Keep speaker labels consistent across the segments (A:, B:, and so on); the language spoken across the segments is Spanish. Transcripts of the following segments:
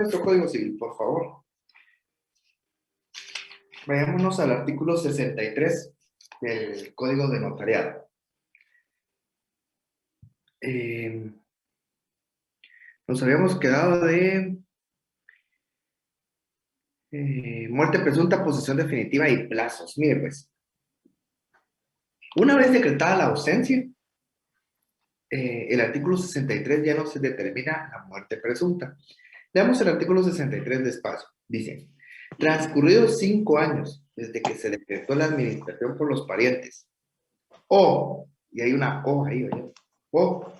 A: Nuestro Código Civil, por favor. Vayámonos al artículo 63 del Código de Notariado. Nos habíamos quedado de muerte presunta, posesión definitiva y plazos. Mire, pues, una vez decretada la ausencia, el artículo 63 ya no se determina la muerte presunta. Leamos el artículo 63 despacio. Dice, transcurridos 5 años desde que se decretó la administración por los parientes, o, y hay una O ahí, ¿verdad? O,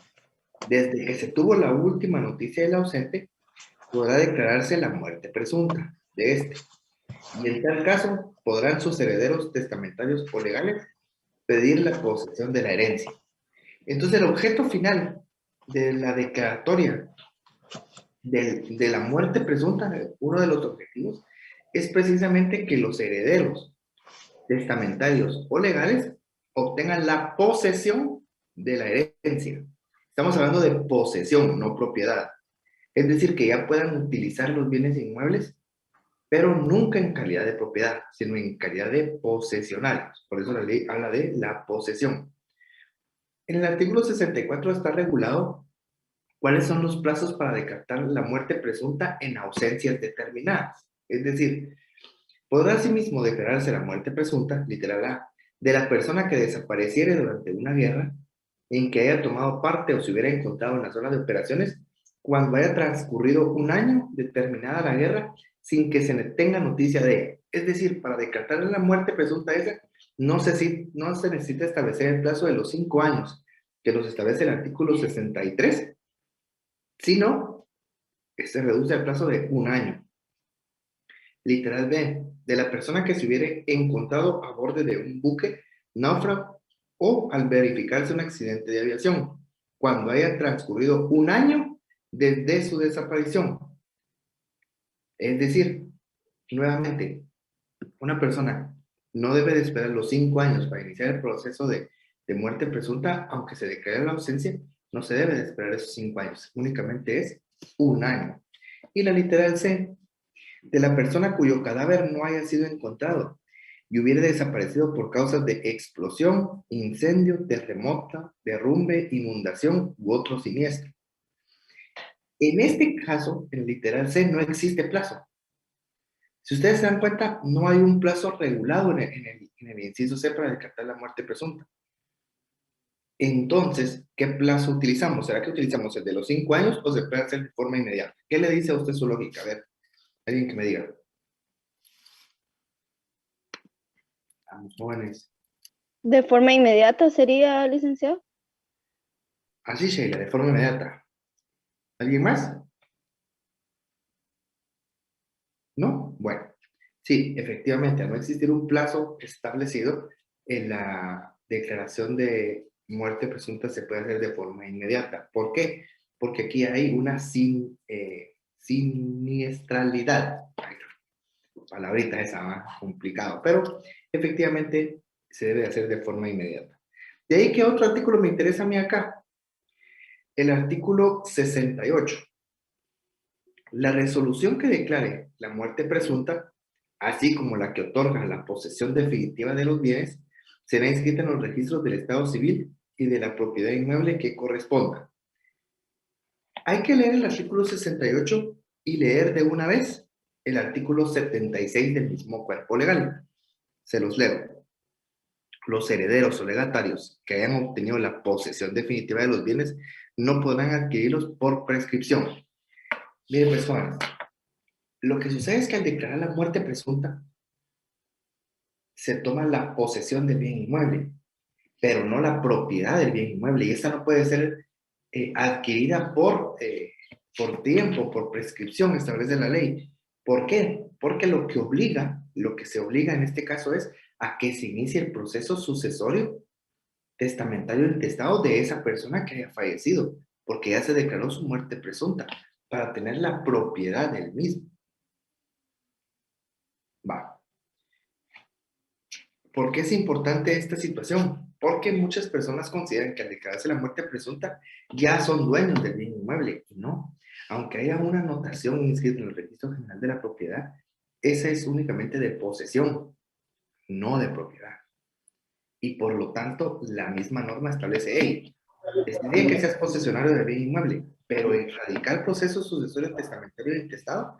A: desde que se tuvo la última noticia del ausente, podrá declararse la muerte presunta de este. Y en tal caso, podrán sus herederos testamentarios o legales pedir la posesión de la herencia. Entonces, el objeto final de la declaratoria de la muerte presunta, uno de los objetivos, es precisamente que los herederos testamentarios o legales obtengan la posesión de la herencia. Estamos hablando de posesión, no propiedad. Es decir, que ya puedan utilizar los bienes inmuebles, pero nunca en calidad de propiedad, sino en calidad de posesionarios. Por eso la ley habla de la posesión. En el artículo 64 está regulado cuáles son los plazos para decretar la muerte presunta en ausencias determinadas. Es decir, podrá asimismo declararse la muerte presunta, literal A, de la persona que desapareciere durante una guerra en que haya tomado parte o se hubiera encontrado en la zona de operaciones cuando haya transcurrido un año determinada la guerra sin que se tenga noticia de ella. Es decir, para decretar la muerte presunta esa, no se necesita establecer el plazo de los 5 años que nos establece el artículo 63, sino que se reduce al plazo de un año. Literal B, de la persona que se hubiera encontrado a bordo de un buque náufrago o al verificarse un accidente de aviación, cuando haya transcurrido un año desde su desaparición. Es decir, nuevamente, una persona no debe de esperar los 5 años para iniciar el proceso de muerte presunta, aunque se declare la ausencia, no se debe de esperar esos 5 años, únicamente es un año. Y la literal C, de la persona cuyo cadáver no haya sido encontrado y hubiera desaparecido por causas de explosión, incendio, terremoto, derrumbe, inundación u otro siniestro. En este caso, en literal C, no existe plazo. Si ustedes se dan cuenta, no hay un plazo regulado en el inciso C para decretar la muerte presunta. Entonces, ¿qué plazo utilizamos? ¿Será que utilizamos el de los 5 años o se puede hacer de forma inmediata? ¿Qué le dice a usted su lógica? A ver, alguien que me diga. Vamos, jóvenes.
B: ¿De forma inmediata sería, licenciado?
A: Así, Sheila, de forma inmediata. ¿Alguien más? ¿No? Bueno, sí, efectivamente, al no existir un plazo establecido, en la declaración de muerte presunta se puede hacer de forma inmediata. ¿Por qué? Porque aquí hay una siniestralidad. Palabrita esa, ¿va? Complicado, pero efectivamente se debe hacer de forma inmediata. De ahí que otro artículo me interesa a mí acá, el artículo 68. La resolución que declare la muerte presunta, así como la que otorga la posesión definitiva de los bienes, será inscrita en los registros del Estado Civil y de la propiedad inmueble que corresponda. Hay que leer el artículo 68 y leer de una vez el artículo 76 del mismo cuerpo legal. Se los leo. Los herederos o legatarios que hayan obtenido la posesión definitiva de los bienes no podrán adquirirlos por prescripción. Miren, personas, lo que sucede es que al declarar la muerte presunta, se toma la posesión del bien inmueble, pero no la propiedad del bien inmueble. Y esta no puede ser adquirida por tiempo, por prescripción, establece la ley. ¿Por qué? Porque lo que se obliga en este caso es a que se inicie el proceso sucesorio testamentario intestado de esa persona que haya fallecido, porque ya se declaró su muerte presunta, para tener la propiedad del mismo. Va. ¿Por qué es importante esta situación? Porque muchas personas consideran que al declararse la muerte presunta ya son dueños del bien inmueble, y no. aunque haya una anotación inscrita en el Registro General de la Propiedad, esa es únicamente de posesión, no de propiedad. Y por lo tanto, la misma norma establece, hey, está bien que seas posesionario de bien inmueble, pero erradicar el proceso sucesorio testamentario y intestado,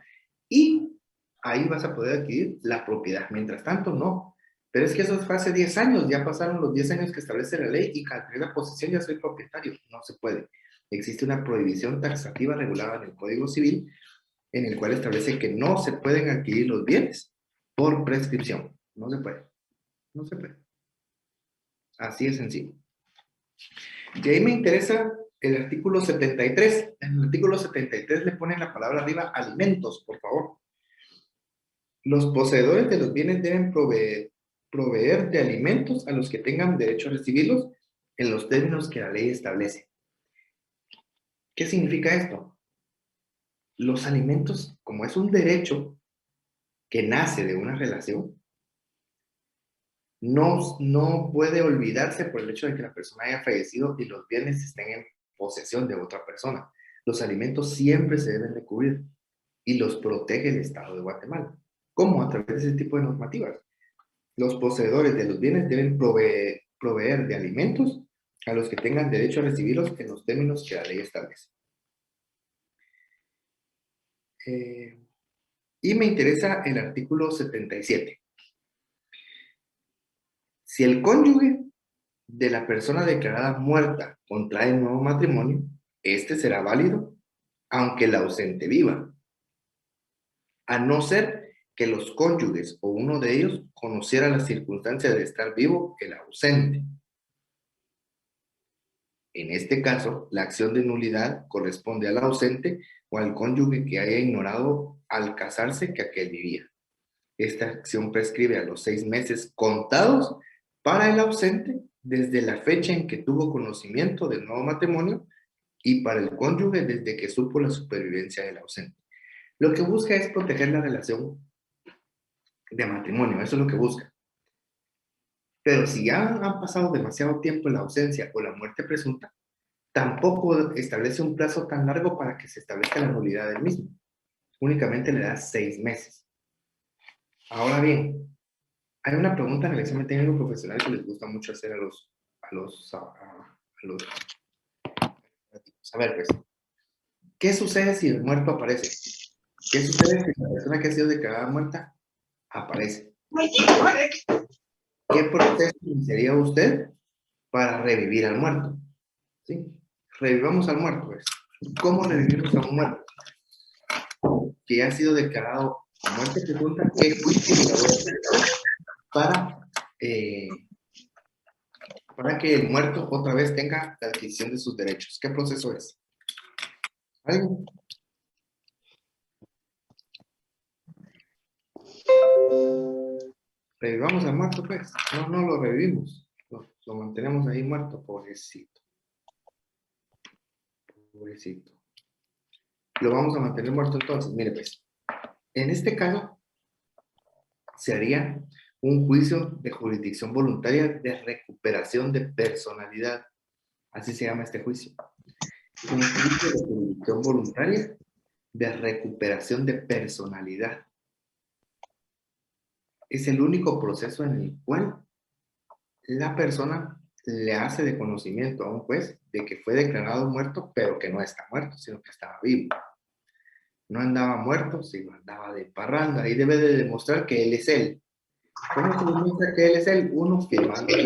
A: y ahí vas a poder adquirir la propiedad. Mientras tanto, no. Pero es que eso fue hace 10 años, ya pasaron los 10 años que establece la ley y al tener la posesión ya soy propietario. No se puede. Existe una prohibición taxativa regulada en el Código Civil en el cual establece que no se pueden adquirir los bienes por prescripción. No se puede. No se puede. Así de sencillo. Y ahí me interesa el artículo 73. En el artículo 73 le ponen la palabra arriba alimentos, por favor. Los poseedores de los bienes deben proveer de alimentos a los que tengan derecho a recibirlos en los términos que la ley establece. ¿Qué significa esto? Los alimentos, como es un derecho que nace de una relación, no puede olvidarse por el hecho de que la persona haya fallecido y los bienes estén en posesión de otra persona. Los alimentos siempre se deben de cubrir y los protege el Estado de Guatemala. ¿Cómo? A través de ese tipo de normativas. Los poseedores de los bienes deben proveer de alimentos a los que tengan derecho a recibirlos en los términos que la ley establece. Y me interesa el artículo 77. Si el cónyuge de la persona declarada muerta contrae nuevo matrimonio, este será válido aunque el ausente viva, a no ser que los cónyuges o uno de ellos conociera las circunstancias de estar vivo el ausente. En este caso, la acción de nulidad corresponde al ausente o al cónyuge que haya ignorado al casarse que aquel vivía. Esta acción prescribe a los 6 meses contados para el ausente desde la fecha en que tuvo conocimiento del nuevo matrimonio y para el cónyuge desde que supo la supervivencia del ausente. Lo que busca es proteger la relación de matrimonio, eso es lo que busca. Pero si ya han pasado demasiado tiempo en la ausencia o la muerte presunta, tampoco establece un plazo tan largo para que se establezca la nulidad del mismo. Únicamente le da 6 meses. Ahora bien, hay una pregunta en el examen técnico profesional que les gusta mucho hacer a los a ver, pues, ¿qué sucede si el muerto aparece? ¿Qué sucede si la persona que ha sido declarada muerta aparece? ¿Qué proceso iniciaría usted para revivir al muerto? ¿Sí? Revivamos al muerto, pues. ¿Cómo revivimos a un muerto que ya ha sido declarado muerte presunta? ¿Qué juicio le voy a hacer para que el muerto otra vez tenga la adquisición de sus derechos? ¿Qué proceso es? ¿Algo? Revivamos al muerto, pues. No lo revivimos. Lo mantenemos ahí muerto, pobrecito. Pobrecito. Lo vamos a mantener muerto entonces. Mire, pues. En este caso, se haría un juicio de jurisdicción voluntaria de recuperación de personalidad. Así se llama este juicio. Un juicio de jurisdicción voluntaria de recuperación de personalidad. Es el único proceso en el cual la persona le hace de conocimiento a un juez de que fue declarado muerto, pero que no está muerto, sino que estaba vivo. No andaba muerto, sino andaba de parranda. Ahí debe de demostrar que él es él. ¿Cómo se demuestra que él es él? Uno firmando la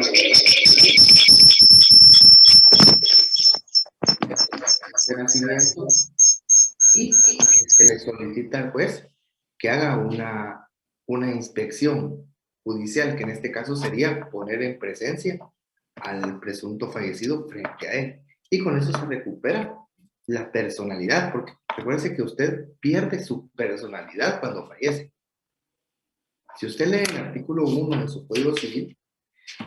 A: de nacimiento y se le solicita al juez que haga una inspección judicial, que en este caso sería poner en presencia al presunto fallecido frente a él. Y con eso se recupera la personalidad, porque recuerde que usted pierde su personalidad cuando fallece. Si usted lee el artículo 1 de su Código Civil,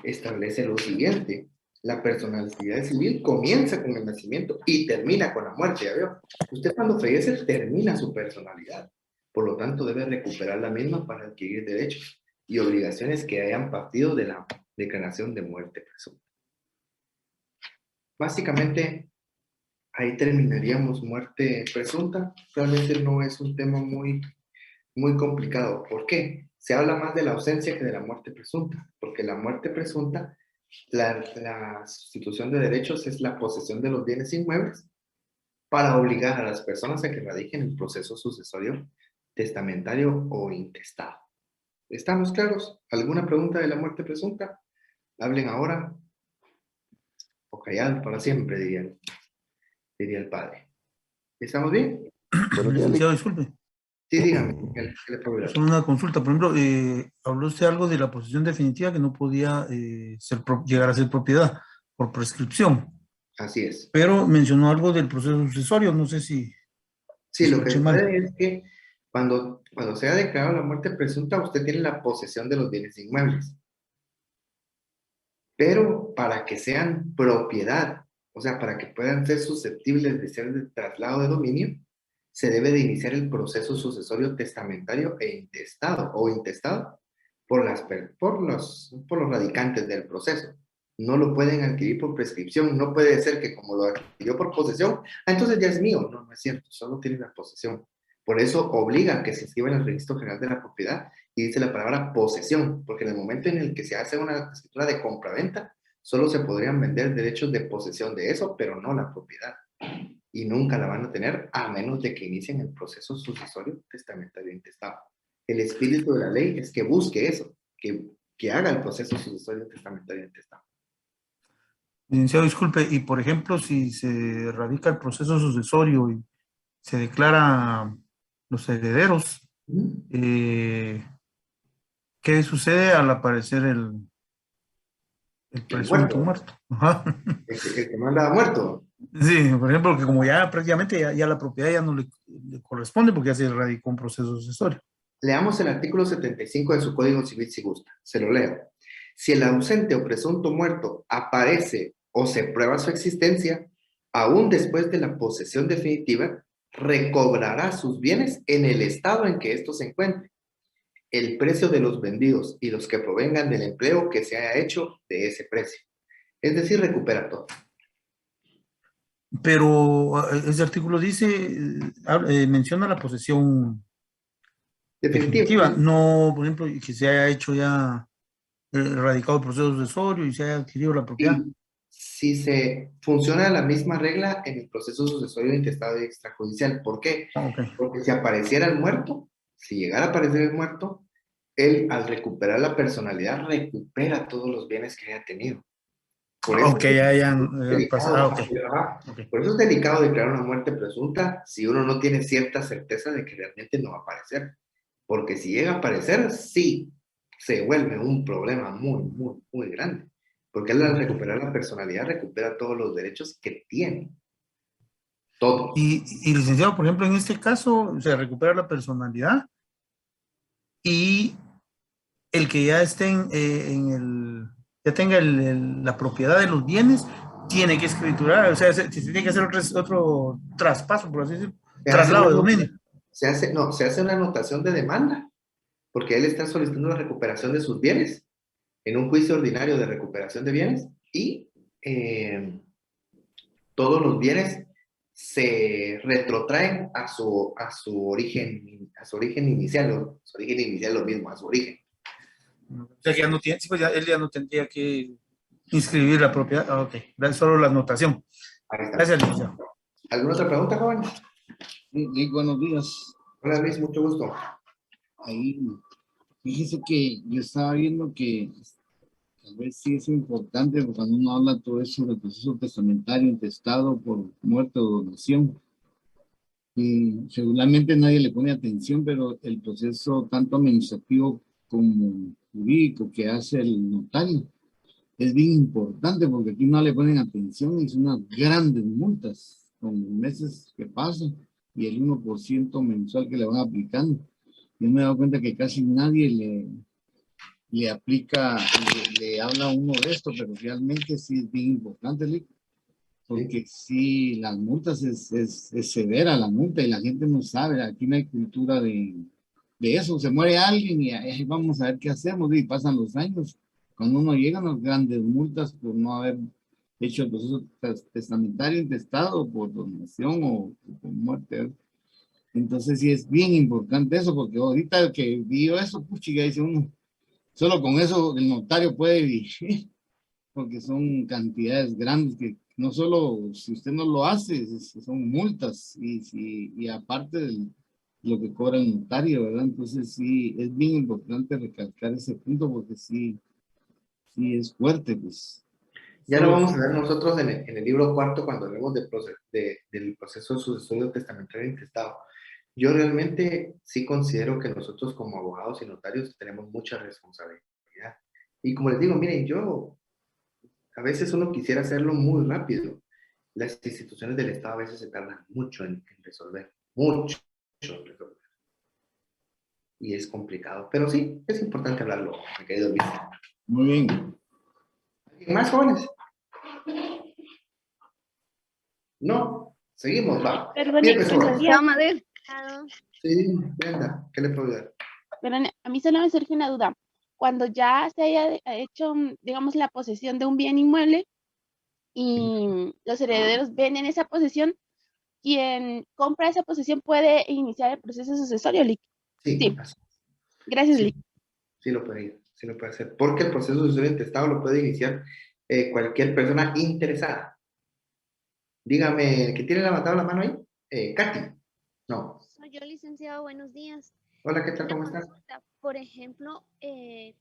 A: establece lo siguiente: la personalidad civil comienza con el nacimiento y termina con la muerte, ¿ya veo? Usted cuando fallece termina su personalidad, por lo tanto debe recuperar la misma para adquirir derechos y obligaciones que hayan partido de la declaración de muerte presunta. Básicamente, ahí terminaríamos muerte presunta. Realmente no es un tema muy complicado. ¿Por qué? Se habla más de la ausencia que de la muerte presunta, porque la muerte presunta, la sustitución de derechos es la posesión de los bienes inmuebles para obligar a las personas a que radiquen el proceso sucesorio, testamentario o intestado. ¿Estamos claros? ¿Alguna pregunta de la muerte presunta? Hablen ahora o callad para siempre, diría el padre. ¿Estamos bien?
C: Buenos días,
D: Licenciado, disculpe,
A: Sí, dígame. ¿Qué le puedo ayudar?
D: solo una consulta. Por ejemplo, habló usted algo de la posesión definitiva que no podía llegar a ser propiedad por prescripción,
A: Así es.
D: pero mencionó algo del proceso sucesorio. No sé si
A: Sí, lo que
D: escuché mal.
A: sucede es que cuando se ha declarado la muerte presunta, usted tiene la posesión de los bienes inmuebles. Pero para que sean propiedad, o sea, para que puedan ser susceptibles de ser de traslado de dominio, se debe de iniciar el proceso sucesorio testamentario e intestado o intestado por los radicantes del proceso. No lo pueden adquirir por prescripción. No puede ser que como lo adquirió por posesión, entonces ya es mío. No, no es cierto. Solo tiene la posesión. Por eso obliga que se inscriba en el registro general de la propiedad y dice la palabra posesión, porque en el momento en el que se hace una escritura de compraventa, solo se podrían vender derechos de posesión de eso, pero no la propiedad. Y nunca la van a tener a menos de que inicien el proceso sucesorio testamentario intestado. El espíritu de la ley es que busque eso, que haga el proceso sucesorio testamentario intestado.
D: Licenciado, disculpe, y por ejemplo, si se radica el proceso sucesorio y se declara los herederos, ¿qué sucede al aparecer el presunto muerto? Ajá.
A: El que manda muerto.
D: Sí, por ejemplo, que como ya prácticamente ya la propiedad ya no le corresponde porque ya se radicó un proceso sucesorio.
A: Leamos el artículo 75 de su Código Civil si gusta. Se lo leo. Si el ausente o presunto muerto aparece o se prueba su existencia, aún después de la posesión definitiva, recobrará sus bienes en el estado en que estos se encuentren, el precio de los vendidos y los que provengan del empleo que se haya hecho de ese precio. Es decir, recupera todo.
D: Pero ese artículo dice, menciona la posesión definitiva,
A: Definitivo.
D: no, por ejemplo, que se haya hecho ya radicado el proceso sucesorio y se haya adquirido la propiedad.
A: Y si se funciona la misma regla en el proceso sucesorio intestado y extrajudicial. ¿Por qué?
D: Okay.
A: Porque si apareciera el muerto, si llegara a aparecer el muerto, él al recuperar la personalidad recupera todos los bienes que haya tenido. Por eso
D: Okay, ya hayan pasado.
A: Por eso es delicado declarar una muerte presunta si uno no tiene cierta certeza de que realmente no va a aparecer. Porque si llega a aparecer, sí, se vuelve un problema muy grande. Porque él al recuperar la personalidad recupera todos los derechos que tiene. Todos.
D: Y licenciado, por ejemplo, en este caso, se recupera la personalidad y el que ya esté ya tenga la propiedad de los bienes, tiene que escriturar, o sea, se tiene que hacer otro traspaso, por así decirlo, traslado de dominio.
A: Se hace una anotación de demanda, porque él está solicitando la recuperación de sus bienes en un juicio ordinario de recuperación de bienes y todos los bienes se retrotraen a su origen inicial, su origen inicial lo mismo, a su origen.
D: O sea, que ya no tiene, sí, pues él ya no tendría que inscribir la propiedad. Ah, ok, solo la anotación.
A: Ahí está.
D: Gracias, licenciado.
A: ¿Alguna otra pregunta, joven?
C: Sí, buenos días.
A: Hola, Luis, mucho gusto.
C: Ahí, fíjese que yo estaba viendo que tal vez sí es importante cuando uno habla todo eso del proceso testamentario, intestado por muerte o donación. Y regularmente nadie le pone atención, pero el proceso tanto administrativo como jurídico que hace el notario es bien importante porque aquí no le ponen atención y son unas grandes multas con los meses que pasan y el 1% mensual que le van aplicando. Yo me he dado cuenta que casi nadie le aplica, le habla a uno de esto, pero realmente sí es bien importante, Lick, porque sí, las multas es severa la multa y la gente no sabe, aquí no hay cultura de eso, se muere alguien y ahí vamos a ver qué hacemos y pasan los años. Cuando uno llega a las grandes multas por no haber hecho el proceso testamentario intestado por donación o por muerte, ¿verdad? Entonces sí es bien importante eso, porque ahorita que vio eso, puchiga, dice uno, solo con eso el notario puede vivir, porque son cantidades grandes que no solo si usted no lo hace, son multas y aparte de lo que cobra el notario, ¿verdad? Entonces sí, es bien importante recalcar ese punto porque sí es fuerte, pues.
A: Ya lo
C: Solo-
A: vamos a ver nosotros en el libro cuarto cuando hablemos del proceso sucesorio testamentario intestado. Yo realmente sí considero que nosotros como abogados y notarios tenemos mucha responsabilidad. Y como les digo, miren, a veces uno quisiera hacerlo muy rápido. Las instituciones del Estado a veces se tardan mucho en resolver, mucho en resolver. Y es complicado, pero sí, es importante hablarlo, mi querido Luis.
C: Muy bien.
A: ¿Alguien más, jóvenes? No, seguimos, va.
E: Perdone,
A: Bien, pues, jóvenes.
B: Licenciado Madel.
A: Sí, Brenda, ¿qué le puedo ayudar?
E: perdone, a mí solo me surge una duda. Cuando ya se haya hecho, digamos, la posesión de un bien inmueble y los herederos venden esa posesión, quien compra esa posesión puede iniciar el proceso sucesorio, Lic.
A: Sí,
E: Sí,
A: así.
E: gracias,
A: Sí,
E: Lic.
A: sí lo puede ir, sí lo puede hacer. Porque el proceso de sucesión intestado lo puede iniciar cualquier persona interesada. Dígame, ¿que tiene levantado la mano ahí? Katy. No.
F: Soy yo, licenciado, buenos días.
A: Hola, ¿qué tal?
F: Una
A: ¿Cómo estás?
F: consulta, por ejemplo,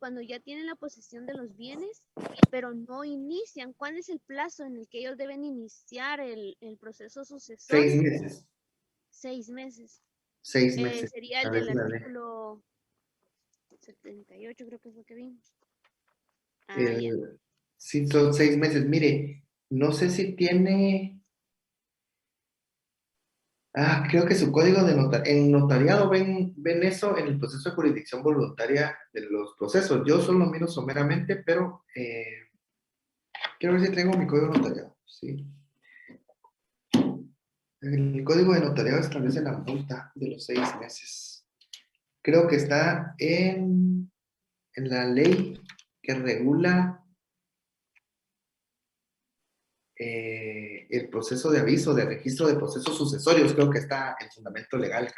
F: cuando ya tienen la posesión de los bienes, pero no inician, ¿cuál es el plazo en el que ellos deben iniciar el proceso
A: 6
F: sucesorio?
A: meses.
F: 6 meses.
A: 6 meses.
F: Sería el del
A: Establece la ley.
F: artículo 78, creo que fue que vimos. Ah, ya.
A: Sí, son 6 meses. Mire, no sé si tiene. Creo que su código de en notariado ven eso en el proceso de jurisdicción voluntaria de los procesos. Yo solo miro someramente, pero quiero ver si traigo mi código de notariado. Sí. El código de notariado establece la multa de los 6 meses. Creo que está en la ley que regula el proceso de aviso, de registro de procesos sucesorios. Creo que está el fundamento legal.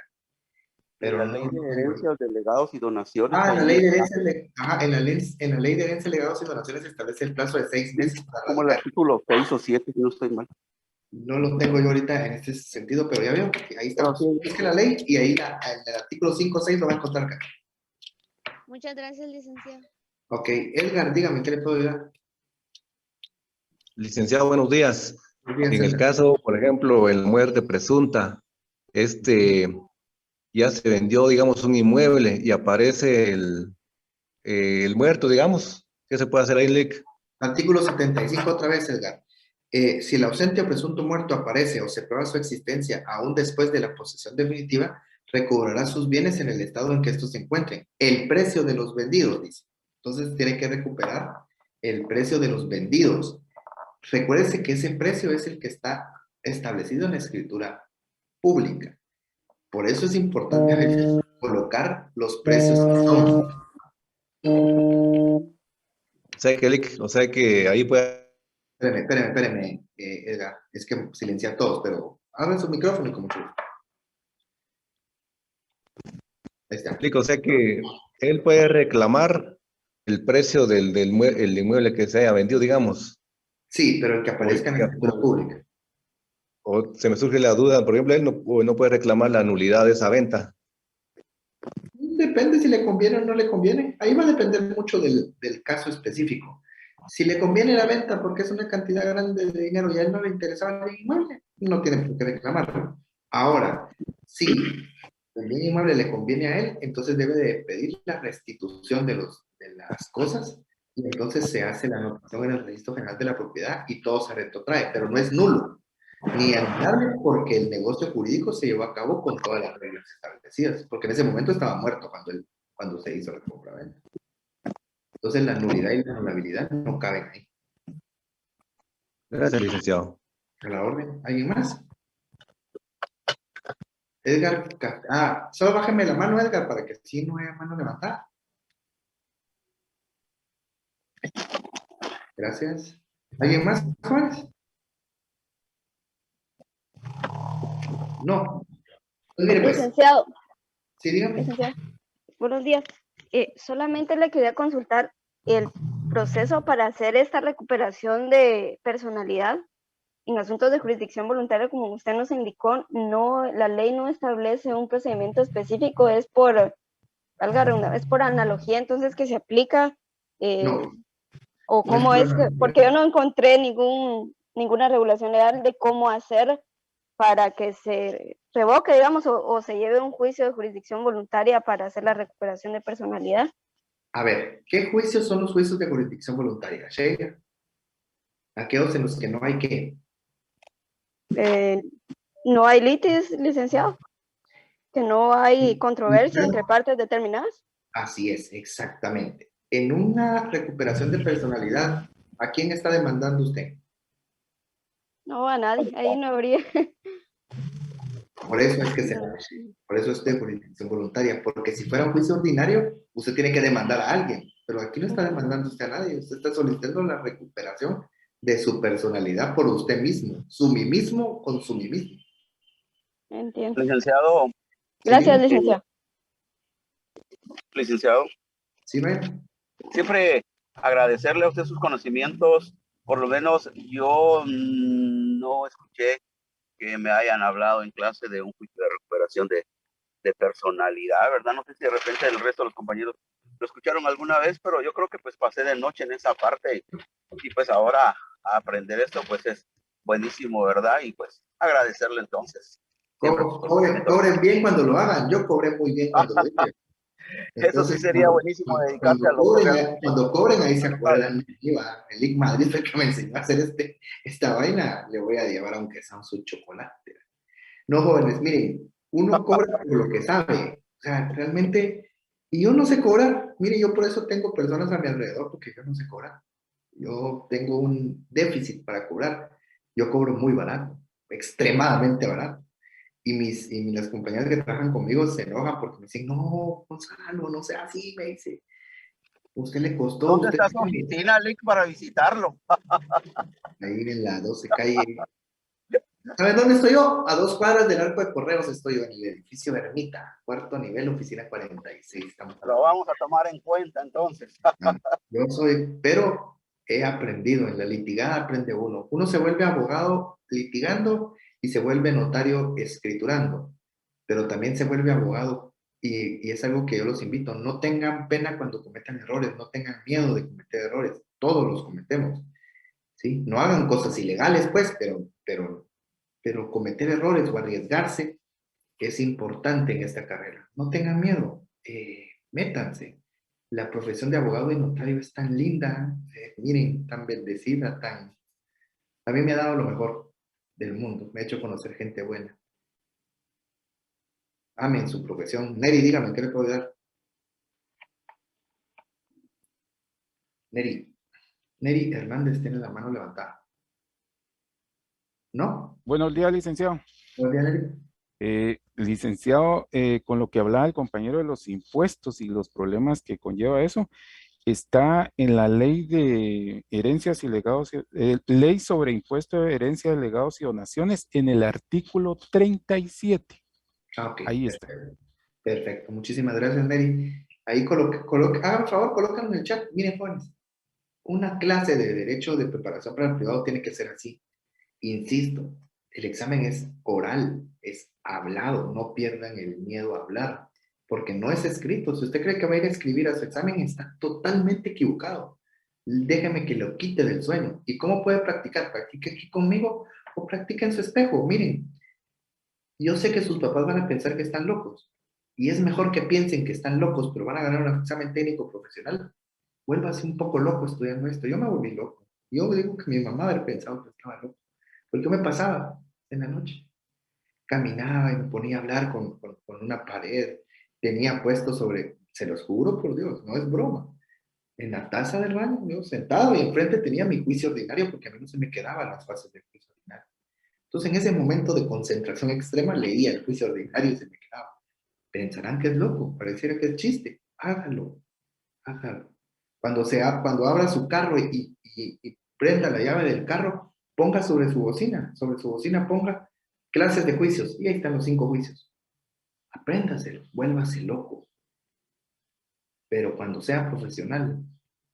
A: Pero
G: la
A: no
G: ley de
A: tengo.
G: herencias, delegados y donaciones.
A: En la
G: ahí
A: ley de
G: está,
A: herencia, en la ley de herencia, legados y donaciones se establece el plazo de 6 meses para
G: como el
A: radicar.
G: artículo 6 o 7, si no estoy mal.
A: No lo tengo yo ahorita en este sentido, pero ya veo que ahí está.
G: Pero sí,
A: Es que la ley, y ahí en el artículo 5 o 6 lo va a encontrar acá.
F: Muchas gracias, licenciado.
A: Ok, Edgar, dígame, ¿qué le puedo ayudar?
H: Licenciado, buenos días.
A: Muy bien,
H: En el
A: César.
H: caso, por ejemplo, el muerte presunta, ya se vendió, digamos, un inmueble y aparece el muerto, digamos. ¿Qué se puede hacer ahí, Lick?
A: Artículo 75 otra vez, Edgar. Si el ausente o presunto muerto aparece o se prueba su existencia aún después de la posesión definitiva, recobrará sus bienes en el estado en que estos se encuentren. El precio de los vendidos, dice. Entonces tiene que recuperar el precio de los vendidos. Recuérdese que ese precio es el que está establecido en la escritura pública. Por eso es importante a veces colocar los precios que son.
H: O sea que ahí puede...
A: Espérame, Edgar. Es que silencia a todos, pero abran su micrófono y como tú. Ahí está.
H: O sea que él puede reclamar el precio el inmueble que se haya vendido, digamos.
A: Sí, pero el que aparezca en la escritura pública.
H: O se me surge la duda, por ejemplo, él no puede reclamar la nulidad de esa venta.
A: Depende si le conviene o no le conviene. Ahí va a depender mucho del caso específico. Si le conviene la venta porque es una cantidad grande de dinero y a él no le interesaba el inmueble, no tiene por qué reclamarlo. Ahora, si el bien inmueble le conviene a él, entonces debe de pedir la restitución de las cosas y entonces se hace la anotación en el registro general de la propiedad y todo se retrotrae, pero no es nulo ni anulable porque el negocio jurídico se llevó a cabo con todas las reglas establecidas, porque en ese momento estaba muerto cuando se hizo la compraventa. Entonces la nulidad y la anulabilidad no caben ahí.
H: Gracias, licenciado.
A: A la orden. ¿Alguien más? Edgar, solo bájeme la mano, Edgar, para que si no haya mano levantada. Gracias. ¿Alguien más, Juárez? No. Pues mire, pues,
B: Licenciado,
A: sí, dígame.
B: licenciado, buenos días. Solamente le quería consultar el proceso para hacer esta recuperación de personalidad en asuntos de jurisdicción voluntaria, como usted nos indicó. No, la ley no establece un procedimiento específico, es por, valga la redundancia, es por analogía, entonces que se aplica,
A: No,
B: o
A: no es
B: cómo es que,
A: problema.
B: porque yo no encontré ninguna regulación legal de cómo hacer para que se revoque, digamos, o se lleve un juicio de jurisdicción voluntaria para hacer la recuperación de personalidad.
A: A ver, ¿qué juicios son los juicios de jurisdicción voluntaria? Sheila? Aquellos en los que no hay que.
B: No hay litis, licenciado, que no hay controversia entre partes determinadas.
A: Así es, exactamente. En una recuperación de personalidad, ¿a quién está demandando usted?
B: No, a nadie, ahí no habría.
A: Por eso es que se
B: No.
A: por eso es de jurisdicción voluntaria, porque si fuera un juicio ordinario, usted tiene que demandar a alguien, pero aquí no está demandando usted a nadie, usted está solicitando la recuperación de su personalidad por usted mismo, su mí mismo con su mí mismo.
B: Entiendo.
G: Licenciado,
B: Gracias, licenciado.
G: licenciado,
A: ¿Sí, Brian?
G: siempre agradecerle a usted sus conocimientos. Por lo menos yo no escuché que me hayan hablado en clase de un juicio de recuperación de personalidad, ¿verdad? No sé si de repente el resto de los compañeros lo escucharon alguna vez, pero yo creo que pues pasé de noche en esa parte y pues ahora aprender esto pues es buenísimo, ¿verdad? Y pues agradecerle entonces. Siempre sus conocimientos.
A: Cobren bien cuando lo hagan, yo cobré muy bien cuando lo hice.
G: Eso sí
A: Entonces,
G: sería buenísimo dedicarse a lo que realmente.
A: cuando cobren, ahí se acuerdan de mí, va. El Lic Madrid fue el que me enseñó a hacer esta vaina, le voy a llevar aunque sea su chocolate. No, jóvenes, miren, uno cobra por lo que sabe, o sea, realmente, y yo no sé cobrar, mire, yo por eso tengo personas a mi alrededor, porque yo no sé cobrar, yo tengo un déficit para cobrar, yo cobro muy barato, extremadamente barato, y las compañeras que trabajan conmigo se enojan porque me dicen, no, Gonzalo, no sea así, me dice, usted le costó,
G: ¿Dónde
A: usted
G: está su oficina, Lick, para visitarlo?
A: ahí en la 12 calle. ¿Sabes dónde estoy yo? A 2 cuadras del Arco de Correos estoy yo, en el edificio Ermita, cuarto nivel, oficina 46.
G: Lo vamos a tomar en cuenta entonces.
A: Yo soy, pero he aprendido, en la litigada aprende uno. Uno se vuelve abogado litigando y se vuelve notario escriturando, pero también se vuelve abogado y es algo que yo los invito. No tengan pena cuando cometan errores, no tengan miedo de cometer errores. Todos los cometemos, ¿sí? No hagan cosas ilegales, pues, pero cometer errores o arriesgarse es importante en esta carrera. No tengan miedo, métanse. La profesión de abogado y notario es tan linda, miren, tan bendecida, tan... A mí me ha dado lo mejor del mundo, me ha hecho conocer gente buena. Amen su profesión. Neri, dígame, ¿qué le puedo dar? Neri Hernández tiene la mano levantada. ¿No?
I: Buenos días, licenciado.
A: Buenos días, Neri.
I: Licenciado, con lo que hablaba el compañero de los impuestos y los problemas que conlleva eso, está en la ley de herencias y legados, ley sobre impuesto de herencias, legados y donaciones, en el artículo 37.
A: Ok,
I: Ahí está.
A: perfecto. Muchísimas gracias, Neri. Ahí hagan por favor, colóquenlo en el chat. Miren, jóvenes, una clase de derecho de preparación para el privado tiene que ser así. Insisto, el examen es oral, es hablado, no pierdan el miedo a hablar, porque no es escrito. Si usted cree que va a ir a escribir a su examen, está totalmente equivocado. Déjeme que lo quite del sueño. ¿Y cómo puede practicar? Practique aquí conmigo o practique en su espejo. Miren, yo sé que sus papás van a pensar que están locos, y es mejor que piensen que están locos, pero van a ganar un examen técnico profesional. Vuélvase un poco loco estudiando esto. Yo me volví loco. Yo digo que mi mamá había pensado que estaba loco. Porque yo me pasaba en la noche. Caminaba y me ponía a hablar con una pared. Tenía puesto sobre, se los juro por Dios, no es broma, en la taza del baño, yo sentado y enfrente tenía mi juicio ordinario porque a mí no se me quedaban las fases del juicio ordinario. Entonces en ese momento de concentración extrema leía el juicio ordinario y se me quedaba. Pensarán que es loco, pareciera que es chiste. Hágalo, hágalo. Cuando abra su carro y prenda la llave del carro, ponga sobre su bocina ponga clases de juicios, y ahí están los 5 juicios. Apréndaselo, vuélvase loco. Pero cuando sea profesional,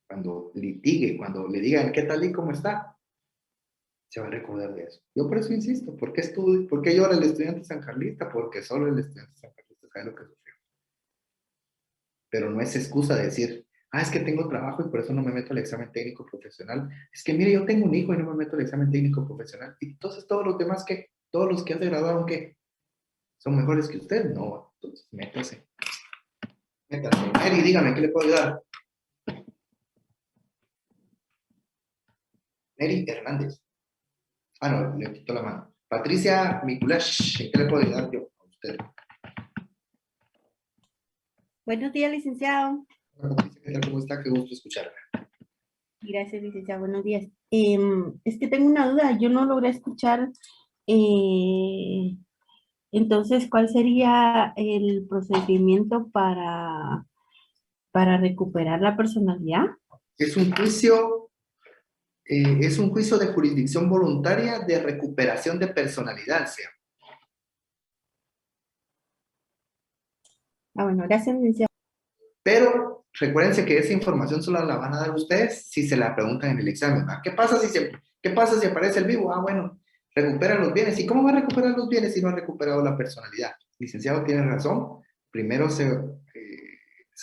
A: cuando litigue, cuando le digan qué tal y cómo está, se va a recordar de eso. Yo por eso insisto, ¿por qué llora el estudiante sancarlista? Porque solo el estudiante sancarlista sabe lo que sufrió. Pero no es excusa de decir, es que tengo trabajo y por eso no me meto al examen técnico profesional. Es que mire, yo tengo un hijo y no me meto al examen técnico profesional. Y entonces todos los demás todos los que ya se graduaron, ¿qué? ¿Son mejores que usted? No, entonces métase. Métase. Eri, dígame, ¿qué le puedo ayudar? Eri Hernández. No, le quitó la mano. Patricia Mikulash, ¿en qué le puedo ayudar yo a usted?
J: Buenos días, licenciado.
A: Hola, Patricia, ¿qué tal? ¿Cómo está? Qué gusto escucharla.
J: Gracias, licenciado. Buenos días. Es que tengo una duda. Yo no logré escuchar. Entonces, ¿cuál sería el procedimiento para recuperar la personalidad?
A: Es un juicio de jurisdicción voluntaria de recuperación de personalidad, ¿sí?
J: Bueno, gracias, licenciado.
A: Pero recuérdense que esa información solo la van a dar ustedes si se la preguntan en el examen, ¿va? ¿Qué pasa si aparece el vivo? Bueno, recupera los bienes. ¿Y cómo va a recuperar los bienes si no ha recuperado la personalidad? Licenciado, tiene razón. Primero se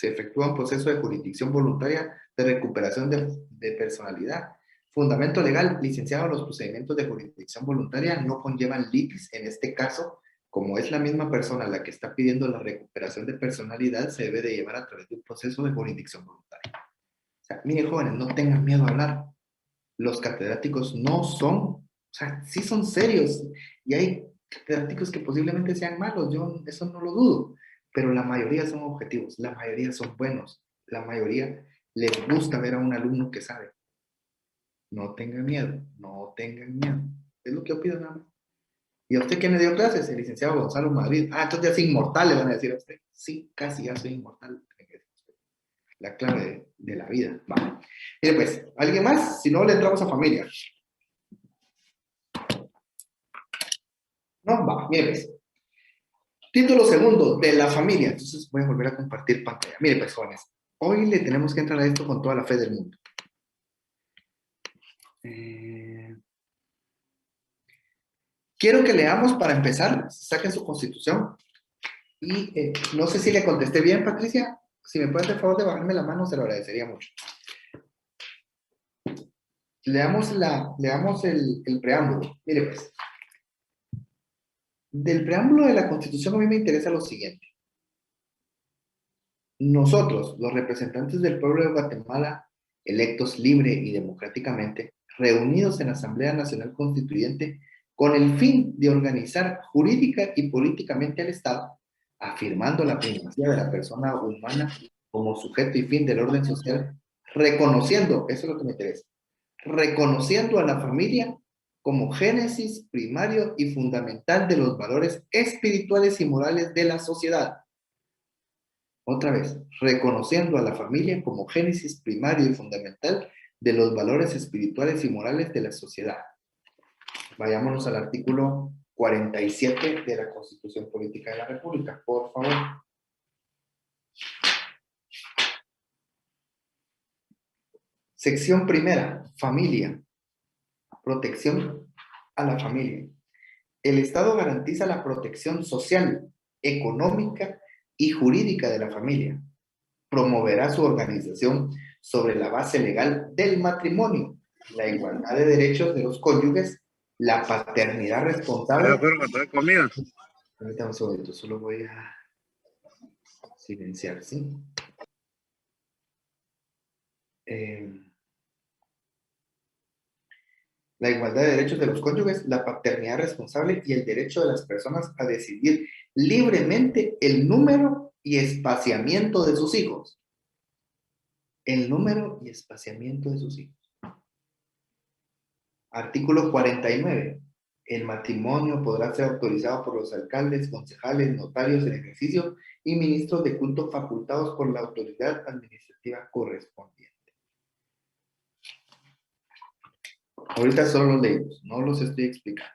A: efectúa un proceso de jurisdicción voluntaria de recuperación de personalidad. Fundamento legal, licenciado, los procedimientos de jurisdicción voluntaria no conllevan litis. En este caso, como es la misma persona la que está pidiendo la recuperación de personalidad, se debe de llevar a través de un proceso de jurisdicción voluntaria. O sea, miren, jóvenes, no tengan miedo a hablar. Los catedráticos no son, o sea, sí son serios. Y hay catedráticos que posiblemente sean malos, yo eso no lo dudo. Pero la mayoría son objetivos, la mayoría son buenos, la mayoría les gusta ver a un alumno que sabe. No tengan miedo, no tengan miedo. Es lo que yo pido nada más. ¿Y a usted quién le dio clases? El licenciado Gonzalo Madrid. Entonces ya es inmortal, le van a decir a usted. Sí, casi ya soy inmortal. La clave de la vida. Vale. Mire pues, ¿alguien más? Si no, le entramos a familia. No, va, mire pues. Título segundo, de la familia. Entonces voy a volver a compartir pantalla. Mire pues, jóvenes. Hoy le tenemos que entrar a esto con toda la fe del mundo. Quiero que leamos para empezar. Saquen su constitución. Y no sé si le contesté bien, Patricia. Si me puede hacer favor de bajarme la mano, se lo agradecería mucho. Leamos el preámbulo. Mire pues. Del preámbulo de la Constitución a mí me interesa lo siguiente. Nosotros, los representantes del pueblo de Guatemala, electos libre y democráticamente, reunidos en la Asamblea Nacional Constituyente, con el fin de organizar jurídica y políticamente al Estado, afirmando la primacía de la persona humana como sujeto y fin del orden social, reconociendo, eso es lo que me interesa, reconociendo a la familia como génesis primario y fundamental de los valores espirituales y morales de la sociedad. Otra vez, reconociendo a la familia como génesis primario y fundamental de los valores espirituales y morales de la sociedad. Vayámonos al artículo 47 de la Constitución Política de la República, por favor. Sección primera, familia. Protección a la familia. El Estado garantiza la protección social, económica y jurídica de la familia. Promoverá su organización sobre la base legal del matrimonio, la igualdad de derechos de los cónyuges, la paternidad responsable. Permítame un segundito, solo voy a silenciar, ¿sí? La igualdad de derechos de los cónyuges, la paternidad responsable y el derecho de las personas a decidir libremente el número y espaciamiento de sus hijos. El número y espaciamiento de sus hijos. Artículo 49. El matrimonio podrá ser autorizado por los alcaldes, concejales, notarios en ejercicio y ministros de culto facultados por la autoridad administrativa correspondiente. Ahorita solo los leímos, no los estoy explicando.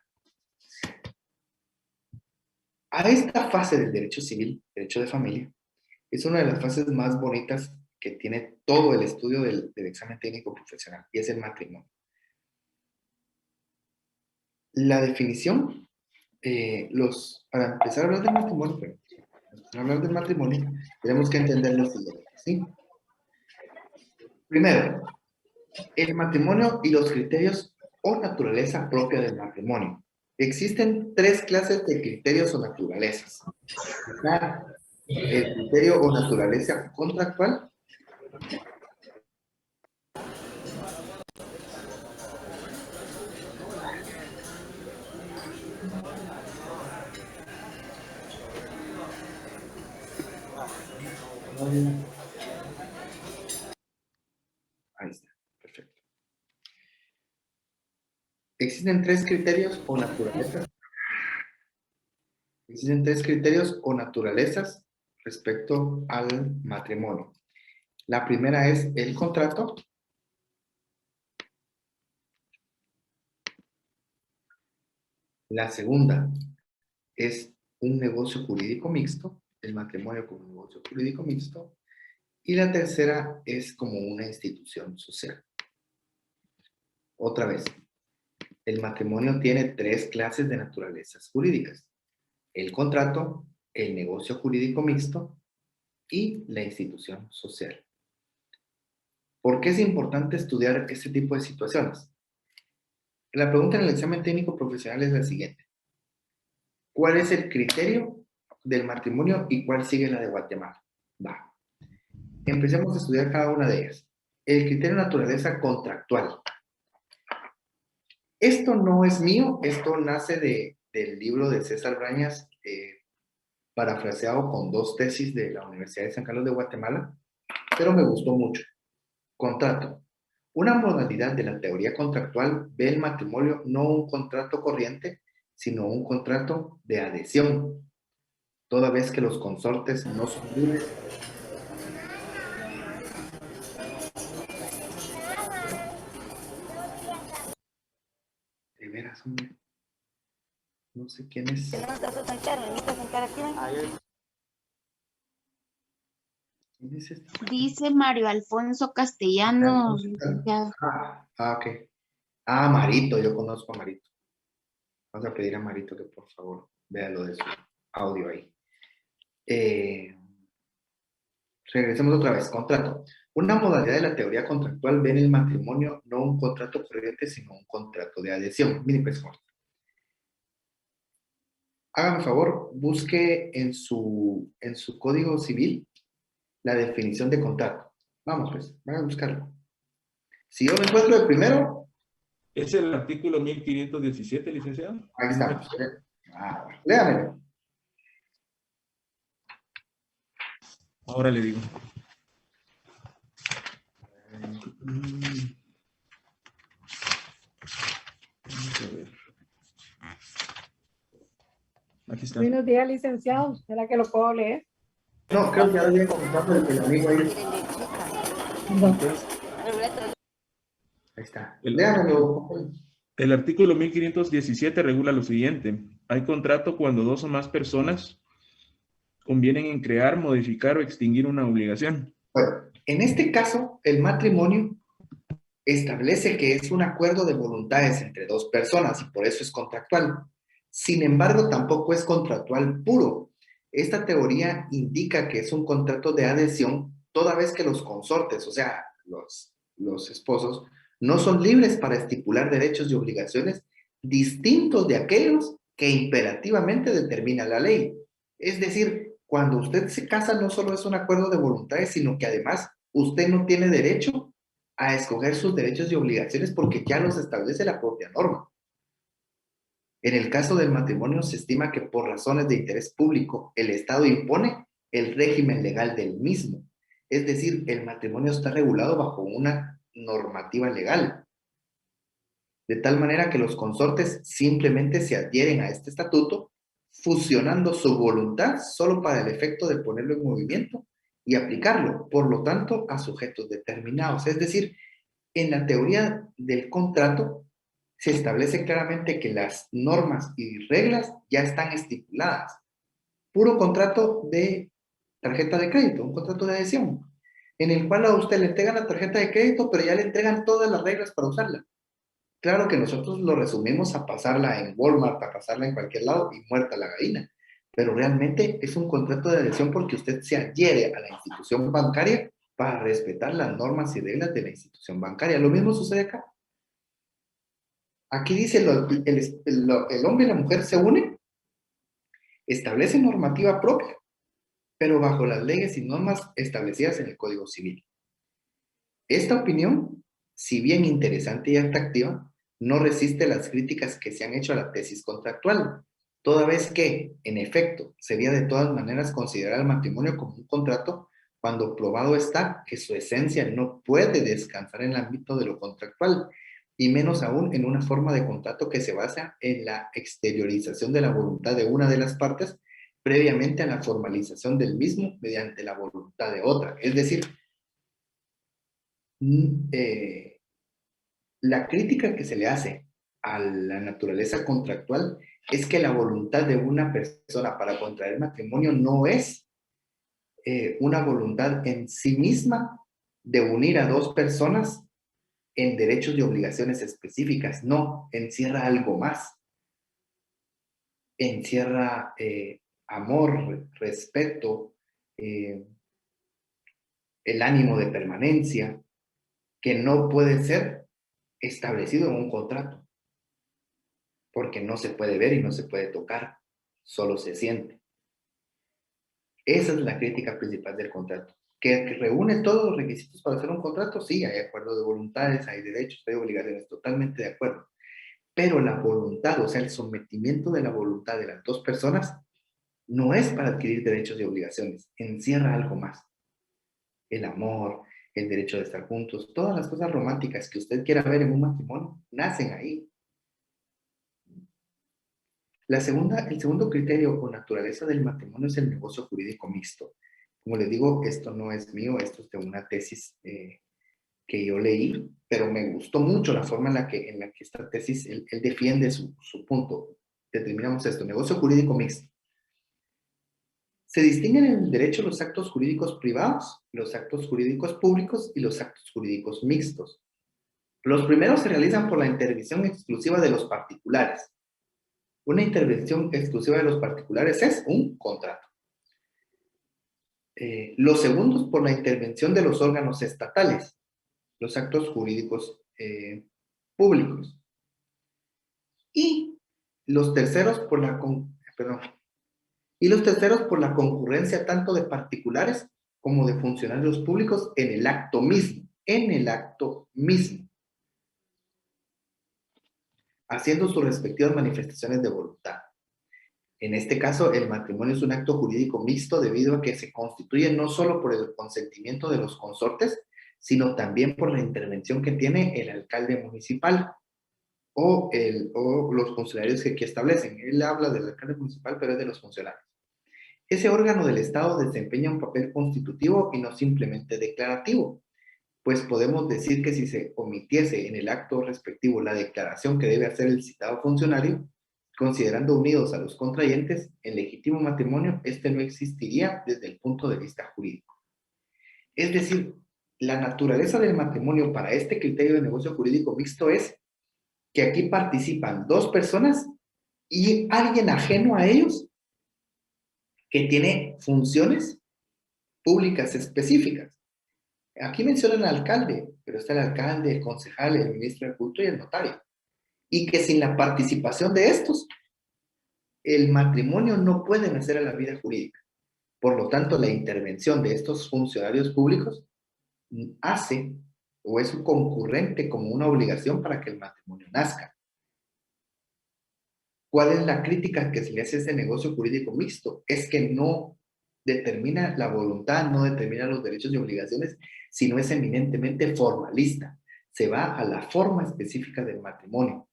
A: A esta fase del derecho civil, derecho de familia, es una de las fases más bonitas que tiene todo el estudio del examen técnico profesional, y es el matrimonio. La definición, para empezar a hablar del matrimonio, tenemos que entender lo siguiente, ¿sí? Primero, el matrimonio y los criterios o naturaleza propia del matrimonio. Existen 3 clases de criterios o naturalezas. Está el criterio o naturaleza contractual. Ahí está, perfecto. Existen 3 criterios o naturalezas. Existen 3 criterios o naturalezas respecto al matrimonio. La primera es el contrato. La segunda es un negocio jurídico mixto, el matrimonio como un negocio jurídico mixto. Y la tercera es como una institución social. Otra vez, el matrimonio tiene 3 clases de naturalezas jurídicas: el contrato, el negocio jurídico mixto y la institución social. ¿Por qué es importante estudiar este tipo de situaciones? La pregunta en el examen técnico profesional es la siguiente: ¿cuál es el criterio del matrimonio y cuál sigue la de Guatemala? Va. Empecemos a estudiar cada una de ellas. El criterio de naturaleza contractual. Esto no es mío, esto nace del libro de César Brañas, parafraseado con 2 tesis de la Universidad de San Carlos de Guatemala, pero me gustó mucho. Contrato. Una modalidad de la teoría contractual ve el matrimonio no un contrato corriente, sino un contrato de adhesión, toda vez que los consortes no son libres. De veras, hombre. No sé quién es. ¿Quién es este?
E: Dice Mario Alfonso Castellanos.
A: Ok. Marito, yo conozco a Marito. Vamos a pedir a Marito que por favor vea lo de su audio ahí. Regresemos otra vez. Contrato. Una modalidad de la teoría contractual ve en el matrimonio no un contrato corriente, sino un contrato de adhesión. Mire, pues, hágame favor, busque en su código civil la definición de contrato. Vamos, pues, van a buscarlo. Si yo me encuentro el primero.
K: ¿Es el artículo 1517, licenciado?
A: Ahí está. Léamelo.
K: Ahora le digo. Vamos a ver. Aquí está.
L: Buenos días, licenciado. ¿Será que lo puedo leer?
A: No, creo que ya lo había comentado el amigo ahí. Ahí está. Léamelo.
K: El artículo 1517 regula lo siguiente. Hay contrato cuando 2 o más personas convienen en crear, modificar o extinguir una obligación.
A: Bueno, en este caso, el matrimonio establece que es un acuerdo de voluntades entre 2 personas y por eso es contractual. Sin embargo, tampoco es contractual puro. Esta teoría indica que es un contrato de adhesión toda vez que los consortes, o sea, los esposos, no son libres para estipular derechos y obligaciones distintos de aquellos que imperativamente determina la ley. Es decir, cuando usted se casa no solo es un acuerdo de voluntades, sino que además usted no tiene derecho a escoger sus derechos y obligaciones porque ya los establece la propia norma. En el caso del matrimonio se estima que por razones de interés público el Estado impone el régimen legal del mismo. Es decir, el matrimonio está regulado bajo una normativa legal. De tal manera que los consortes simplemente se adhieren a este estatuto, fusionando su voluntad solo para el efecto de ponerlo en movimiento y aplicarlo, por lo tanto, a sujetos determinados. Es decir, en la teoría del contrato, se establece claramente que las normas y reglas ya están estipuladas. Puro contrato de tarjeta de crédito, un contrato de adhesión, en el cual a usted le entregan la tarjeta de crédito, pero ya le entregan todas las reglas para usarla. Claro que nosotros lo resumimos a pasarla en Walmart, a pasarla en cualquier lado y muerta la gallina, pero realmente es un contrato de adhesión porque usted se adhiere a la institución bancaria para respetar las normas y reglas de la institución bancaria. Lo mismo sucede acá. Aquí dice, el hombre y la mujer se unen, establecen normativa propia, pero bajo las leyes y normas establecidas en el Código Civil. Esta opinión, si bien interesante y atractiva, no resiste las críticas que se han hecho a la tesis contractual, toda vez que, en efecto, sería de todas maneras considerar el matrimonio como un contrato cuando probado está que su esencia no puede descansar en el ámbito de lo contractual, y menos aún en una forma de contrato que se basa en la exteriorización de la voluntad de una de las partes previamente a la formalización del mismo mediante la voluntad de otra. Es decir, la crítica que se le hace a la naturaleza contractual es que la voluntad de una persona para contraer matrimonio no es una voluntad en sí misma de unir a dos personas en derechos y obligaciones específicas. No, encierra algo más. Encierra amor, respeto, el ánimo de permanencia, que no puede ser establecido en un contrato, porque no se puede ver y no se puede tocar, solo se siente. Esa es la crítica principal del contrato. ¿Que reúne todos los requisitos para hacer un contrato? Sí, hay acuerdo de voluntades, hay derechos, hay obligaciones, totalmente de acuerdo. Pero la voluntad, o sea, el sometimiento de la voluntad de las dos personas, no es para adquirir derechos y obligaciones, encierra algo más. El amor, el derecho de estar juntos, todas las cosas románticas que usted quiera ver en un matrimonio, nacen ahí. El segundo criterio o naturaleza del matrimonio es el negocio jurídico mixto. Como les digo, esto no es mío, esto es de una tesis que yo leí, pero me gustó mucho la forma en la que esta tesis, él defiende su punto. Determinamos esto, negocio jurídico mixto. Se distinguen en el derecho los actos jurídicos privados, los actos jurídicos públicos y los actos jurídicos mixtos. Los primeros se realizan por la intervención exclusiva de los particulares. Una intervención exclusiva de los particulares es un contrato. Los segundos por la intervención de los órganos estatales, los actos jurídicos públicos. Y los terceros por la concurrencia tanto de particulares como de funcionarios públicos en el acto mismo, haciendo sus respectivas manifestaciones de voluntad. En este caso, el matrimonio es un acto jurídico mixto debido a que se constituye no solo por el consentimiento de los consortes, sino también por la intervención que tiene el alcalde municipal o los funcionarios que aquí establecen. Él habla del alcalde municipal, pero es de los funcionarios. Ese órgano del Estado desempeña un papel constitutivo y no simplemente declarativo, pues podemos decir que si se omitiese en el acto respectivo la declaración que debe hacer el citado funcionario, considerando unidos a los contrayentes en legítimo matrimonio, este no existiría desde el punto de vista jurídico. Es decir, la naturaleza del matrimonio para este criterio de negocio jurídico mixto es que aquí participan dos personas y alguien ajeno a ellos que tiene funciones públicas específicas. Aquí mencionan al alcalde, pero está el alcalde, el concejal, el ministro de Cultura y el notario. Y que sin la participación de estos, el matrimonio no puede nacer a la vida jurídica. Por lo tanto, la intervención de estos funcionarios públicos hace o es un concurrente como una obligación para que el matrimonio nazca. ¿Cuál es la crítica que se le hace a ese negocio jurídico mixto? Es que no determina la voluntad, no determina los derechos y obligaciones, sino es eminentemente formalista. Se va a la forma específica del matrimonio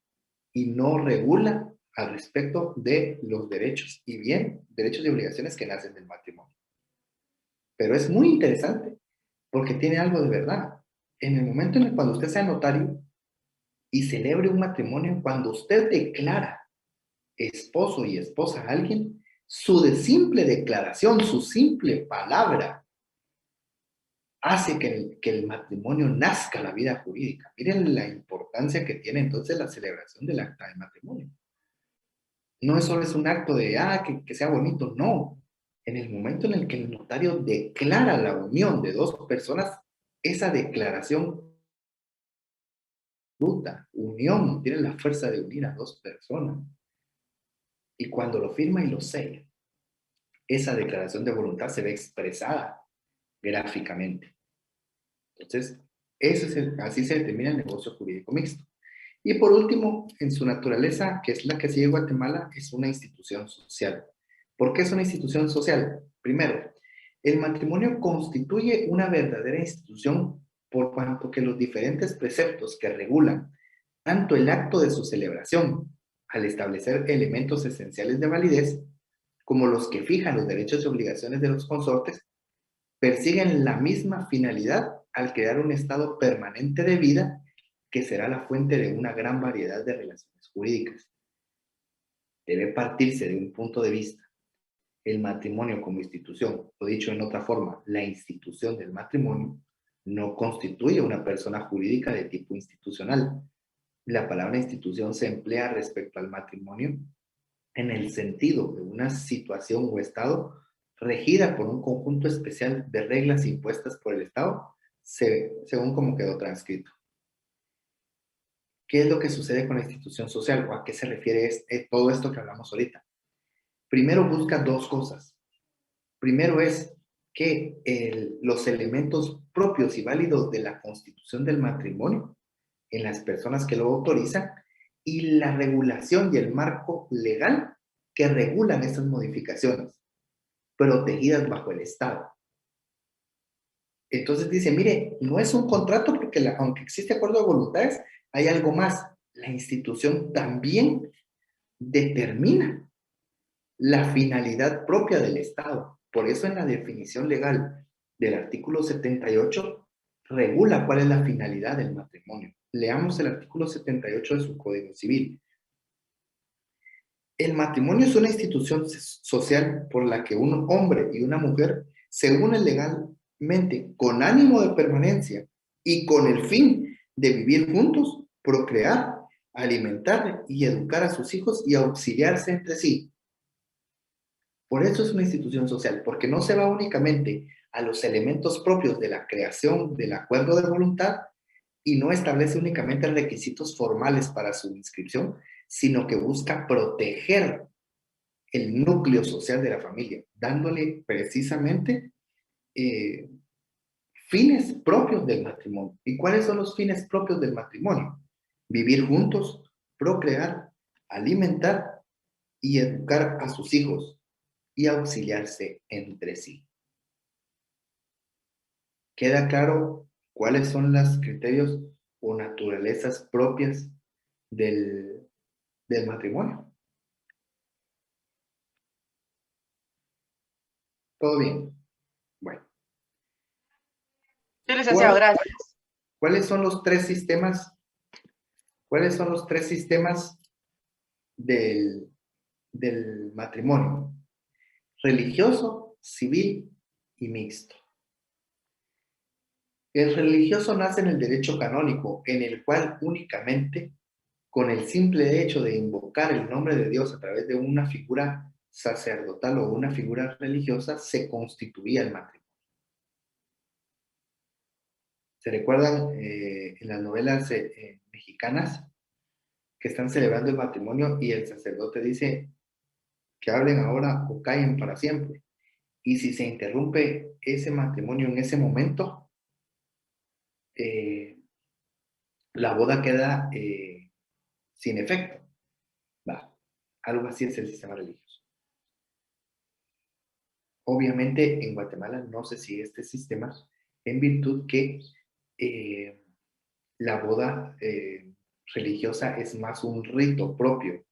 A: y no regula al respecto de los derechos y obligaciones que nacen del matrimonio. Pero es muy interesante porque tiene algo de verdad. En el momento en el cuando usted sea notario y celebre un matrimonio, cuando usted declara esposo y esposa a alguien, su simple declaración, su simple palabra, hace que el matrimonio nazca la vida jurídica. Miren la importancia que tiene entonces la celebración del acta de matrimonio. No es solo un acto de, que sea bonito, no. En el momento en el que el notario declara la unión de dos personas, esa declaración, unión, tiene la fuerza de unir a dos personas. Y cuando lo firma y lo sella, esa declaración de voluntad se ve expresada gráficamente. Entonces, así se determina el negocio jurídico mixto. Y por último, en su naturaleza, que es la que sigue Guatemala, es una institución social. ¿Por qué es una institución social? Primero, el matrimonio constituye una verdadera institución por cuanto que los diferentes preceptos que regulan tanto el acto de su celebración, al establecer elementos esenciales de validez, como los que fijan los derechos y obligaciones de los consortes, persiguen la misma finalidad al crear un estado permanente de vida que será la fuente de una gran variedad de relaciones jurídicas. Debe partirse de un punto de vista. El matrimonio como institución, o dicho en otra forma, la institución del matrimonio, no constituye una persona jurídica de tipo institucional. La palabra institución se emplea respecto al matrimonio en el sentido de una situación o estado regida por un conjunto especial de reglas impuestas por el Estado, según como quedó transcrito. ¿Qué es lo que sucede con la institución social? ¿O a qué se refiere todo esto que hablamos ahorita? Primero busca dos cosas. Primero es que los elementos propios y válidos de la constitución del matrimonio en las personas que lo autorizan y la regulación y el marco legal que regulan estas modificaciones, protegidas bajo el Estado. Entonces dice, mire, no es un contrato porque aunque existe acuerdo de voluntades, hay algo más. La institución también determina la finalidad propia del Estado. Por eso en la definición legal del artículo 78 regula cuál es la finalidad del matrimonio. Leamos el artículo 78 de su Código Civil. El matrimonio es una institución social por la que un hombre y una mujer se unen legalmente con ánimo de permanencia y con el fin de vivir juntos, procrear, alimentar y educar a sus hijos y auxiliarse entre sí. Por eso es una institución social, porque no se va únicamente a los elementos propios de la creación del acuerdo de voluntad y no establece únicamente requisitos formales para su inscripción, sino que busca proteger el núcleo social de la familia, dándole precisamente fines propios del matrimonio. ¿Y cuáles son los fines propios del matrimonio? Vivir juntos, procrear, alimentar y educar a sus hijos y auxiliarse entre sí. ¿Queda claro cuáles son los criterios o naturalezas propias del matrimonio? ¿Todo bien? Bueno.
M: Sí, licenciado, gracias.
A: ¿Cuáles son los tres sistemas? ¿Cuáles son los tres sistemas del matrimonio? Religioso, civil y mixto. El religioso nace en el derecho canónico, en el cual únicamente con el simple hecho de invocar el nombre de Dios a través de una figura sacerdotal o una figura religiosa se constituía el matrimonio. ¿Se recuerdan en las novelas mexicanas que están celebrando el matrimonio y el sacerdote dice que hablen ahora o callen para siempre? Y si se interrumpe ese matrimonio en ese momento, la boda queda sin efecto. Algo así es el sistema religioso. Obviamente en Guatemala no se sigue este sistema en virtud que la boda religiosa es más un rito propio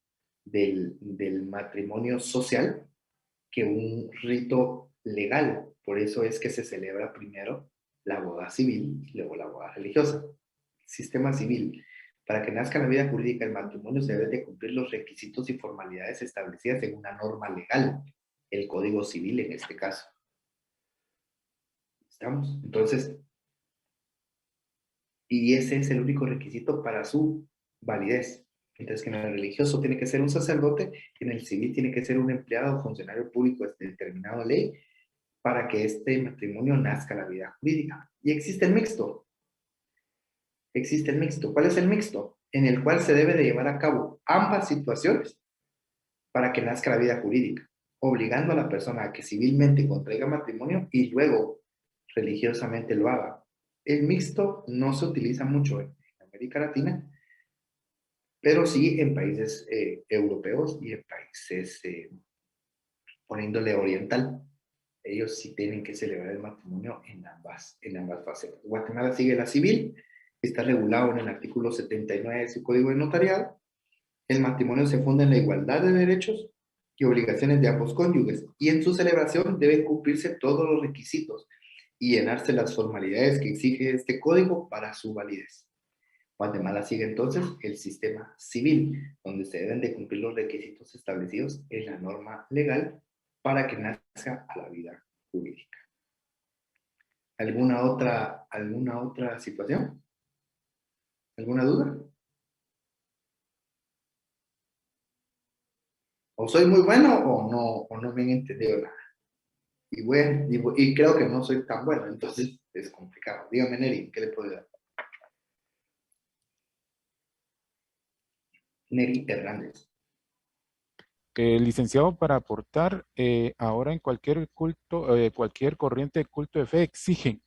A: del matrimonio social que un rito legal. Por eso es que se celebra primero la boda civil y luego la boda religiosa. Sistema civil. Para que nazca la vida jurídica, el matrimonio se debe de cumplir los requisitos y formalidades establecidas en una norma legal, el Código Civil en este caso. ¿Estamos? Entonces, y ese es el único requisito para su validez. Mientras que en el religioso tiene que ser un sacerdote, en el civil tiene que ser un empleado o funcionario público de determinada ley para que este matrimonio nazca la vida jurídica. Y existe el mixto. Existe el mixto. ¿Cuál es el mixto? En el cual se debe de llevar a cabo ambas situaciones para que nazca la vida jurídica, obligando a la persona a que civilmente contraiga matrimonio y luego religiosamente lo haga. El mixto no se utiliza mucho en América Latina, pero sí en países europeos y en países por índole oriental. Ellos sí tienen que celebrar el matrimonio en ambas fases. Guatemala sigue la civil, está regulado en el artículo 79 de su Código de Notariado. El matrimonio se funda en la igualdad de derechos y obligaciones de ambos cónyuges, y en su celebración deben cumplirse todos los requisitos y llenarse las formalidades que exige este código para su validez. Guatemala sigue entonces el sistema civil, donde se deben de cumplir los requisitos establecidos en la norma legal para que nazca a la vida jurídica. ¿Alguna otra situación? ¿Alguna duda? O soy muy bueno o no me han entendido nada. Y creo que no soy tan bueno, entonces es complicado. Dígame, Neri, ¿qué le puedo dar? Neri Hernández.
I: Licenciado, para aportar, ahora en cualquier culto, cualquier corriente de culto de fe exigen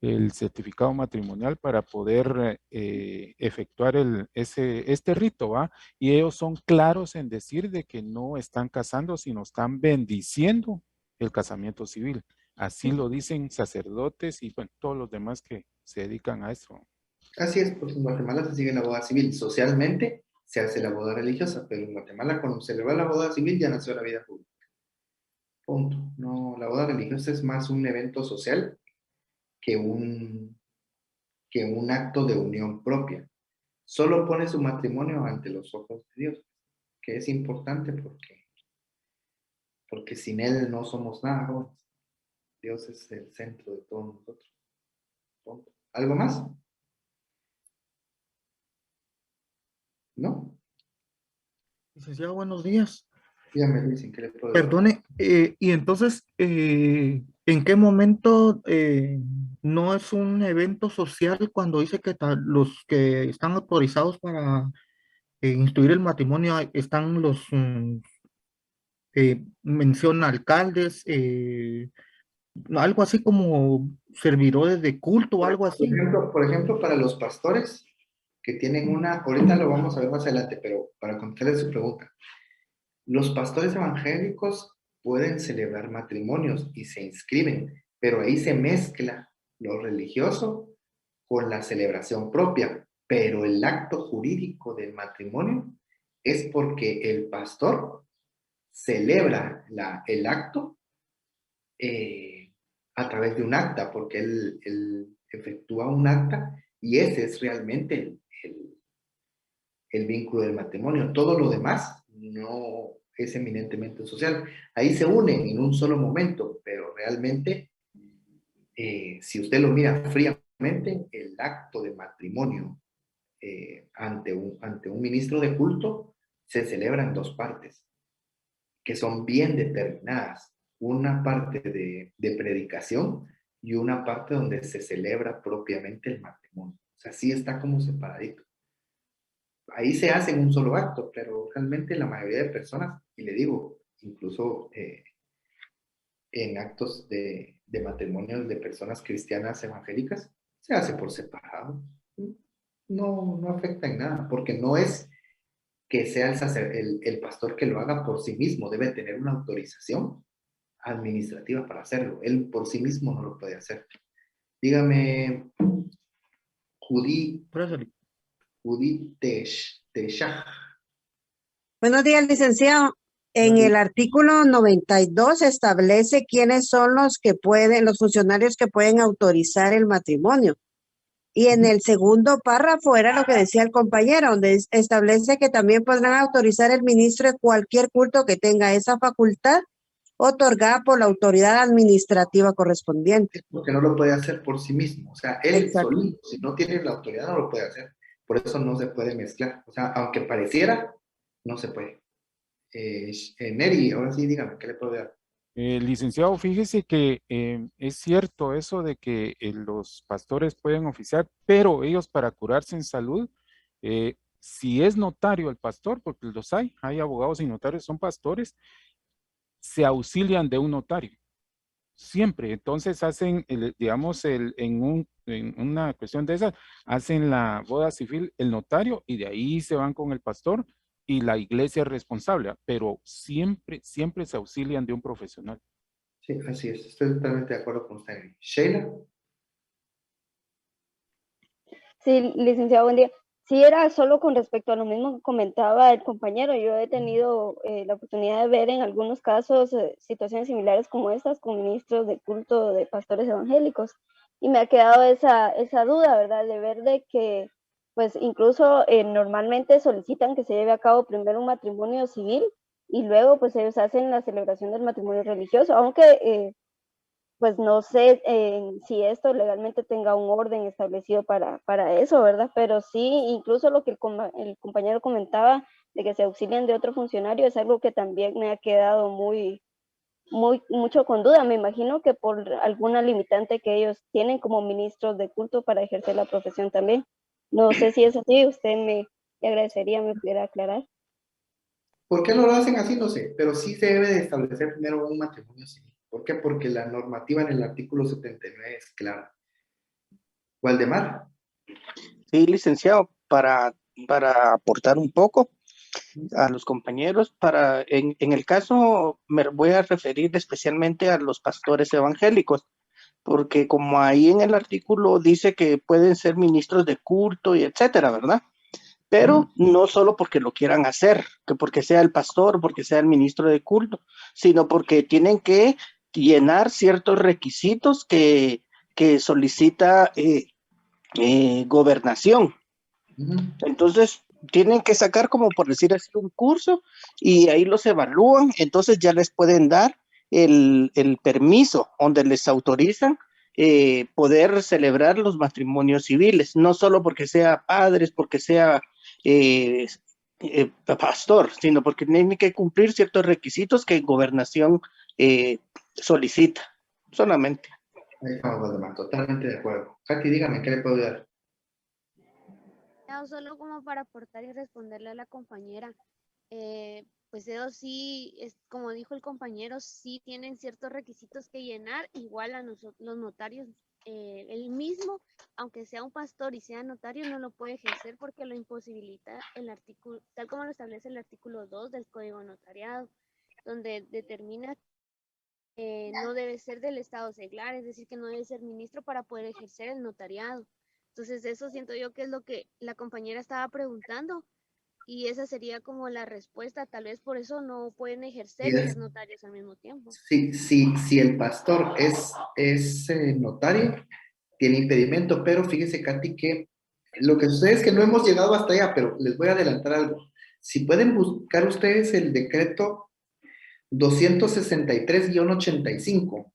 I: el certificado matrimonial para poder efectuar este rito, ¿va? Y ellos son claros en decir de que no están casando, sino están bendiciendo el casamiento civil. Así lo dicen sacerdotes y bueno, todos los demás que se dedican a eso.
A: Así es, pues en Guatemala se sigue la boda civil. Socialmente se hace la boda religiosa, pero en Guatemala cuando se celebra la boda civil ya nació la vida pública. Punto. No, la boda religiosa es más un evento social que un acto de unión propia. Solo pone su matrimonio ante los ojos de Dios, que es importante porque sin Él no somos nada, jóvenes. Dios es el centro de todos nosotros. Punto. ¿Algo más? ¿No?
D: Licenciado, buenos días.
A: Dígame, Luis, ¿en qué le puedo
D: Perdone, y entonces, ¿en qué momento no es un evento social cuando dice que los que están autorizados para instituir el matrimonio están menciona alcaldes, algo así como servidores de culto o algo así?
A: Por ejemplo, para los pastores que tienen ahorita lo vamos a ver más adelante, pero para contestarle su pregunta, los pastores evangélicos pueden celebrar matrimonios y se inscriben, pero ahí se mezcla lo religioso con la celebración propia, pero el acto jurídico del matrimonio es porque el pastor celebra el acto a través de un acta, porque él efectúa un acta y ese es realmente el vínculo del matrimonio. Todo lo demás no es eminentemente social. Ahí se unen en un solo momento, pero realmente, si usted lo mira fríamente, el acto de matrimonio ante un ministro de culto se celebra en dos partes, que son bien determinadas. Una parte de predicación y una parte donde se celebra propiamente el matrimonio. O sea, sí está como separadito. Ahí se hace en un solo acto, pero realmente la mayoría de personas, y le digo, incluso en actos de matrimonios de personas cristianas evangélicas, se hace por separado. No afecta en nada, porque no es que sea el pastor que lo haga por sí mismo, debe tener una autorización administrativa para hacerlo. Él por sí mismo no lo puede hacer. Dígame, Judí Teshach.
N: Buenos días, licenciado. En el artículo 92 establece quiénes son los funcionarios que pueden autorizar el matrimonio. Y en el segundo párrafo era lo que decía el compañero, donde establece que también podrán autorizar el ministro de cualquier culto que tenga esa facultad otorgada por la autoridad administrativa correspondiente.
A: Porque no lo puede hacer por sí mismo. O sea, él
N: Exacto.
A: solito, si no tiene la autoridad, no lo puede hacer. Por eso no se puede mezclar. O sea, aunque pareciera, no se puede. Neri, ahora sí, dígame, ¿qué le puedo dar?
I: Licenciado, fíjese que es cierto eso de que los pastores pueden oficiar, pero ellos para curarse en salud, si es notario el pastor, porque los hay abogados y notarios, son pastores, se auxilian de un notario, siempre. Entonces hacen, digamos, en una cuestión de esas, hacen la boda civil el notario y de ahí se van con el pastor y la iglesia es responsable, pero siempre, siempre se auxilian de un profesional.
A: Sí, así es. Estoy totalmente de acuerdo con usted. Sheila.
B: Sí, licenciado, buen día. Sí, era solo con respecto a lo mismo que comentaba el compañero. Yo he tenido la oportunidad de ver en algunos casos situaciones similares como estas con ministros de culto de pastores evangélicos. Y me ha quedado esa duda, ¿verdad? De ver de que, pues incluso normalmente solicitan que se lleve a cabo primero un matrimonio civil y luego pues ellos hacen la celebración del matrimonio religioso, aunque pues no sé si esto legalmente tenga un orden establecido para eso, ¿verdad? Pero sí, incluso lo que el compañero comentaba de que se auxilian de otro funcionario es algo que también me ha quedado mucho con duda. Me imagino que por alguna limitante que ellos tienen como ministros de culto para ejercer la profesión también. No sé si es así, usted me agradecería me pudiera aclarar.
A: ¿Por qué no lo hacen así? No sé, pero sí se debe de establecer primero un matrimonio civil. ¿Por qué? Porque la normativa en el artículo 79 es clara. Waldemar.
O: Sí, licenciado, para aportar un poco a los compañeros, en el caso me voy a referir especialmente a los pastores evangélicos, porque como ahí en el artículo dice que pueden ser ministros de culto y etcétera, ¿verdad? Pero no solo porque lo quieran hacer, que porque sea el pastor, porque sea el ministro de culto, sino porque tienen que llenar ciertos requisitos que solicita gobernación. Entonces, tienen que sacar, como por decir así, un curso y ahí los evalúan, entonces ya les pueden dar el permiso donde les autorizan poder celebrar los matrimonios civiles, no solo porque sea padres, porque sea pastor, sino porque tienen que cumplir ciertos requisitos que gobernación solicita, solamente.
A: Ahí estamos, Waldemar, totalmente de acuerdo. Katy, dígame, ¿qué le puedo dar?
F: Solo como para aportar y responderle a la compañera, pues ellos sí, como dijo el compañero, sí tienen ciertos requisitos que llenar, igual a nosotros, los notarios, el mismo, aunque sea un pastor y sea notario, no lo puede ejercer porque lo imposibilita el artículo, tal como lo establece el artículo 2 del Código Notariado, donde determina no debe ser del estado seglar, es decir, que no debe ser ministro para poder ejercer el notariado. Entonces eso siento yo que es lo que la compañera estaba preguntando y esa sería como la respuesta, tal vez por eso no pueden ejercer y ser notarios al mismo tiempo.
A: Si el pastor es notario, tiene impedimento, pero fíjese, Katy, que lo que sucede es que no hemos llegado hasta allá, pero les voy a adelantar algo. Si pueden buscar ustedes el decreto 263-85.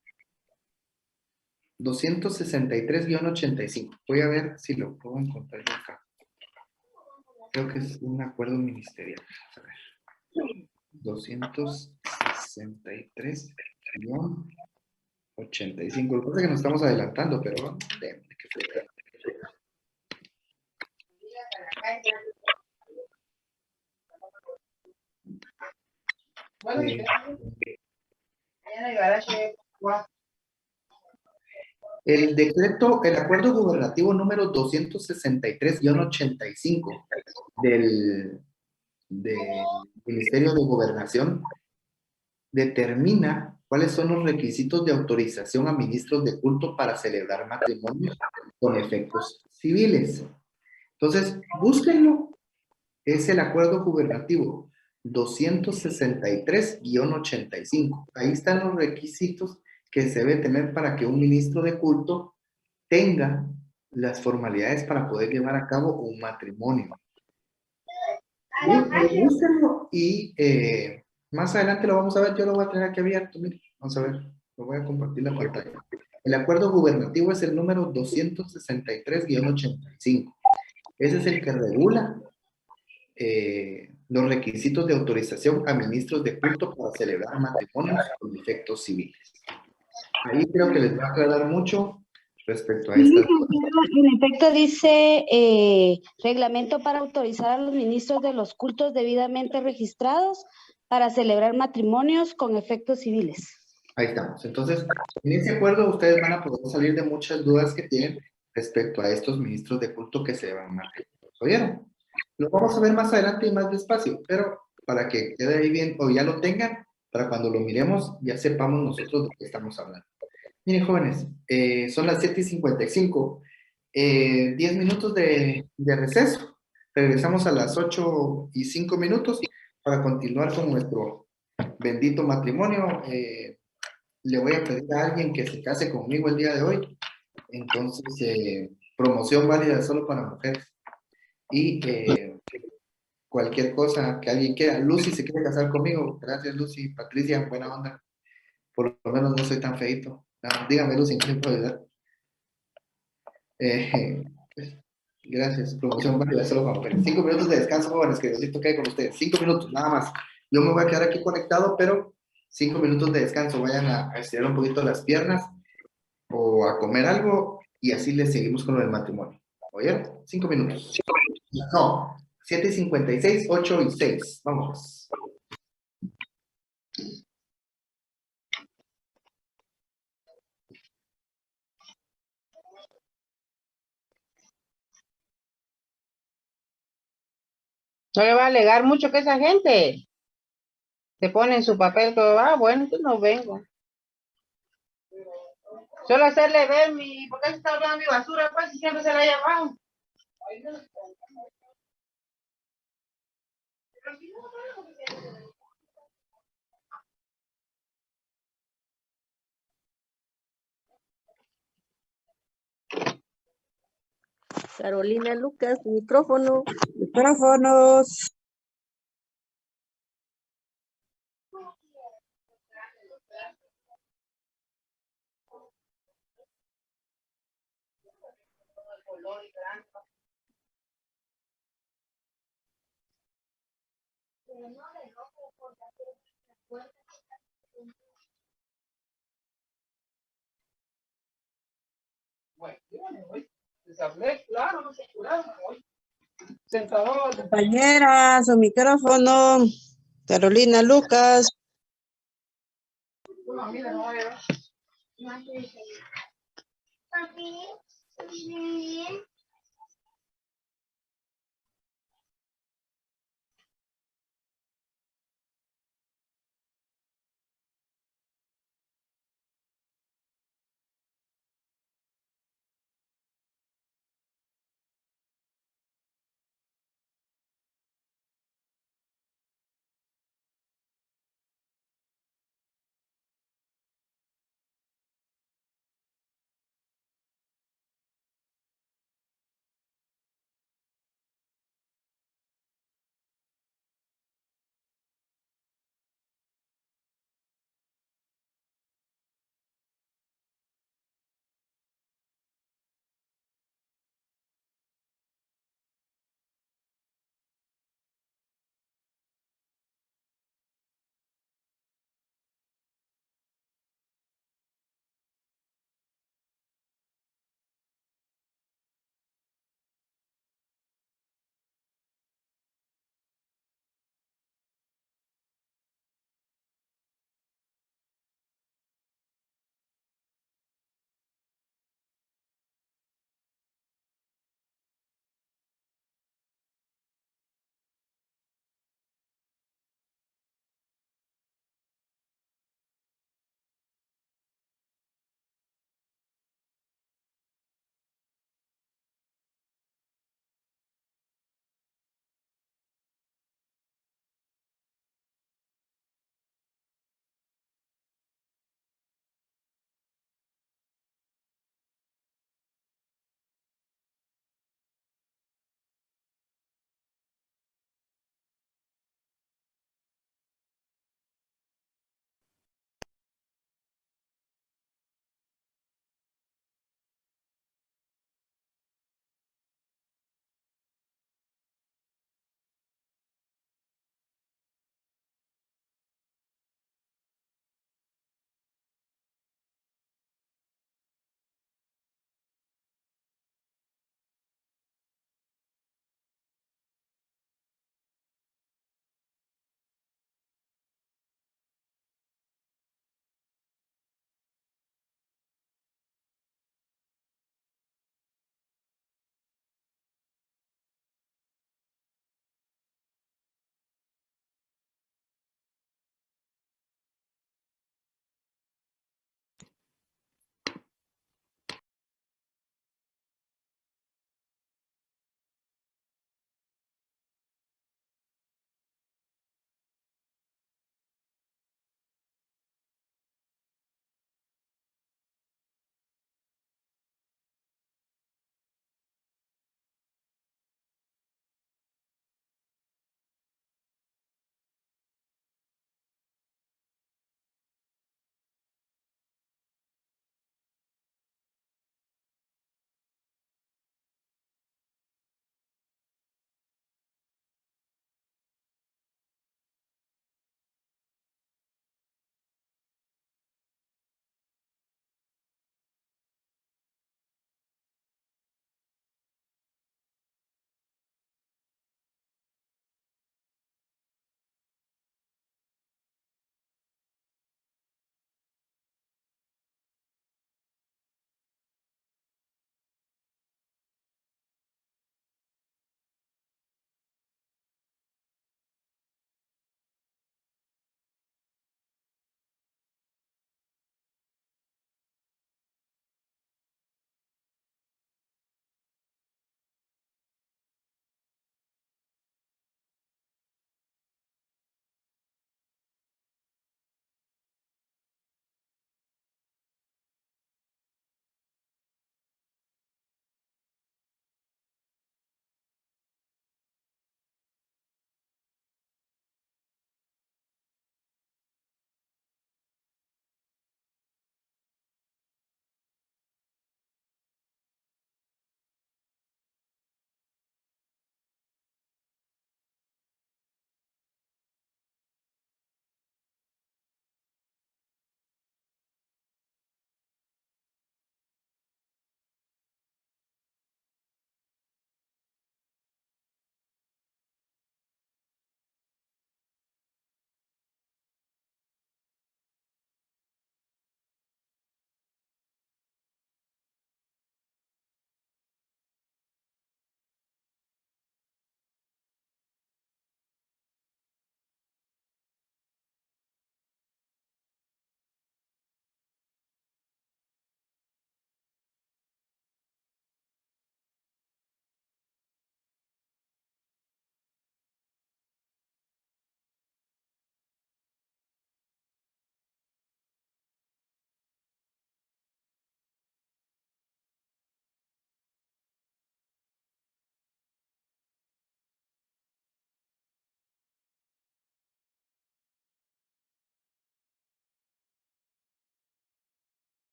A: 263-85. Voy a ver si lo puedo encontrar yo acá. Creo que es un acuerdo ministerial. A ver. 263-85. Lo que pasa es que nos estamos adelantando, pero el decreto, el acuerdo gubernativo número 263-85 del Ministerio de Gobernación determina cuáles son los requisitos de autorización a ministros de culto para celebrar matrimonios con efectos civiles. Entonces, búsquenlo. Es el acuerdo gubernativo 263-85. Ahí están los requisitos que se debe tener para que un ministro de culto tenga las formalidades para poder llevar a cabo un matrimonio. Búsquenlo y más adelante lo vamos a ver. Yo lo voy a tener aquí abierto. Mire, vamos a ver. Lo voy a compartir la pantalla. El acuerdo gubernativo es el número 263-85. Ese es el que regula los requisitos de autorización a ministros de culto para celebrar matrimonios con efectos civiles. Ahí creo que les va a aclarar mucho respecto a esta.
N: En efecto dice reglamento para autorizar a los ministros de los cultos debidamente registrados para celebrar matrimonios con efectos civiles.
A: Ahí estamos. Entonces, en ese acuerdo ustedes van a poder salir de muchas dudas que tienen respecto a estos ministros de culto que se van a hacer. ¿Oyeron? Lo vamos a ver más adelante y más despacio, pero para que quede ahí bien o ya lo tengan, para cuando lo miremos ya sepamos nosotros de qué estamos hablando. Miren, jóvenes, son las 7:55. 10 minutos de receso. Regresamos a las 8:05 para continuar con nuestro bendito matrimonio. Le voy a pedir a alguien que se case conmigo el día de hoy. Entonces, promoción válida solo para mujeres. Y cualquier cosa que alguien quiera. Lucy se quiere casar conmigo. Gracias, Lucy. Patricia, buena onda. Por lo menos no soy tan feito. No, dígame, Lucy, ¿qué le puedo ayudar? Gracias. Promoción válida solo para mujeres. 5 minutos de descanso, jóvenes, que necesito que con ustedes. 5 minutos, nada más. Yo me voy a quedar aquí conectado, pero 5 minutos de descanso. Vayan a estirar un poquito las piernas o a comer algo y así les seguimos con el matrimonio. ¿Oyeron? 5 minutos. No, 7:56, 8 y 6. Vamos.
M: No le va a alegar mucho que esa gente se pone en su papel todo, bueno, entonces no vengo. Solo hacerle ver ¿por qué se está hablando mi basura? Pues si siempre se la haya abajo.
N: Carolina Lucas, micrófono. Micrófonos.
M: Bueno, les hablé, claro, no se curaron, sentador.
N: Compañera, su micrófono. Carolina Lucas.
M: No, mira, no voy a ver.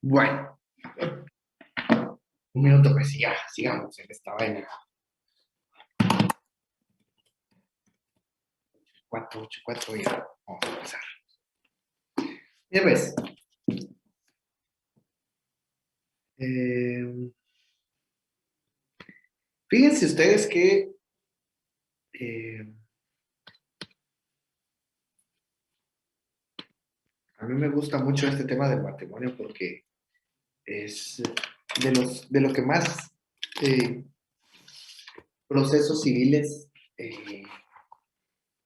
A: Bueno. Un minuto, pues ya, sigamos en esta vaina. 4, ya. Vamos a empezar. Bien, pues. Fíjense ustedes que a mí me gusta mucho este tema del matrimonio porque es de lo que más procesos civiles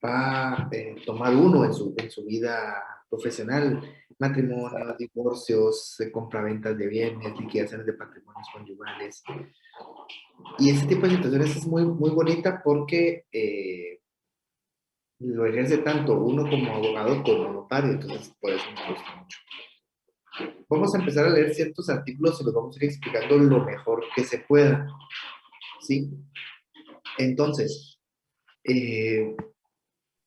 A: va a tomar uno en su vida profesional: matrimonios, divorcios, compraventas de bienes, liquidaciones de patrimonios conyugales. Y ese tipo de situaciones es muy, muy bonita porque lo ejerce tanto uno como abogado como notario, entonces por eso me gusta mucho. Vamos a empezar a leer ciertos artículos y los vamos a ir explicando lo mejor que se pueda, ¿sí? Entonces,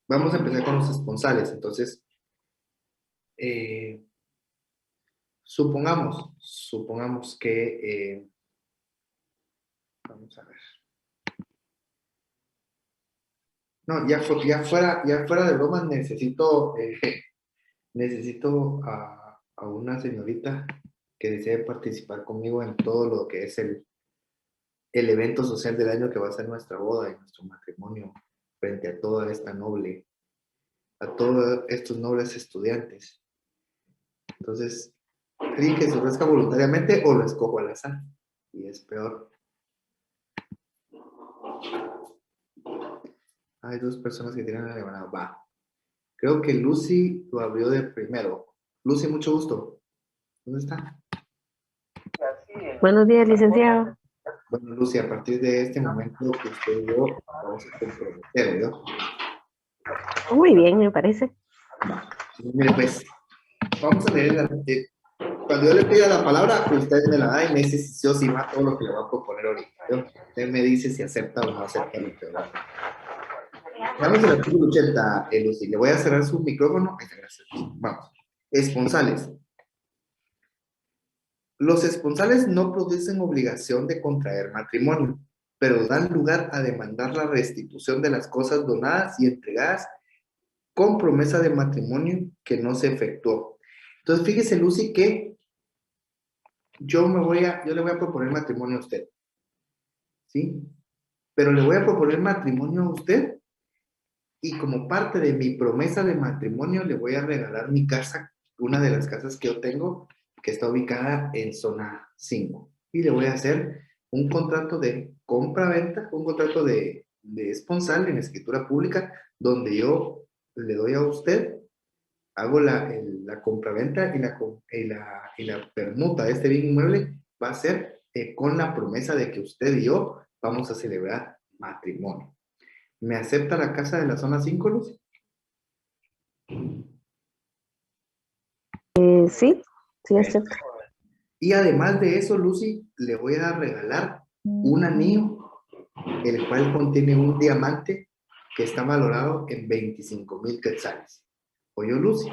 A: vamos a empezar con los esponsales. Entonces, supongamos que, vamos a ver. No, ya fuera de broma, necesito a una señorita que desee participar conmigo en todo lo que es el evento social del año, que va a ser nuestra boda y nuestro matrimonio, frente a toda esta noble, a todos estos nobles estudiantes. Entonces, ¿creen que se ofrezca voluntariamente o lo escojo al azar? Y es peor. Hay 2 personas que tienen levantado. Va. Creo que Lucy lo abrió de primero. Lucy, mucho gusto. ¿Dónde está?
P: Buenos días, licenciado.
A: Bueno, Lucy, a partir de este momento que usted y yo vamos a comprometer, ¿no?
P: Muy bien, me parece.
A: Va. Mire, pues, vamos a leer cuando yo le pida la palabra, usted me la da y me dice si sí o si va todo lo que le voy a proponer ahorita, ¿no? Usted me dice si acepta o no acepta lo que va a hacer. Vamos al artículo 80, Lucy. Le voy a cerrar su micrófono. Vamos. Esponsales. Los esponsales no producen obligación de contraer matrimonio, pero dan lugar a demandar la restitución de las cosas donadas y entregadas con promesa de matrimonio que no se efectuó. Entonces, fíjese, Lucy, que yo le voy a proponer matrimonio a usted, ¿sí? Pero le voy a proponer matrimonio a usted y como parte de mi promesa de matrimonio le voy a regalar mi casa, una de las casas que yo tengo, que está ubicada en zona 5. Y le voy a hacer un contrato de compra-venta, un contrato de esponsal en escritura pública, donde yo le doy a usted, hago la compra-venta y la permuta de este bien inmueble va a ser con la promesa de que usted y yo vamos a celebrar matrimonio. ¿Me acepta la casa de la zona 5, Lucy?
P: Sí, acepto.
A: Y además de eso, Lucy, le voy a regalar un anillo, el cual contiene un diamante que está valorado en 25,000 quetzales. Oye, Lucy,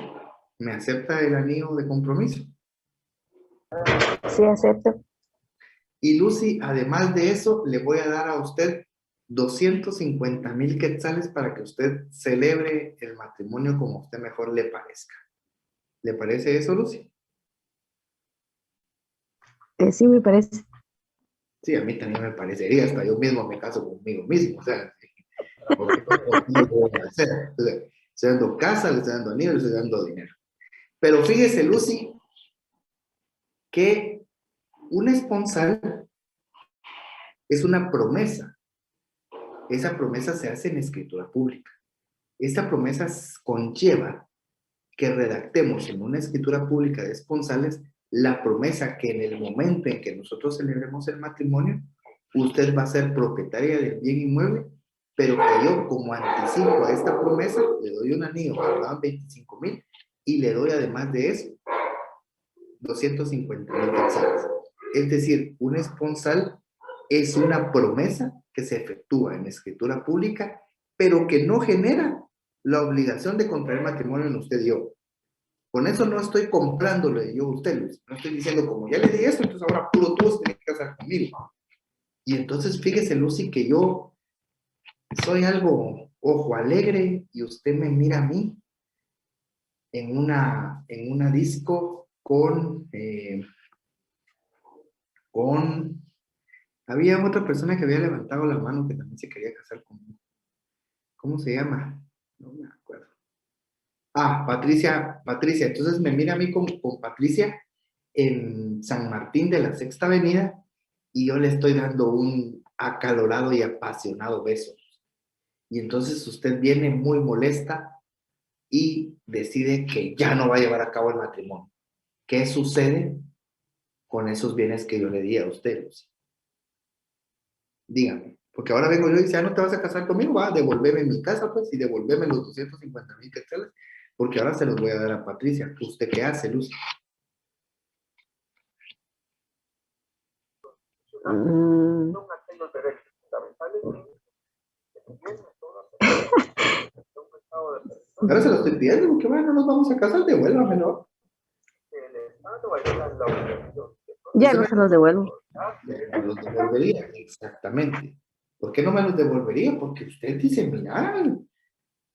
A: ¿me acepta el anillo de compromiso?
P: Sí, acepto.
A: Y Lucy, además de eso, le voy a dar a usted 250,000 quetzales para que usted celebre el matrimonio como a usted mejor le parezca. ¿Le parece eso, Lucy?
P: Sí, me parece.
A: Sí, a mí también me parecería, hasta yo mismo me caso conmigo mismo, o sea, estoy dando casa, le estoy dando anillo, le estoy dando dinero. Pero fíjese, Lucy, que un esponsal es una promesa. Esa promesa se hace en escritura pública. Esta promesa conlleva que redactemos en una escritura pública de esponsales la promesa que en el momento en que nosotros celebremos el matrimonio, usted va a ser propietaria del bien inmueble, pero que yo, como anticipo a esta promesa, le doy un anillo valorado en 25,000 y le doy además de eso 250,000 quetzales. Es decir, un esponsal es una promesa que se efectúa en escritura pública, pero que no genera la obligación de contraer matrimonio en usted y yo. Con eso no estoy comprándole yo a usted, Luis. No estoy diciendo, como ya le di esto, entonces ahora puro tú se tiene que casar conmigo. Y entonces fíjese, Lucy, que yo soy algo ojo alegre y usted me mira a mí en una disco había otra persona que había levantado la mano que también se quería casar conmigo. ¿Cómo se llama? No me acuerdo. Ah, Patricia. Entonces me mira a mí con Patricia en San Martín de la Sexta Avenida y yo le estoy dando un acalorado y apasionado beso. Y entonces usted viene muy molesta y decide que ya no va a llevar a cabo el matrimonio. ¿Qué sucede con esos bienes que yo le di a usted, Lucy? Dígame, porque ahora vengo yo y dice, ya no te vas a casar conmigo, va, devolverme mi casa, pues, y devolverme los 250,000 quetzales, porque ahora se los voy a dar a Patricia. ¿Usted qué hace, Lucy?
P: Mm.
A: Ahora se lo estoy pidiendo, porque bueno, no nos vamos a casar, devuélvamelo.
P: Ya no se los devuelvo.
A: Me los devolvería, exactamente. ¿Por qué no me los devolvería? Porque usted dice, mira,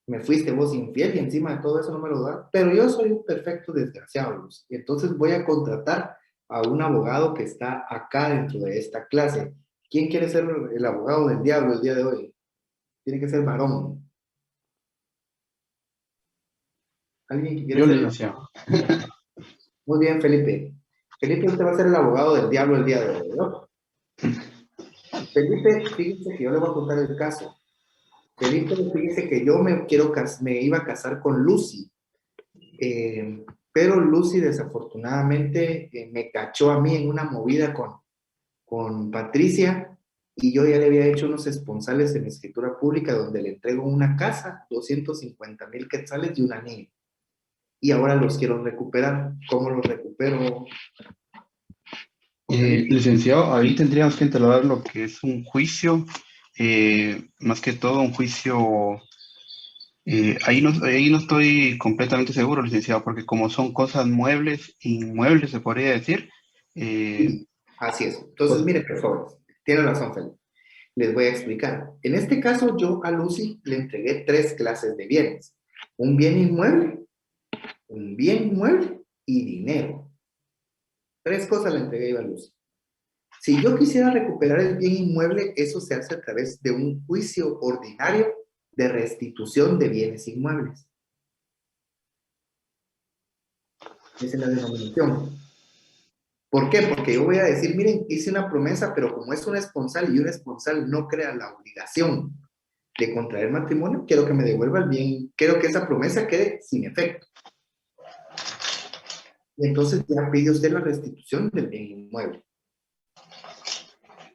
A: me fuiste vos infiel y encima de todo eso no me lo da. Pero yo soy un perfecto desgraciado, Luz. Y entonces voy a contratar a un abogado que está acá dentro de esta clase. ¿Quién quiere ser el abogado del diablo el día de hoy? Tiene que ser varón. ¿Alguien que quiere
Q: Yo,
A: ser?
Q: licenciado.
A: Muy bien, Felipe. Felipe, usted va a ser el abogado del diablo el día de hoy, ¿no? Felipe, fíjese que yo le voy a contar el caso. Felipe, fíjese que yo me iba a casar con Lucy, pero Lucy desafortunadamente me cachó a mí en una movida con Patricia y yo ya le había hecho unos esponsales en escritura pública donde le entrego una casa, 250,000 quetzales y un anillo. Y ahora los quiero recuperar. ¿Cómo los recupero?
Q: Licenciado, ahí tendríamos que entablar lo que es un juicio, más que todo un juicio, ahí no estoy completamente seguro, licenciado, porque como son cosas muebles, inmuebles, se podría decir.
A: Sí, así es. Entonces, mire, por favor, tiene razón, Felipe. Les voy a explicar. En este caso, yo a Lucy le entregué 3 clases de bienes. Un bien inmueble, un bien inmueble y dinero. 3 cosas le entregué yo a Lucy. Si yo quisiera recuperar el bien inmueble, eso se hace a través de un juicio ordinario de restitución de bienes inmuebles. Esa es la denominación. ¿Por qué? Porque yo voy a decir, miren, hice una promesa, pero como es un esponsal y un esponsal no crea la obligación de contraer matrimonio, quiero que me devuelva el bien, quiero que esa promesa quede sin efecto. Y entonces ya pide usted la restitución del bien inmueble.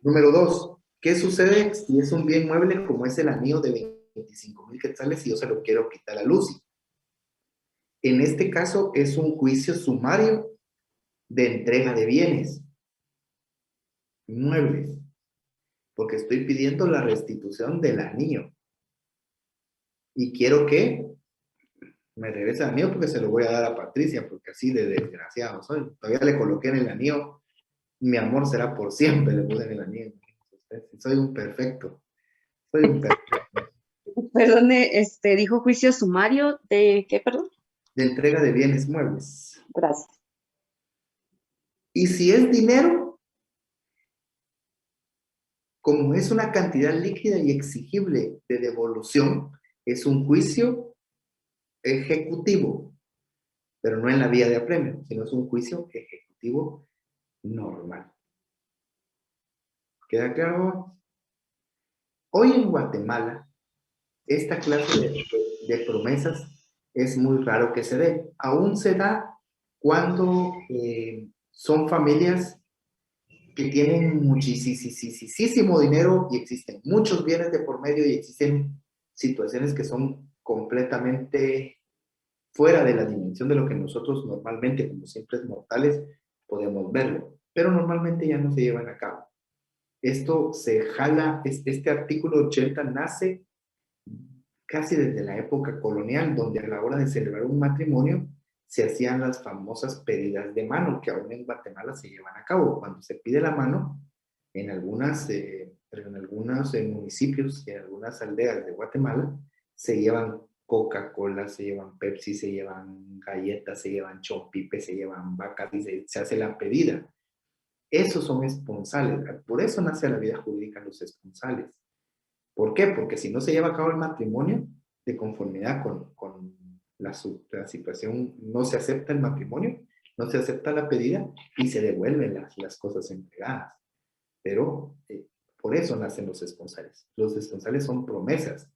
A: Número 2, ¿qué sucede si es un bien mueble como es el anillo de 25,000 quetzales y yo se lo quiero quitar a Lucy? En este caso es un juicio sumario de entrega de bienes inmuebles, porque estoy pidiendo la restitución del anillo. Y quiero que me regrese el anillo porque se lo voy a dar a Patricia, porque así de desgraciado soy. Todavía le coloqué en el anillo, mi amor será por siempre, le puse en el anillo. Soy un perfecto. Soy un perfecto.
R: Perdone, dijo juicio sumario de qué, perdón.
A: De entrega de bienes muebles.
R: Gracias.
A: Y si es dinero, como es una cantidad líquida y exigible de devolución, es un juicio ejecutivo, pero no en la vía de apremio, sino es un juicio ejecutivo normal. ¿Queda claro? Hoy en Guatemala, esta clase de promesas es muy raro que se dé. Aún se da cuando son familias que tienen muchísimo dinero y existen muchos bienes de por medio y existen situaciones que son completamente fuera de la dimensión de lo que nosotros normalmente, como simples mortales, podemos verlo. Pero normalmente ya no se llevan a cabo. Esto se jala, este artículo 80 nace casi desde la época colonial, donde a la hora de celebrar un matrimonio se hacían las famosas pedidas de mano, que aún en Guatemala se llevan a cabo. Cuando se pide la mano, en algunos municipios, en algunas aldeas de Guatemala, se llevan Coca-Cola, se llevan Pepsi, se llevan galletas, se llevan chompipe, se llevan vacas, y se hace la pedida. Esos son esponsales. Por eso nace la vida jurídica los esponsales. ¿Por qué? Porque si no se lleva a cabo el matrimonio, de conformidad con la situación, no se acepta el matrimonio, no se acepta la pedida y se devuelven las cosas entregadas. Pero por eso nacen los esponsales. Los esponsales son promesas,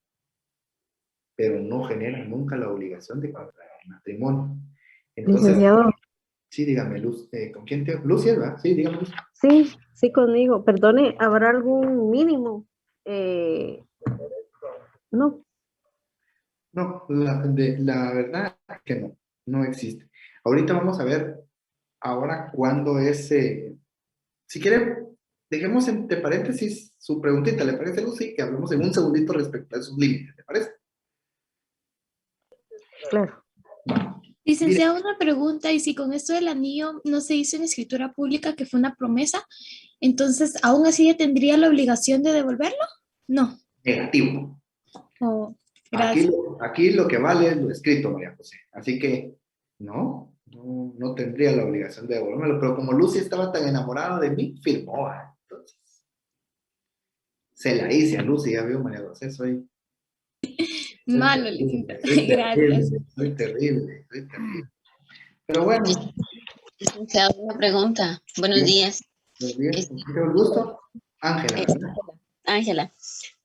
A: pero no generan nunca la obligación de contraer matrimonio. Entonces,
P: Licenciado.
A: sí, dígame, Luz, ¿con quién te...? Luz, ¿verdad? Sí, dígame, Luz.
P: Sí, conmigo. Perdone, ¿habrá algún mínimo? No.
A: No, la verdad es que no, no existe. Ahorita vamos a ver ahora cuándo es... si quieren, dejemos entre paréntesis su preguntita, ¿le parece, Lucy? Que hablemos en un segundito respecto a esos límites, ¿te parece?
P: Claro.
S: Licenciado, una pregunta, y si con esto del anillo no se hizo en escritura pública que fue una promesa, entonces, ¿aún así tendría la obligación de devolverlo? No.
A: Negativo.
S: Oh, gracias.
A: Aquí lo que vale es lo escrito, María José. Así que, no tendría la obligación de devolverlo, pero como Lucy estaba tan enamorada de mí, firmó. Entonces, se la hice a Lucy, ya vio, María José, soy
S: Malo, licenciado. Gracias.
A: Soy terrible. Pero bueno.
T: Licenciado, una pregunta. Buenos días.
A: Buenos días. Mucho gusto. Ángela.
T: Ángela,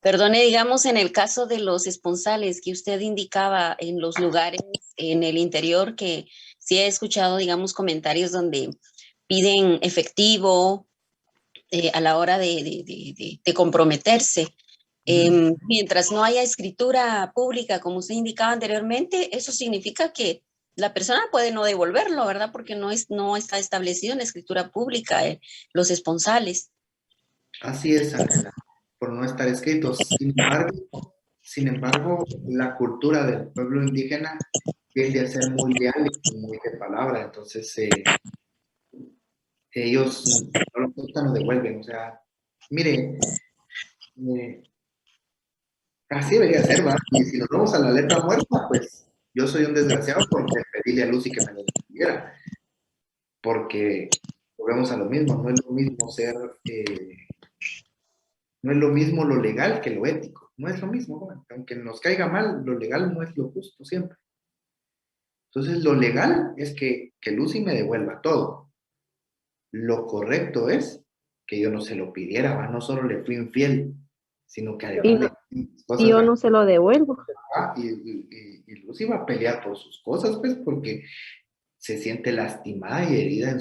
T: perdone, digamos, en el caso de los esponsales que usted indicaba en los lugares en el interior, que sí he escuchado, digamos, comentarios donde piden efectivo a la hora de comprometerse. Mientras no haya escritura pública, como usted indicaba anteriormente, eso significa que la persona puede no devolverlo, ¿verdad? Porque no está establecido en la escritura pública los esponsales.
A: Así es, Ángela, por no estar escritos. Sin embargo, la cultura del pueblo indígena tiende a ser muy leal y muy de palabra, entonces ellos no lo aceptan o devuelven. O sea, mire, así debería ser, ¿va? Y si nos vamos a la letra muerta, pues yo soy un desgraciado porque pedíle a Lucy que me lo devolviera. Porque volvemos a lo mismo, no es lo mismo no es lo mismo lo legal que lo ético. No es lo mismo, ¿no? Aunque nos caiga mal, lo legal no es lo justo siempre. Entonces, lo legal es que Lucy me devuelva todo. Lo correcto es que yo no se lo pidiera, ¿va? No solo le fui infiel, sino que además
P: Y yo no se lo devuelvo.
A: y Lucy va a pelear por sus cosas, pues, porque se siente lastimada y herida en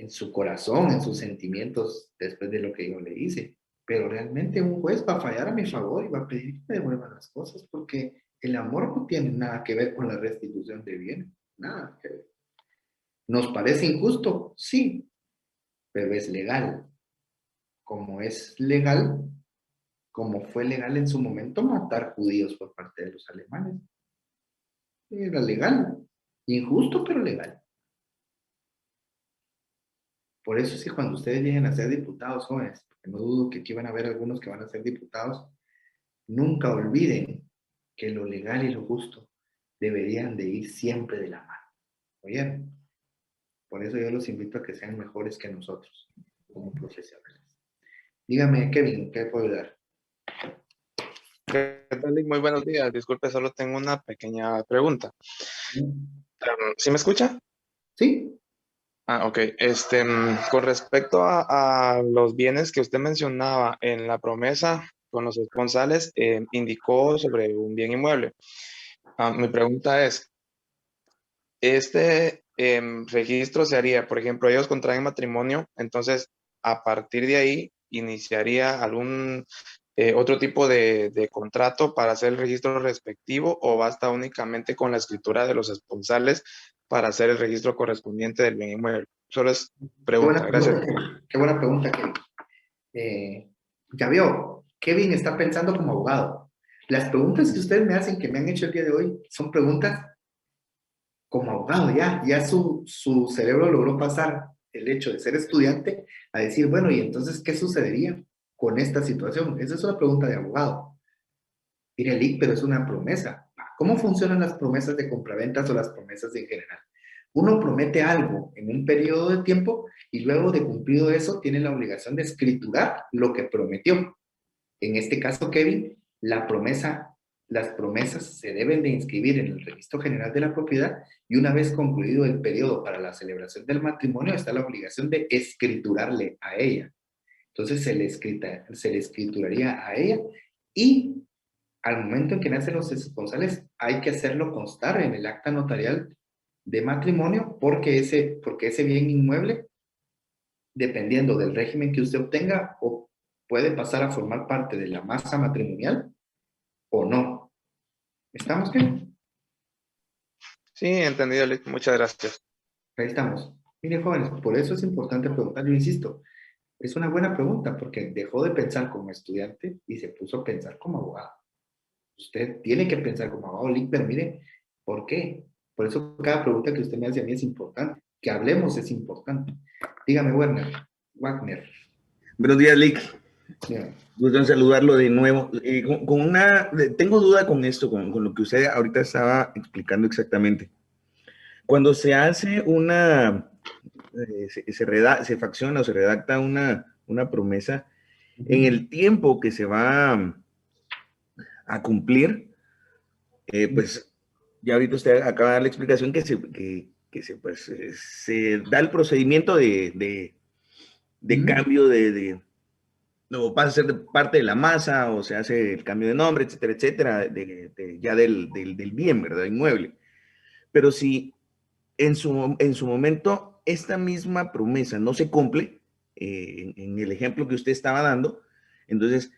A: su corazón, en sus sentimientos después de lo que yo le hice. Pero realmente un juez va a fallar a mi favor y va a pedir que me devuelvan las cosas porque el amor no tiene nada que ver con la restitución de bienes, nada que ver. ¿Nos parece injusto? Sí, pero es legal. Como es legal, como fue legal en su momento matar judíos por parte de los alemanes. Era legal, injusto pero legal. Por eso es que cuando ustedes lleguen a ser diputados jóvenes, porque no dudo que aquí van a haber algunos que van a ser diputados, nunca olviden que lo legal y lo justo deberían de ir siempre de la mano. ¿Oyeron? Por eso yo los invito a que sean mejores que nosotros, como profesionales. Dígame, Kevin, ¿qué puedo dar?
U: ¿Qué tal? Muy buenos días. Disculpe, solo tengo una pequeña pregunta. ¿Sí me escucha?
A: Sí.
U: Ah, ok. Con respecto a los bienes que usted mencionaba en la promesa con los esponsales, indicó sobre un bien inmueble. Mi pregunta es, ¿este registro se haría, por ejemplo, ellos contraen matrimonio, entonces a partir de ahí iniciaría algún otro tipo de contrato para hacer el registro respectivo o basta únicamente con la escritura de los esponsales para hacer el registro correspondiente del bien inmueble? Solo es pregunta, gracias.
A: Qué buena pregunta, Kevin. Ya vio, Kevin está pensando como abogado. Las preguntas que ustedes me hacen, que me han hecho el día de hoy, son preguntas como abogado, ya su cerebro logró pasar el hecho de ser estudiante a decir, bueno, ¿y entonces qué sucedería con esta situación? Esa es una pregunta de abogado. Mire, Lick, pero es una promesa. ¿Cómo funcionan las promesas de compraventas o las promesas en general? Uno promete algo en un periodo de tiempo y luego de cumplido eso tiene la obligación de escriturar lo que prometió. En este caso, Kevin, las promesas se deben de inscribir en el Registro General de la Propiedad y una vez concluido el periodo para la celebración del matrimonio está la obligación de escriturarle a ella. Entonces se le escrituraría a ella y al momento en que nacen los esponsales hay que hacerlo constar en el acta notarial de matrimonio porque ese bien inmueble, dependiendo del régimen que usted obtenga, o puede pasar a formar parte de la masa matrimonial o no. ¿Estamos bien?
U: Sí, entendido, Lick. Muchas gracias.
A: Ahí estamos. Mire, jóvenes, por eso es importante preguntar. Yo insisto, es una buena pregunta porque dejó de pensar como estudiante y se puso a pensar como abogado. Usted tiene que pensar como abogado, Lick, pero mire, ¿por qué? Por eso cada pregunta que usted me hace a mí es importante. Que hablemos es importante. Dígame, Wagner.
C: Buenos días, Lick.
A: Yeah.
C: Gusto en saludarlo de nuevo. Tengo duda con esto, con lo que usted ahorita estaba explicando exactamente. Cuando se hace se facciona o se redacta una promesa, en el tiempo que se va a cumplir, pues ya ahorita usted acaba de dar la explicación que se da el procedimiento de cambio no, pasa a ser parte de la masa o se hace el cambio de nombre, etcétera, etcétera, ya del bien, ¿verdad? Inmueble. Pero si en su momento esta misma promesa no se cumple, en el ejemplo que usted estaba dando, entonces,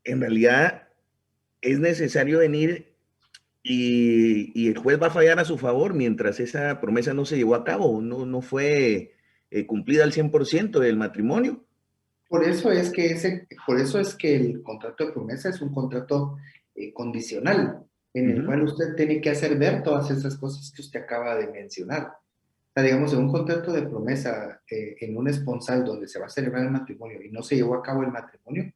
C: en realidad es necesario venir y el juez va a fallar a su favor mientras esa promesa no se llevó a cabo, no fue cumplida al 100% del matrimonio.
A: Por eso es que el contrato de promesa es un contrato condicional, en el cual usted tiene que hacer ver todas esas cosas que usted acaba de mencionar. O sea, digamos, en un contrato de promesa, en un esponsal donde se va a celebrar el matrimonio y no se llevó a cabo el matrimonio,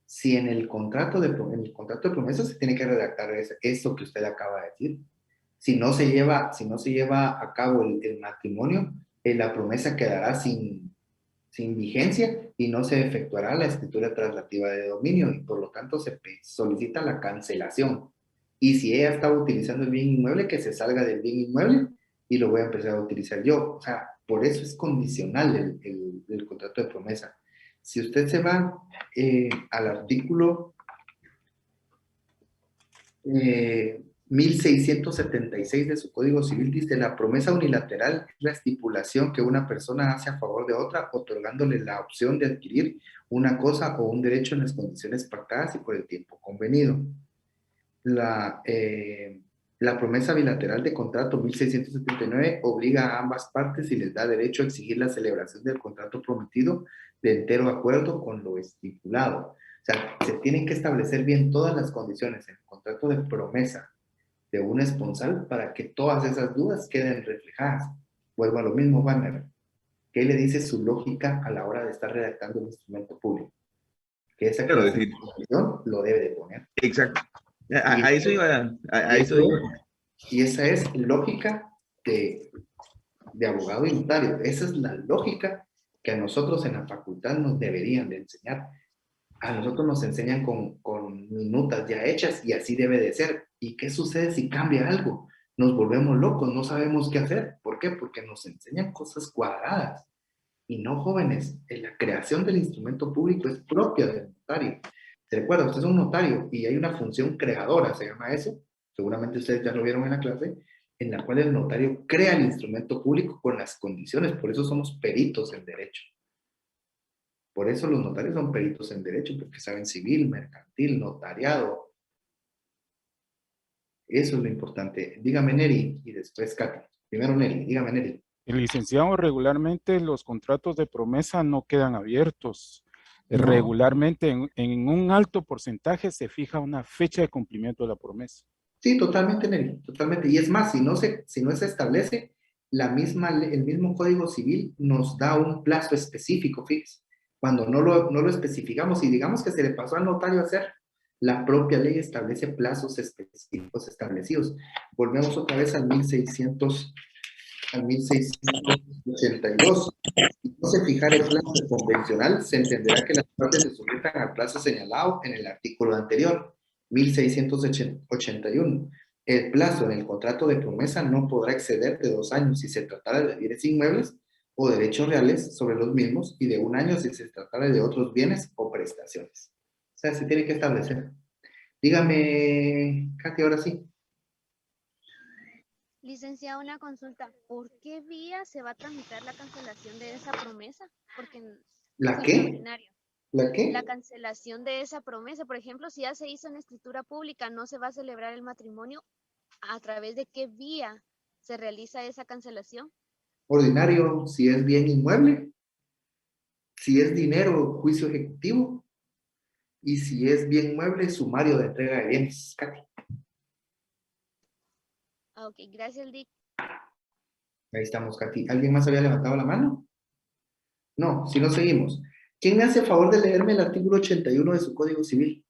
A: si en el contrato de promesa se tiene que redactar eso que usted acaba de decir. Si no se lleva a cabo el matrimonio, la promesa quedará sin vigencia y no se efectuará la escritura traslativa de dominio y por lo tanto se solicita la cancelación. Y si ella estaba utilizando el bien inmueble, que se salga del bien inmueble y lo voy a empezar a utilizar yo. O sea, por eso es condicional el contrato de promesa. Si usted se va al artículo 1676 de su Código Civil, dice: la promesa unilateral es la estipulación que una persona hace a favor de otra, otorgándole la opción de adquirir una cosa o un derecho en las condiciones pactadas y por el tiempo convenido. La promesa bilateral de contrato 1679 obliga a ambas partes y les da derecho a exigir la celebración del contrato prometido de entero acuerdo con lo estipulado. O sea, se tienen que establecer bien todas las condiciones en el contrato de promesa de un esponsal para que todas esas dudas queden reflejadas. Vuelvo a lo mismo, Wagner. ¿Qué le dice su lógica a la hora de estar redactando un instrumento público? Que esa condición lo debe de poner.
C: Exacto. A eso iba.
A: Y esa es lógica de abogado y notario. Esa es la lógica que a nosotros en la facultad nos deberían de enseñar. A nosotros nos enseñan con minutas ya hechas y así debe de ser. ¿Y qué sucede si cambia algo? Nos volvemos locos, no sabemos qué hacer. ¿Por qué? Porque nos enseñan cosas cuadradas. Y no, jóvenes, la creación del instrumento público es propia del notario. ¿Se recuerda? Usted es un notario y hay una función creadora, se llama eso. Seguramente ustedes ya lo vieron en la clase, en la cual el notario crea el instrumento público con las condiciones. Por eso somos peritos en derecho. Por eso los notarios son peritos en derecho, porque saben civil, mercantil, notariado. Eso es lo importante. Dígame, Neri, y después Katy. Primero, Neri. Dígame, Neri.
I: El licenciado, regularmente los contratos de promesa no quedan abiertos.
A: No.
I: Regularmente en un alto porcentaje se fija una fecha de cumplimiento de la promesa.
A: Sí, totalmente, Nelly, totalmente. Y es más, si no se establece, el mismo Código Civil nos da un plazo específico, fíjese. Cuando no lo especificamos y digamos que se le pasó al notario a hacer, la propia ley establece plazos específicos establecidos. Volvemos otra vez al 1682. Si no se fijara el plazo convencional, se entenderá que las partes se sujetan al plazo señalado en el artículo anterior, 1681. El plazo en el contrato de promesa no podrá exceder de 2 años si se tratara de bienes inmuebles o derechos reales sobre los mismos y de 1 año si se tratara de otros bienes o prestaciones. O sea, se tiene que establecer. Dígame, Katy, ahora sí.
F: Licenciado, una consulta. ¿Por qué vía se va a tramitar la cancelación de esa promesa? Porque
A: ¿La
F: es
A: qué?
F: extraordinario.
A: ¿La qué?
F: La cancelación de esa promesa. Por ejemplo, si ya se hizo en escritura pública, no se va a celebrar el matrimonio. ¿A través de qué vía se realiza esa cancelación?
A: Ordinario, si es bien inmueble, si es dinero, juicio ejecutivo, y si es bien mueble, sumario de entrega de bienes. Katy.
F: Ok, gracias, Dick.
A: Ahí estamos, Katy. ¿Alguien más había levantado la mano? No, si no seguimos. ¿Quién me hace favor de leerme el artículo 81 de su Código Civil?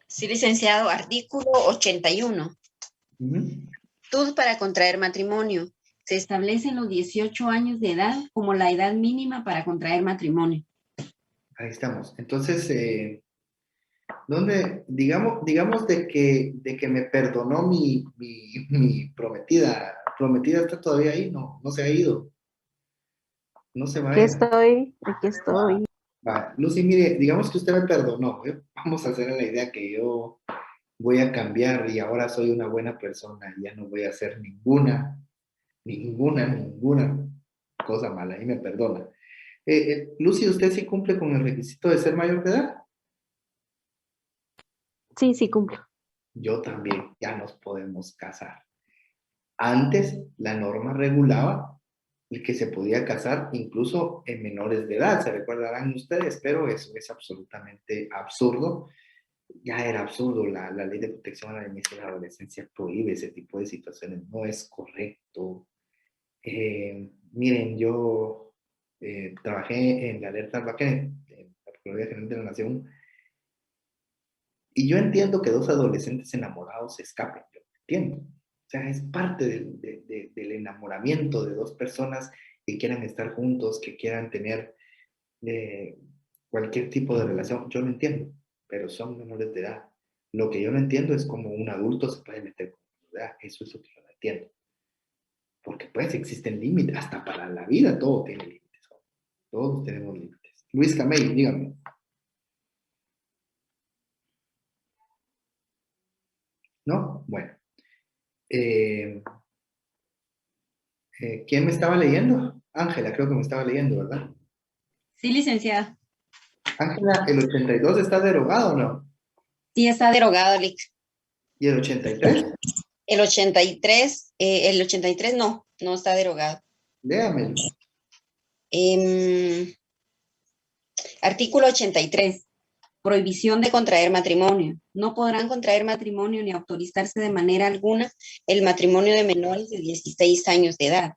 T: Sí, licenciado, artículo 81. Tú para contraer matrimonio. Se establecen los 18 años de edad como la edad mínima para contraer matrimonio.
A: Ahí estamos. Entonces, ¿dónde? Digamos de que me perdonó mi prometida. ¿Prometida está todavía ahí? No se ha ido. No se va a ir.
P: Aquí estoy.
A: Va. Lucy, mire, digamos que usted me perdonó. Vamos a hacer la idea que yo voy a cambiar y ahora soy una buena persona y ya no voy a hacer ninguna cosa mala y me perdona. Lucy, ¿usted sí cumple con el requisito de ser mayor de edad?
P: Sí, sí cumplo.
A: Yo también, ya nos podemos casar. Antes la norma regulaba el que se podía casar incluso en menores de edad, se recordarán ustedes, pero eso es absolutamente absurdo. Ya era absurdo, la ley de protección a la niñez y la adolescencia prohíbe ese tipo de situaciones, no es correcto. Miren, yo trabajé en la alerta Albaque, en la Procuraduría General de la Nación, y yo entiendo que 2 adolescentes enamorados se escapen, yo entiendo. O sea, es parte del enamoramiento de 2 personas que quieran estar juntos, que quieran tener cualquier tipo de relación, yo lo entiendo, pero son menores de edad. Lo que yo no entiendo es cómo un adulto se puede meter con menor de edad, eso es lo que yo no entiendo. Porque pues existen límites, hasta para la vida todo tiene límites. Todos tenemos límites. Luis Camey, dígame. ¿No? Bueno. ¿Quién me estaba leyendo? Ángela, creo que me estaba leyendo, ¿verdad?
T: Sí, licenciada.
A: Ángela, ¿el 82 está derogado o no?
T: Sí, está derogado, Lic.
A: ¿Y el 83?
T: El 83 no está derogado.
A: Léamelo.
T: Artículo 83. Prohibición de contraer matrimonio. No podrán contraer matrimonio ni autorizarse de manera alguna el matrimonio de menores de 16 años de edad.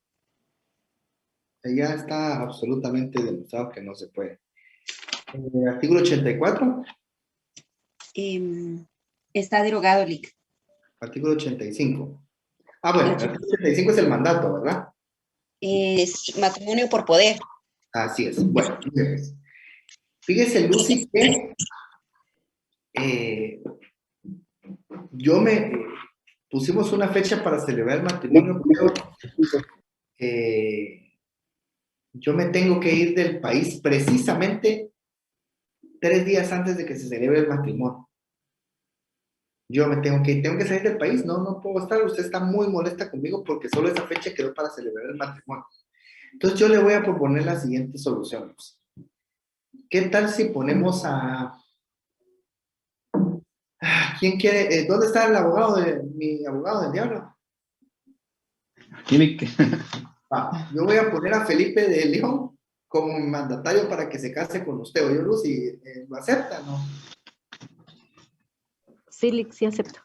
A: Ya está absolutamente demostrado que no se puede. El artículo 84.
T: Está derogado, Lic.
A: Artículo 85. Bueno, el artículo 85 es el mandato, ¿verdad?
T: Sí, matrimonio por poder.
A: Así es. Bueno, fíjese, Lucy, que pusimos una fecha para celebrar el matrimonio, pero yo me tengo que ir del país precisamente 3 días antes de que se celebre el matrimonio. Yo me tengo que salir del país, no puedo estar, usted está muy molesta conmigo porque solo esa fecha quedó para celebrar el matrimonio. Entonces yo le voy a proponer la siguiente solución. ¿Qué tal si ponemos a... ¿Quién quiere? ¿Dónde está el abogado mi abogado del diablo?
Q: Tiene que...
A: Yo voy a poner a Felipe de León como mandatario para que se case con usted. Oye, Lucy, ¿lo acepta o no?
P: Sí, sí acepto.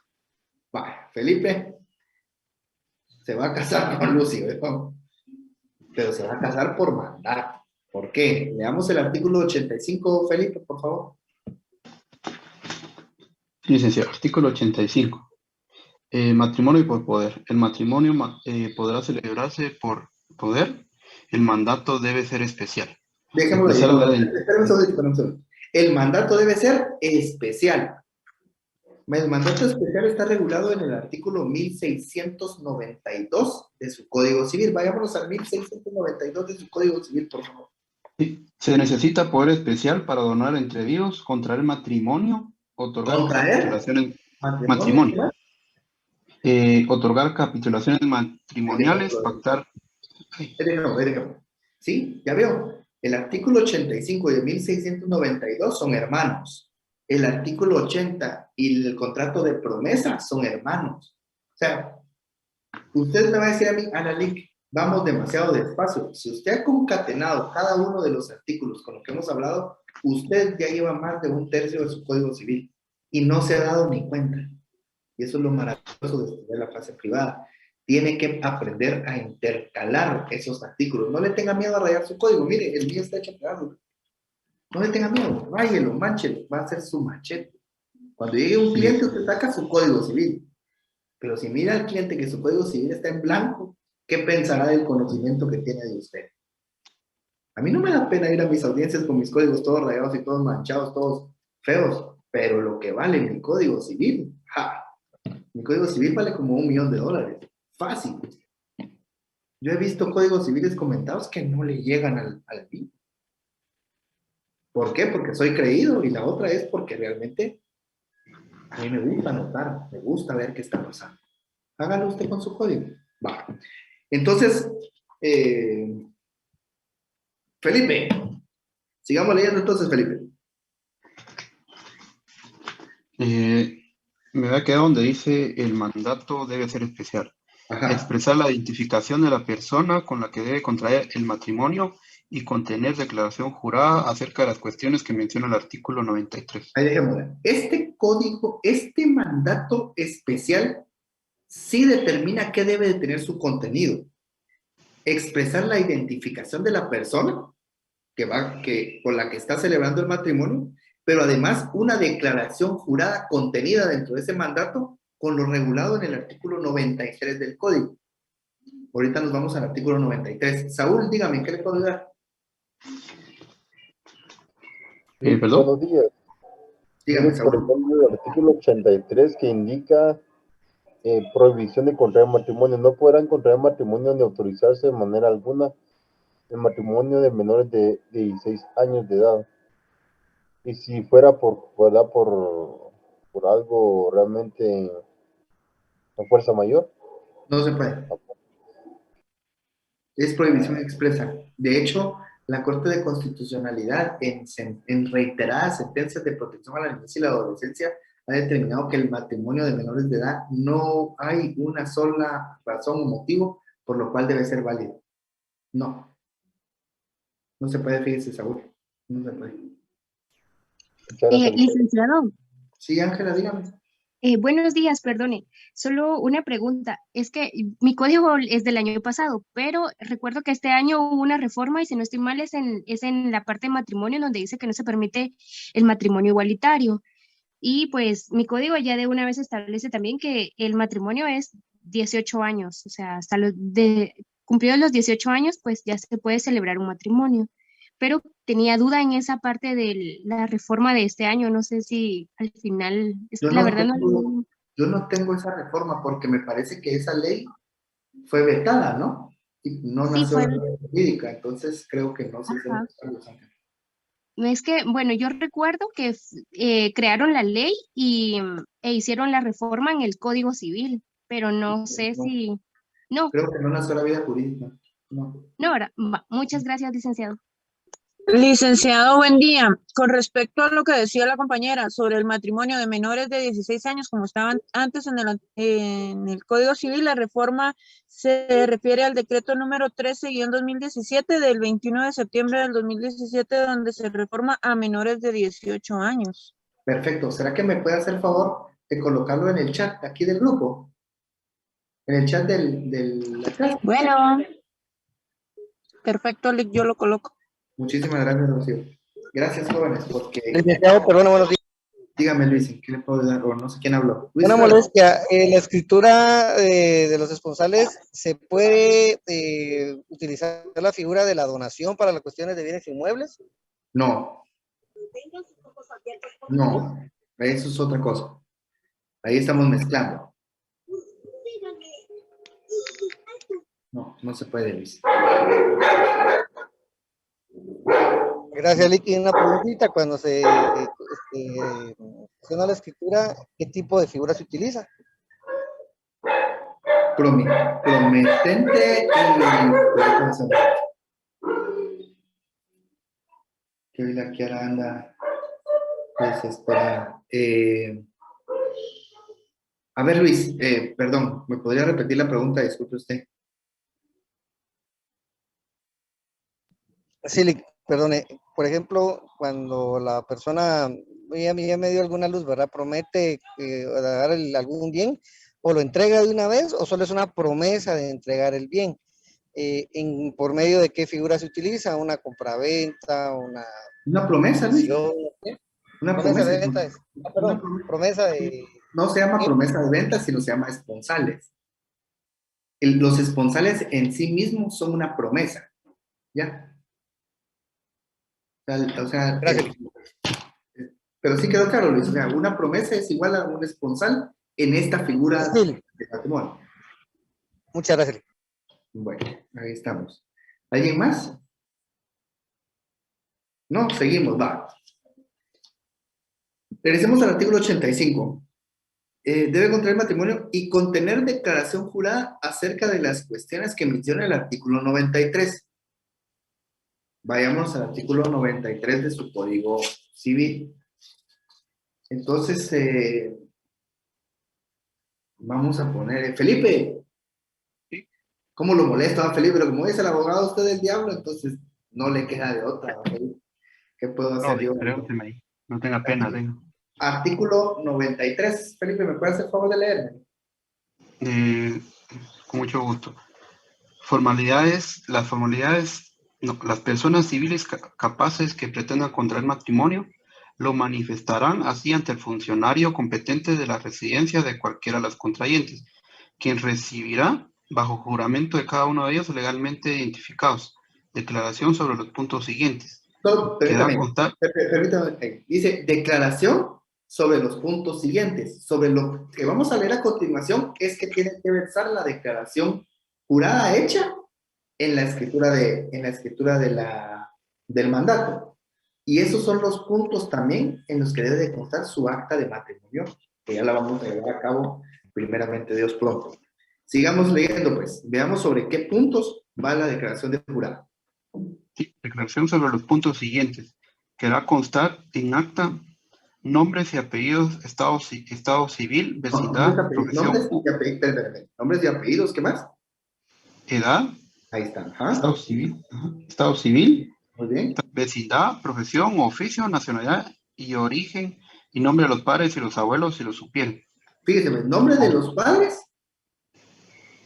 A: Vale, Felipe se va a casar con Lucy, ¿verdad? Pero se va a casar por mandato. ¿Por qué? Leamos el artículo 85, Felipe, por favor.
Q: Sí, licenciado. Artículo 85. Matrimonio y por poder. El matrimonio podrá celebrarse por poder. El mandato debe ser especial.
A: Dejémoslo ahí.
Q: Expresar la-
A: Espera un segundo. El mandato debe ser especial. El mandato especial está regulado en el artículo 1692 de su Código Civil. Vayámonos al 1692 de su Código Civil, por favor.
Q: Se necesita poder especial para donar entre vivos, contraer matrimonio, otorgar capitulaciones matrimonio. Otorgar capitulaciones matrimoniales, pactar.
A: Sí, ya veo. El artículo 85 de 1692 son hermanos. El artículo 80 y el contrato de promesa son hermanos. O sea, usted me va a decir a mí, Analik, vamos demasiado despacio. Si usted ha concatenado cada uno de los artículos con lo que hemos hablado, usted ya lleva más de 1/3 de su Código Civil y no se ha dado ni cuenta. Y eso es lo maravilloso de estudiar la fase privada. Tiene que aprender a intercalar esos artículos. No le tenga miedo a rayar su código. Mire, el mío está hecho a pedazos. No le tenga miedo, ráyelo, manchelo, va a ser su machete. Cuando llegue un cliente, usted saca su Código Civil. Pero si mira al cliente que su Código Civil está en blanco, ¿qué pensará del conocimiento que tiene de usted? A mí no me da pena ir a mis audiencias con mis códigos todos rayados y todos manchados, todos feos, pero lo que vale mi Código Civil, ¡ja! Mi Código Civil vale como $1.000.000. Fácil. Yo he visto códigos civiles comentados que no le llegan al BIM. ¿Por qué? Porque soy creído, y la otra es porque realmente a mí me gusta anotar, me gusta ver qué está pasando. Hágalo usted con su código. Va. Entonces, Felipe, sigamos leyendo entonces, Felipe.
Q: Me va a quedar donde dice el mandato debe ser especial.
A: Ajá.
Q: Expresar la identificación de la persona con la que debe contraer el matrimonio y contener declaración jurada acerca de las cuestiones que menciona el artículo 93.
A: Ahí dejémosla. Este código, este mandato especial, sí determina qué debe de tener su contenido. Expresar la identificación de la persona con la que está celebrando el matrimonio, pero además una declaración jurada contenida dentro de ese mandato con lo regulado en el artículo 93 del código. Ahorita nos vamos al artículo 93. Saúl, dígame, ¿qué le puedo dar?
Q: ¿Perdón?
H: Buenos días.
A: Dígame,
H: Por ejemplo, el artículo 83 que indica prohibición de contraer matrimonio. No podrán contraer matrimonio ni autorizarse de manera alguna el matrimonio de menores de 16 años de edad. Y si fuera por algo realmente a fuerza mayor.
A: No se puede. Es prohibición expresa. De hecho, la Corte de Constitucionalidad, en reiteradas sentencias de protección a la niñez y la adolescencia, ha determinado que el matrimonio de menores de edad no hay una sola razón o motivo por lo cual debe ser válido. No. No se puede, fíjese, Saúl. No se puede.
V: Licenciado.
A: Sí, Ángela, dígame.
V: Buenos días, perdone. Solo una pregunta. Es que mi código es del año pasado, pero recuerdo que este año hubo una reforma y si no estoy mal es en la parte de matrimonio donde dice que no se permite el matrimonio igualitario. Y pues mi código ya de una vez establece también que el matrimonio es 18 años, o sea, hasta cumplidos los 18 años, pues ya se puede celebrar un matrimonio. Pero tenía duda en esa parte de la reforma de este año, no sé si al final,
A: Yo no tengo esa reforma porque me parece que esa ley fue vetada, ¿no? Y no nació en la ley jurídica, entonces creo que no se hicieron los cambios.
V: Es que, bueno, yo recuerdo que crearon la ley e hicieron la reforma en el Código Civil, pero no sé si... No.
A: Creo que no nació la vida jurídica. No.
V: No, ahora, muchas gracias, licenciado.
G: Licenciado, buen día. Con respecto a lo que decía la compañera sobre el matrimonio de menores de 16 años, como estaban antes en el Código Civil, la reforma se refiere al decreto número 13-2017 del 21 de septiembre del 2017, donde se reforma a menores de 18 años.
A: Perfecto. ¿Será que me puede hacer el favor de colocarlo en el chat aquí del grupo? En el chat de la clase.
G: Bueno. Perfecto, yo lo coloco.
A: Muchísimas gracias, Rocío. Gracias, jóvenes, porque...
J: Licenciado, perdón, buenos días.
A: Dígame, Luis, ¿qué le puedo dar? O no sé quién habló. Luis,
J: Una molestia, en la escritura de los esponsales, ¿se puede utilizar la figura de la donación para las cuestiones de bienes inmuebles?
A: No. No, eso es otra cosa. Ahí estamos mezclando. No, no se puede, Luis.
J: Gracias, Licky. Una preguntita, cuando se menciona la escritura, ¿qué tipo de figura se utiliza?
A: Prometente y... Que hoy la Kiara anda desesperada. A ver, Luis, perdón, ¿me podría repetir la pregunta? Disculpe usted.
J: Sí, perdone. Por ejemplo, cuando la persona ya me dio alguna luz, ¿verdad? Promete dar algún bien, o lo entrega de una vez, o solo es una promesa de entregar el bien. ¿Por medio de qué figura se utiliza? ¿Una compraventa?
A: Una promesa, Luis. Una promesa
J: de venta. Promesa de...
A: No se llama promesa de venta, sino se llama esponsales. Los esponsales en sí mismos son una promesa. ¿Ya? O sea, pero sí quedó claro, Luis. O sea, una promesa es igual a un esponsal en esta figura de patrimonio.
J: Muchas gracias.
A: Bueno, ahí estamos. ¿Alguien más? No, seguimos, va. Regresemos al artículo 85. Debe contraer matrimonio y contener declaración jurada acerca de las cuestiones que menciona el artículo 93. Vayamos al artículo 93 de su Código Civil. Entonces, vamos a poner... Felipe. ¿Cómo lo molesta a Felipe? Pero como es el abogado usted del diablo, entonces no le queda de otra. Felipe. ¿Qué puedo hacer yo?
Q: Pregúnteme ahí. No tenga pena.
A: Artículo 93. Felipe, ¿me puede hacer el favor de leerme?
Q: Con mucho gusto. Las formalidades, no, las personas civiles capaces que pretendan contraer matrimonio lo manifestarán así ante el funcionario competente de la residencia de cualquiera de las contrayentes, quien recibirá bajo juramento de cada uno de ellos legalmente identificados declaración sobre los puntos siguientes.
A: No, permítame, dice declaración sobre los puntos siguientes. Sobre lo que vamos a leer a continuación es que tiene que versar la declaración jurada hecha en la escritura del mandato. Y esos son los puntos también en los que debe de constar su acta de matrimonio, que ya la vamos a llevar a cabo primeramente Dios pronto. Sigamos leyendo, pues. Veamos sobre qué puntos va la declaración de jurado.
Q: Sí, declaración sobre los puntos siguientes. Que hará constar en acta nombres y apellidos, estado civil, vecindad, profesión.
A: Nombres y apellidos, ¿qué más?
Q: Edad.
A: Ahí está.
Q: Estado civil. Estado civil.
A: Muy bien.
Q: Vecindad, profesión, oficio, nacionalidad y origen, y nombre de los padres y los abuelos si lo supieran.
A: Fíjese, nombre de los padres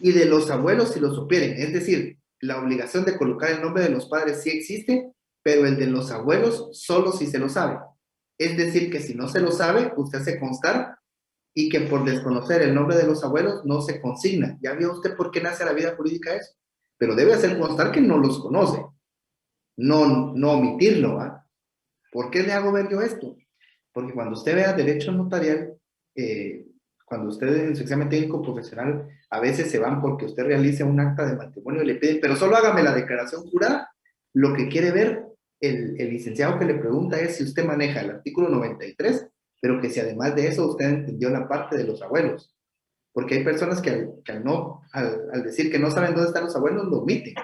A: y de los abuelos si lo supieren. Es decir, la obligación de colocar el nombre de los padres sí existe, pero el de los abuelos solo si se lo sabe. Es decir, que si no se lo sabe, usted hace constar y que por desconocer el nombre de los abuelos no se consigna. ¿Ya vio usted por qué nace la vida jurídica eso? Pero debe hacer constar que no los conoce. No omitirlo, ¿ah? ¿Por qué le hago ver yo esto? Porque cuando usted vea derecho notarial, cuando usted en su examen técnico profesional, a veces se van porque usted realice un acta de matrimonio y le piden, pero solo hágame la declaración jurada. Lo que quiere ver el licenciado que le pregunta es si usted maneja el artículo 93, pero que si además de eso usted entendió la parte de los abuelos. Porque hay personas que al decir que no saben dónde están los abuelos, lo omiten,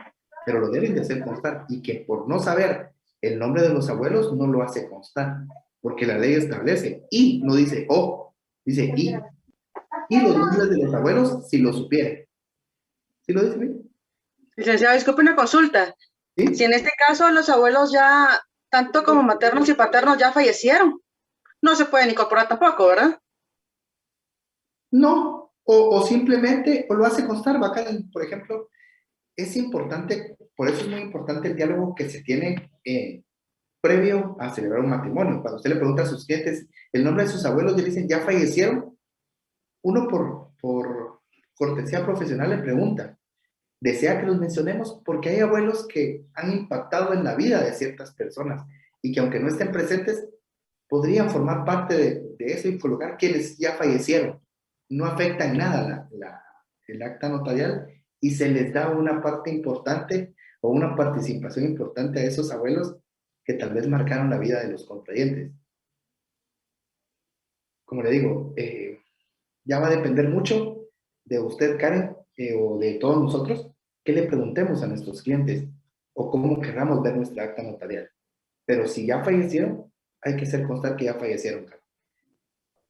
A: pero lo deben de hacer constar. Y que por no saber El nombre de los abuelos no lo hace constar, porque la ley establece, y no dice o, dice y. Y los nombres de los abuelos, si lo supieran. ¿Sí lo dice bien?
G: Licenciado, disculpe una consulta.
A: ¿Sí?
G: Si en este caso los abuelos ya, tanto como maternos y paternos, ya fallecieron, no se pueden incorporar tampoco, ¿verdad?
A: No, o simplemente, o lo hace constar, bacán, por ejemplo, es importante, por eso es muy importante el diálogo que se tiene previo a celebrar un matrimonio. Cuando usted le pregunta a sus clientes el nombre de sus abuelos y le dicen, ¿ya fallecieron? Uno por cortesía profesional le pregunta, ¿desea que los mencionemos? Porque hay abuelos que han impactado en la vida de ciertas personas y que aunque no estén presentes, podrían formar parte de eso y colocar quienes ya fallecieron. No afecta en nada el acta notarial y se les da una parte importante o una participación importante a esos abuelos que tal vez marcaron la vida de los contrayentes. Como le digo, ya va a depender mucho de usted, Karen, o de todos nosotros, que le preguntemos a nuestros clientes o cómo querramos ver nuestra acta notarial. Pero si ya fallecieron, hay que hacer constar que ya fallecieron, Karen.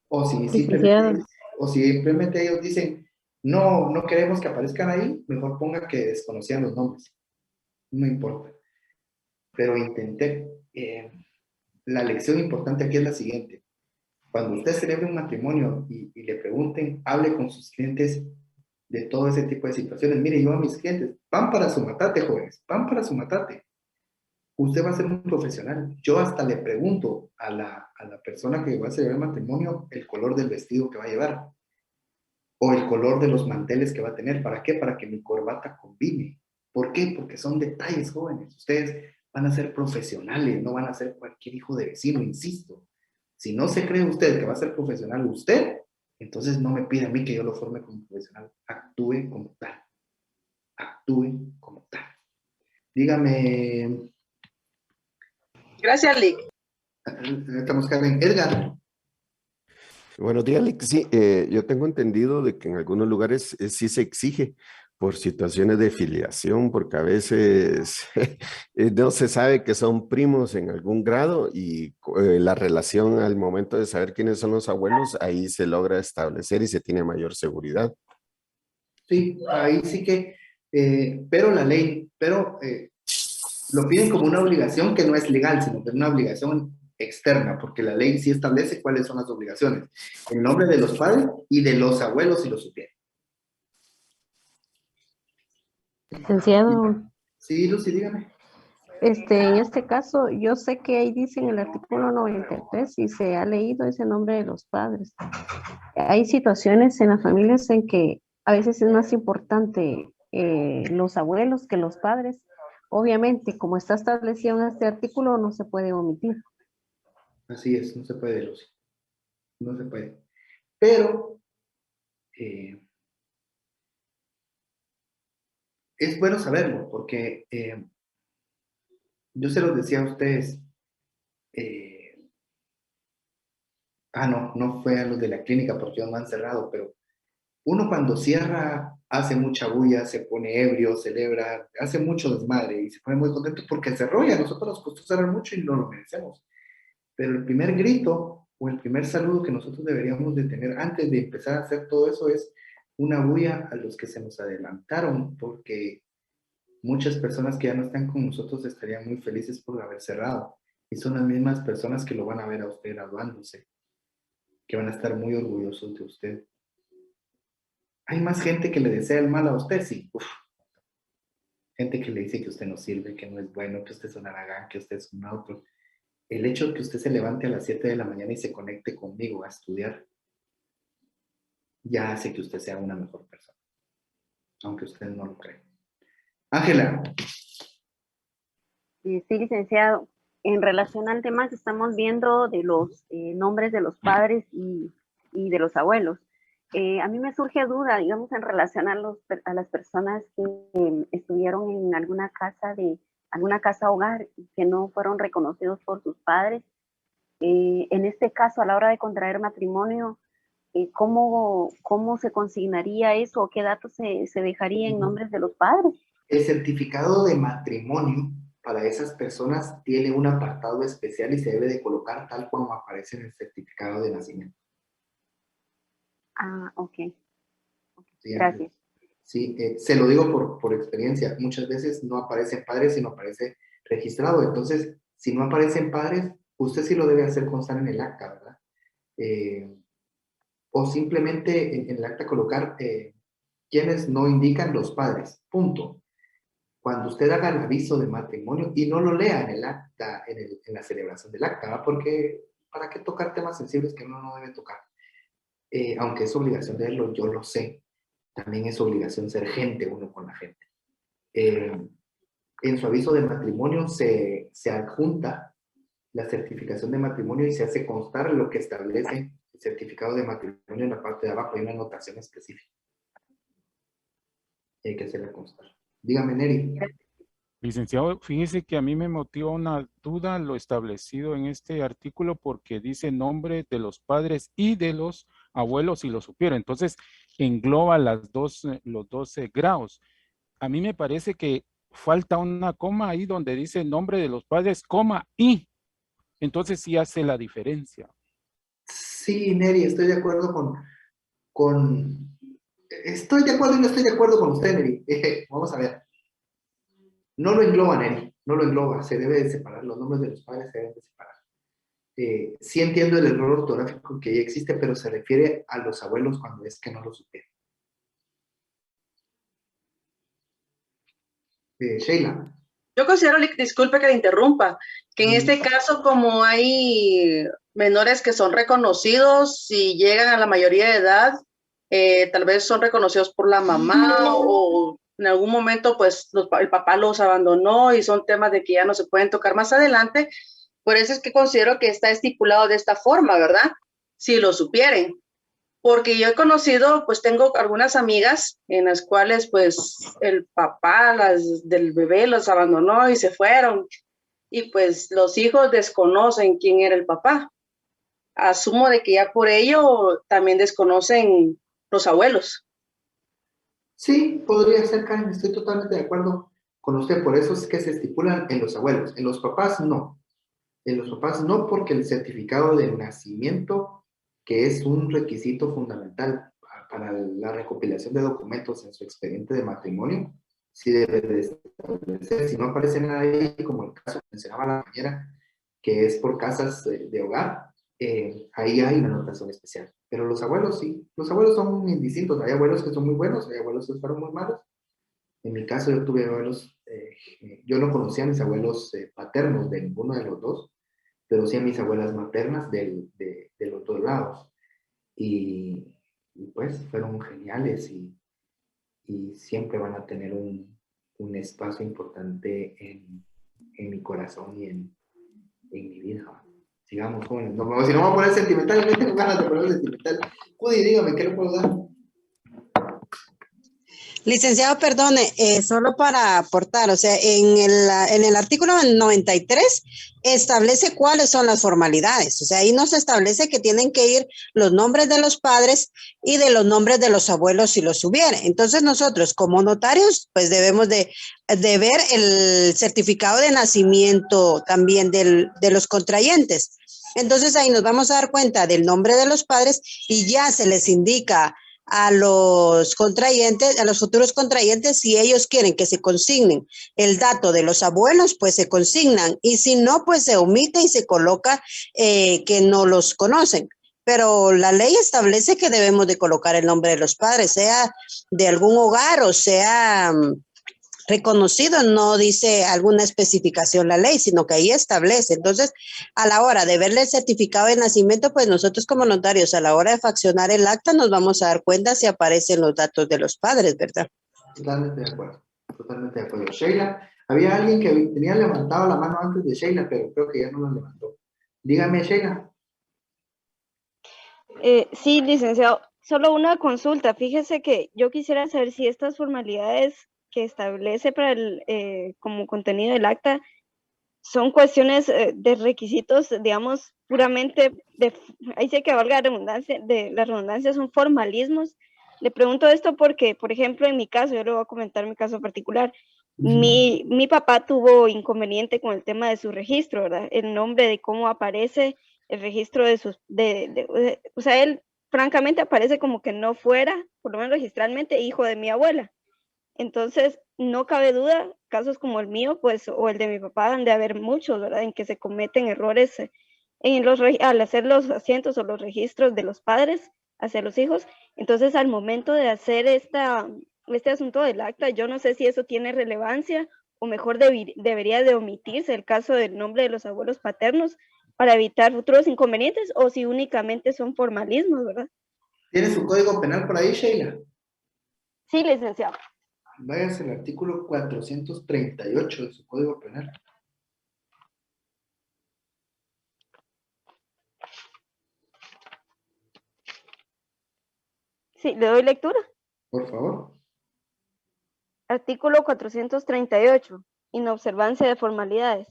A: O si simplemente ellos dicen, no, no queremos que aparezcan ahí, mejor ponga que desconocían los nombres. No importa. Pero intenté. La lección importante aquí es la siguiente. Cuando usted celebre un matrimonio y le pregunten, hable con sus clientes de todo ese tipo de situaciones. Mire, yo a mis clientes, van para su matate, jóvenes, van para su matate. Usted va a ser un profesional. Yo hasta le pregunto a la persona que va a celebrar el matrimonio el color del vestido que va a llevar o el color de los manteles que va a tener. ¿Para qué? Para que mi corbata combine. ¿Por qué? Porque son detalles, jóvenes. Ustedes van a ser profesionales, no van a ser cualquier hijo de vecino, insisto. Si no se cree usted que va a ser profesional usted, entonces no me pida a mí que yo lo forme como profesional. Actúe como tal. Actúe como tal. Dígame.
G: Gracias, Lick.
A: Estamos, Karen. Edgar.
E: Buenos días, Lick. Sí, yo tengo entendido de que en algunos lugares sí se exige por situaciones de filiación, porque a veces no se sabe que son primos en algún grado y la relación al momento de saber quiénes son los abuelos, ahí se logra establecer y se tiene mayor seguridad.
A: Sí, ahí sí que, pero la ley, lo piden como una obligación que no es legal, sino que es una obligación externa, porque la ley sí establece cuáles son las obligaciones, en nombre de los padres y de los abuelos si lo supieran.
P: Licenciado,
A: Sí, Lucy, dígame.
P: en este caso, yo sé que ahí dice en el artículo 93 y se ha leído ese nombre de los padres. Hay situaciones en las familias en que a veces es más importante los abuelos que los padres. Obviamente, como está establecido en este artículo, no se puede omitir.
A: Así es, no se puede, Lucy. No se puede. Pero es bueno saberlo, porque yo se los decía a ustedes, no fue a los de la clínica porque ellos no han cerrado, pero uno cuando cierra hace mucha bulla, se pone ebrio, celebra, hace mucho desmadre y se pone muy contento porque cerró y a nosotros nos costó cerrar mucho y no lo merecemos. Pero el primer grito o el primer saludo que nosotros deberíamos de tener antes de empezar a hacer todo eso es una bulla a los que se nos adelantaron, porque muchas personas que ya no están con nosotros estarían muy felices por haber cerrado. Y son las mismas personas que lo van a ver a usted graduándose, que van a estar muy orgullosos de usted. ¿Hay más gente que le desea el mal a usted? Sí. Uf. Gente que le dice que usted no sirve, que no es bueno, que usted es un haragán, que usted es un otro. El hecho de que usted se levante a las 7 de la mañana y se conecte conmigo a estudiar, ya hace que usted sea una mejor persona. Aunque usted no lo cree. Ángela.
B: Sí, licenciado. En relación al tema que estamos viendo de los nombres de los padres y de los abuelos, a mí me surge duda, digamos, en relación a las personas que estuvieron en alguna casa hogar y que no fueron reconocidos por sus padres. En este caso, a la hora de contraer matrimonio, ¿cómo se consignaría eso o qué datos se dejaría en nombres de los padres?
A: El certificado de matrimonio para esas personas tiene un apartado especial y se debe de colocar tal como aparece en el certificado de nacimiento.
R: Ah, ok.
A: ¿Sí?
R: Gracias.
A: Sí, se lo digo por experiencia. Muchas veces no aparecen padres, sino aparece registrado. Entonces, si no aparecen padres, usted sí lo debe hacer constar en el acta, ¿verdad? O simplemente en el acta colocar quienes no indican los padres, punto. Cuando usted haga el aviso de matrimonio y no lo lea en el acta, en la celebración del acta, ¿verdad? Porque ¿para qué tocar temas sensibles que uno no debe tocar? Aunque es obligación de leerlo, yo lo sé. También es obligación ser gente uno con la gente. En su aviso de matrimonio se adjunta la certificación de matrimonio y se hace constar lo que establece el certificado de matrimonio en la parte de abajo. Hay una anotación específica. Hay que hacerla constar. Dígame, Neri.
I: Licenciado, fíjese que a mí me motiva una duda lo establecido en este artículo porque dice nombre de los padres y de los abuelos si lo supiera. Entonces, engloba los 12 grados. A mí me parece que falta una coma ahí donde dice nombre de los padres, coma y. Entonces sí hace la diferencia.
A: Sí, Neri, estoy de acuerdo estoy de acuerdo y no estoy de acuerdo con usted, Neri. Vamos a ver. No lo engloba, Neri, no lo engloba, se debe de separar, los nombres de los padres se deben de separar. Sí entiendo el error ortográfico que ya existe, pero se refiere a los abuelos cuando es que no lo supieron. Sheila.
K: Yo considero, disculpe que le interrumpa, que en este caso como hay menores que son reconocidos y llegan a la mayoría de edad, tal vez son reconocidos por la mamá o en algún momento pues el papá los abandonó y son temas de que ya no se pueden tocar más adelante. Por eso es que considero que está estipulado de esta forma, ¿verdad? Si lo supieren. Porque yo he conocido, pues tengo algunas amigas en las cuales pues el papá del bebé los abandonó y se fueron. Y pues los hijos desconocen quién era el papá. Asumo de que ya por ello también desconocen los abuelos.
A: Sí, podría ser, Karen, estoy totalmente de acuerdo con usted, por eso es que se estipulan en los abuelos, en los papás no. En los papás no, porque el certificado de nacimiento, que es un requisito fundamental para la recopilación de documentos en su expediente de matrimonio, sí debe de establecer. Si no aparece nada ahí, como el caso que mencionaba la compañera, que es por casas de hogar, ahí hay una anotación especial. Pero los abuelos sí, los abuelos son indistintos. Hay abuelos que son muy buenos, hay abuelos que fueron muy malos. En mi caso yo tuve abuelos, yo no conocía a mis abuelos paternos de ninguno de los dos, pero sí a mis abuelas maternas de los dos lados. Y pues fueron geniales y siempre van a tener un espacio importante en mi corazón y en mi vida. Sigamos, jóvenes. No, si no me voy a poner sentimental, no tengo ganas de ponerme sentimental. Judy, dígame, ¿qué le puedo dar?
N: Licenciado, perdone, solo para aportar, o sea, en el artículo 93 establece cuáles son las formalidades, o sea, ahí nos establece que tienen que ir los nombres de los padres y de los nombres de los abuelos si los hubiera. Entonces nosotros como notarios, pues debemos de ver el certificado de nacimiento también de los contrayentes. Entonces ahí nos vamos a dar cuenta del nombre de los padres y ya se les indica a los contrayentes, a los futuros contrayentes, si ellos quieren que se consignen el dato de los abuelos, pues se consignan, y si no, pues se omite y se coloca que no los conocen. Pero la ley establece que debemos de colocar el nombre de los padres, sea de algún hogar o sea reconocido, no dice alguna especificación la ley, sino que ahí establece. Entonces, a la hora de verle el certificado de nacimiento, pues nosotros como notarios, a la hora de faccionar el acta, nos vamos a dar cuenta si aparecen los datos de los padres, ¿verdad?
A: Totalmente de acuerdo, totalmente de acuerdo. Sheila, había alguien que tenía levantado la mano antes de Sheila, pero creo que ya no la levantó. Dígame, Sheila.
B: Sí, licenciado, solo una consulta. Fíjese que yo quisiera saber si estas formalidades que establece para como contenido del acta son cuestiones de requisitos, digamos, puramente ahí sí que valga la redundancia, son formalismos. Le pregunto esto porque, por ejemplo, en mi caso, yo le voy a comentar mi caso particular, Mi papá tuvo inconveniente con el tema de su registro, ¿verdad? El nombre de cómo aparece el registro de sus, o sea, él francamente aparece como que no fuera, por lo menos registralmente, hijo de mi abuela. Entonces, no cabe duda, casos como el mío, pues, o el de mi papá, han de haber muchos, ¿verdad? En que se cometen errores al hacer los asientos o los registros de los padres hacia los hijos. Entonces, al momento de hacer este asunto del acta, yo no sé si eso tiene relevancia o mejor debería de omitirse el caso del nombre de los abuelos paternos para evitar futuros inconvenientes o si únicamente son formalismos, ¿verdad?
A: ¿Tiene su código penal por ahí, Sheila?
B: Sí, licenciado.
A: Váyase al artículo 438 de su código penal.
B: Sí, le doy lectura.
A: Por favor.
B: Artículo 438. Inobservancia de formalidades.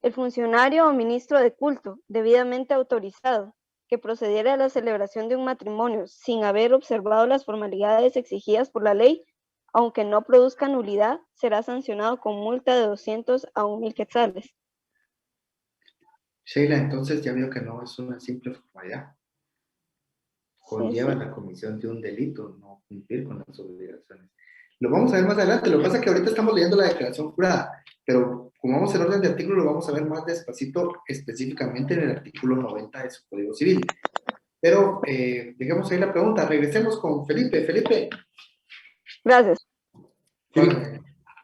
B: El funcionario o ministro de culto, debidamente autorizado, que procediera a la celebración de un matrimonio sin haber observado las formalidades exigidas por la ley, aunque no produzca nulidad, será sancionado con multa de 200 a 1,000 quetzales.
A: Sheila, entonces ya vio que no es una simple formalidad. Conlleva la comisión de un delito, no cumplir con las obligaciones. Lo vamos a ver más adelante. Lo que pasa es que ahorita estamos leyendo la declaración jurada, pero como vamos en orden de artículo, lo vamos a ver más despacito, específicamente en el artículo 90 de su Código Civil. Pero dejemos ahí la pregunta. Regresemos con Felipe. Felipe.
B: Gracias.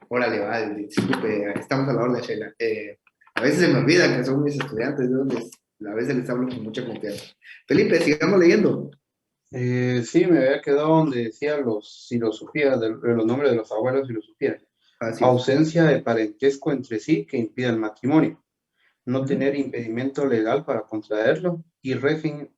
A: Órale, vale, disculpe, estamos a la orden, Sheila. A veces se me olvida que son mis estudiantes, a veces les hablo con mucha confianza. Felipe, sigamos leyendo.
Q: Sí, me había quedado donde decía si lo supiera, de los nombres de los abuelos, si lo supiera. Ausencia de parentesco entre sí que impida el matrimonio. No tener impedimento legal para contraerlo y régimen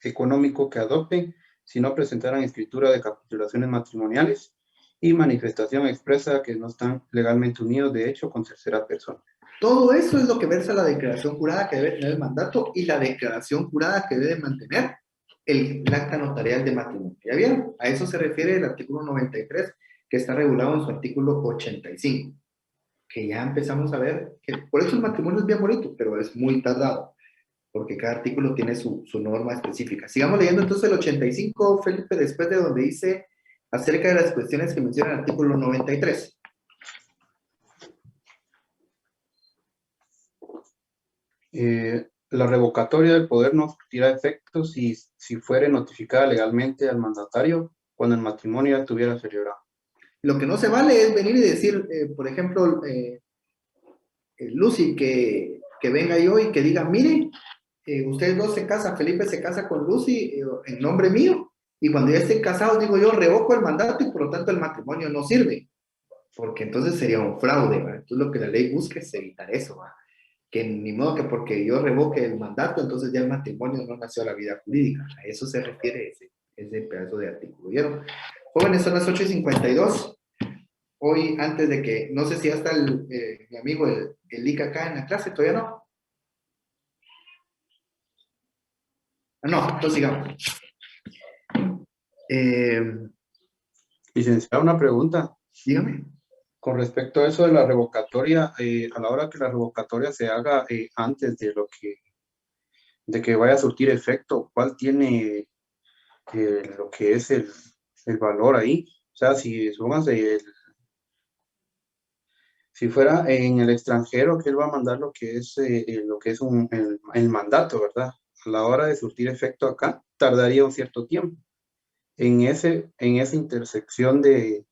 Q: económico que adopten si no presentaran escritura de capitulaciones matrimoniales y manifestación expresa que no están legalmente unidos de hecho con tercera persona.
A: Todo eso es lo que versa la declaración jurada que debe tener el mandato y la declaración jurada que debe mantener el acta notarial de matrimonio. ¿Ya vieron? A eso se refiere el artículo 93, que está regulado en su artículo 85. Que ya empezamos a ver que por eso el matrimonio es bien bonito, pero es muy tardado, porque cada artículo tiene su norma específica. Sigamos leyendo entonces el 85, Felipe, después de donde dice acerca de las cuestiones que menciona el artículo 93.
Q: La revocatoria del poder no surtirá efectos si fuere notificada legalmente al mandatario cuando el matrimonio ya estuviera celebrado.
A: Lo que no se vale es venir y decir, por ejemplo, Lucy, que venga yo y que diga, miren, ustedes dos se casan, Felipe se casa con Lucy en nombre mío, y cuando ya estén casados, digo yo, revoco el mandato y por lo tanto el matrimonio no sirve, porque entonces sería un fraude, ¿verdad? Entonces lo que la ley busca es evitar eso, ¿verdad? Que ni modo que porque yo revoque el mandato, entonces ya el matrimonio no nació a la vida jurídica. A eso se refiere ese pedazo de artículo. ¿Vieron? Jóvenes, son las 8:52. Hoy, antes de que, no sé si ya está mi amigo el Lic acá en la clase, ¿todavía no? No, entonces sigamos.
Q: Licenciado, una pregunta.
A: Dígame.
Q: Con respecto a eso de la revocatoria, a la hora que la revocatoria se haga antes de que vaya a surtir efecto, ¿cuál tiene lo que es el valor ahí? O sea, si fuera en el extranjero, que él va a mandar lo que es el mandato, ¿verdad? A la hora de surtir efecto acá, tardaría un cierto tiempo. En esa intersección de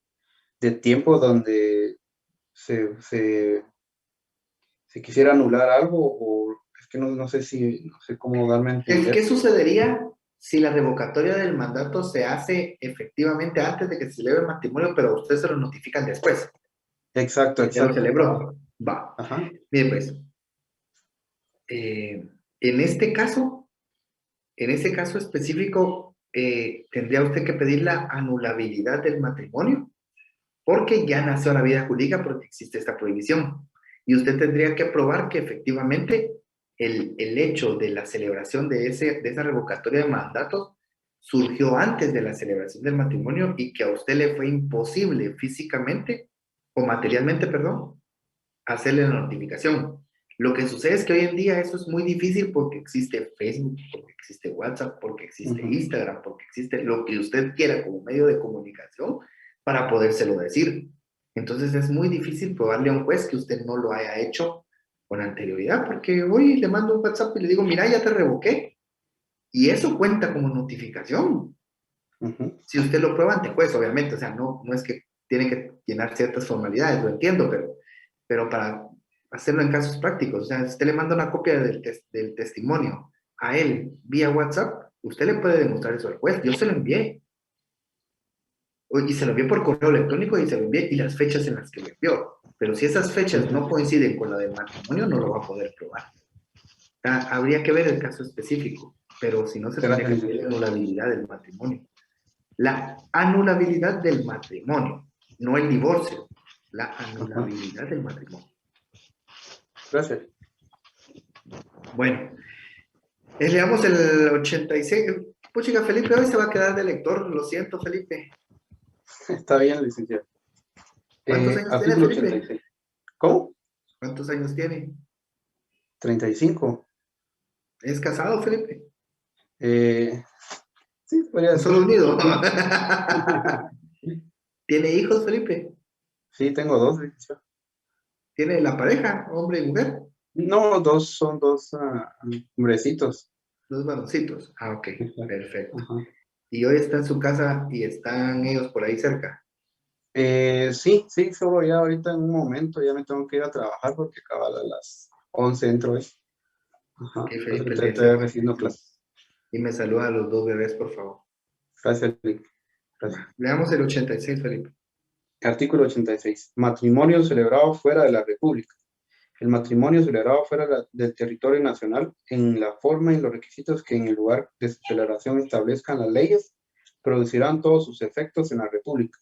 Q: tiempo donde se quisiera anular algo, o es que no sé cómo darme a entender.
A: ¿Qué sucedería si la revocatoria del mandato se hace efectivamente antes de que se celebre el matrimonio, pero ustedes se lo notifican después?
Q: Exacto.
A: Ya lo celebró. Va.
Q: Ajá.
A: Bien, pues. En este caso específico, tendría usted que pedir la anulabilidad del matrimonio, porque ya nació la vida jurídica, porque existe esta prohibición. Y usted tendría que probar que efectivamente el hecho de la celebración de esa revocatoria de mandatos surgió antes de la celebración del matrimonio y que a usted le fue imposible físicamente o materialmente, perdón, hacerle la notificación. Lo que sucede es que hoy en día eso es muy difícil porque existe Facebook, porque existe WhatsApp, porque existe Instagram, porque existe lo que usted quiera como medio de comunicación para podérselo decir. Entonces es muy difícil probarle a un juez que usted no lo haya hecho con anterioridad, porque hoy le mando un WhatsApp y le digo, mira, ya te revoqué. Y eso cuenta como notificación. Si usted lo prueba ante juez, obviamente, o sea, no es que tiene que llenar ciertas formalidades, lo entiendo, pero para hacerlo en casos prácticos, o sea, si usted le manda una copia del testimonio a él vía WhatsApp, usted le puede demostrar eso al juez. Yo se lo envié. Y se lo envié por correo electrónico y se lo envié y las fechas en las que lo envió. Pero si esas fechas no coinciden con la del matrimonio, no lo va a poder probar. Habría que ver el caso específico, pero si no se tendría que ver la anulabilidad del matrimonio. La anulabilidad del matrimonio, no el divorcio, la anulabilidad del matrimonio.
D: Gracias.
A: Bueno, leamos el 86. Puchica, Felipe hoy se va a quedar de lector, lo siento, Felipe.
D: Está bien, licenciado.
A: ¿Cuántos años tiene,
D: artículo
A: Felipe?
D: 86. ¿Cómo?
A: ¿Cuántos años tiene?
D: 35.
A: ¿Es casado, Felipe?
D: Sí, podría ser.
A: Solo unido. ¿Tiene hijos, Felipe?
D: Sí, tengo 2, licenciado.
A: ¿Tiene la pareja, hombre y mujer?
D: No, son dos hombrecitos.
A: 2 varoncitos. Ah, ok, perfecto. ¿Y hoy está en su casa y están ellos por ahí cerca?
D: Sí, solo ya ahorita en un momento ya me tengo que ir a trabajar porque acaba a las 11 entro hoy. Ajá,
A: Ok,
D: entonces
A: Felipe,
D: estoy recibiendo clases.
A: Y me saluda a los 2 bebés, por favor.
D: Gracias, Felipe. Gracias.
A: Leamos el 86, Felipe.
D: Artículo 86. Matrimonio celebrado fuera de la República. El matrimonio celebrado fuera del territorio nacional en la forma y los requisitos que en el lugar de su celebración establezcan las leyes producirán todos sus efectos en la República,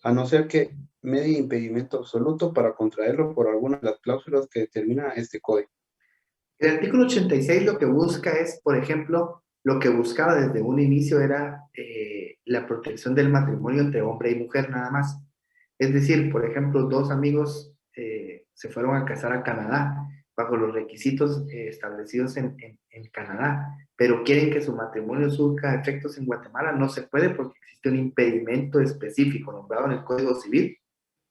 D: a no ser que medie impedimento absoluto para contraerlo por alguna de las cláusulas que determina este código.
A: El artículo 86 lo que busca es, por ejemplo, lo que buscaba desde un inicio era la protección del matrimonio entre hombre y mujer nada más. Es decir, por ejemplo, 2 amigos se fueron a casar a Canadá bajo los requisitos establecidos en Canadá, pero quieren que su matrimonio surca efectos en Guatemala. No se puede porque existe un impedimento específico nombrado en el Código Civil,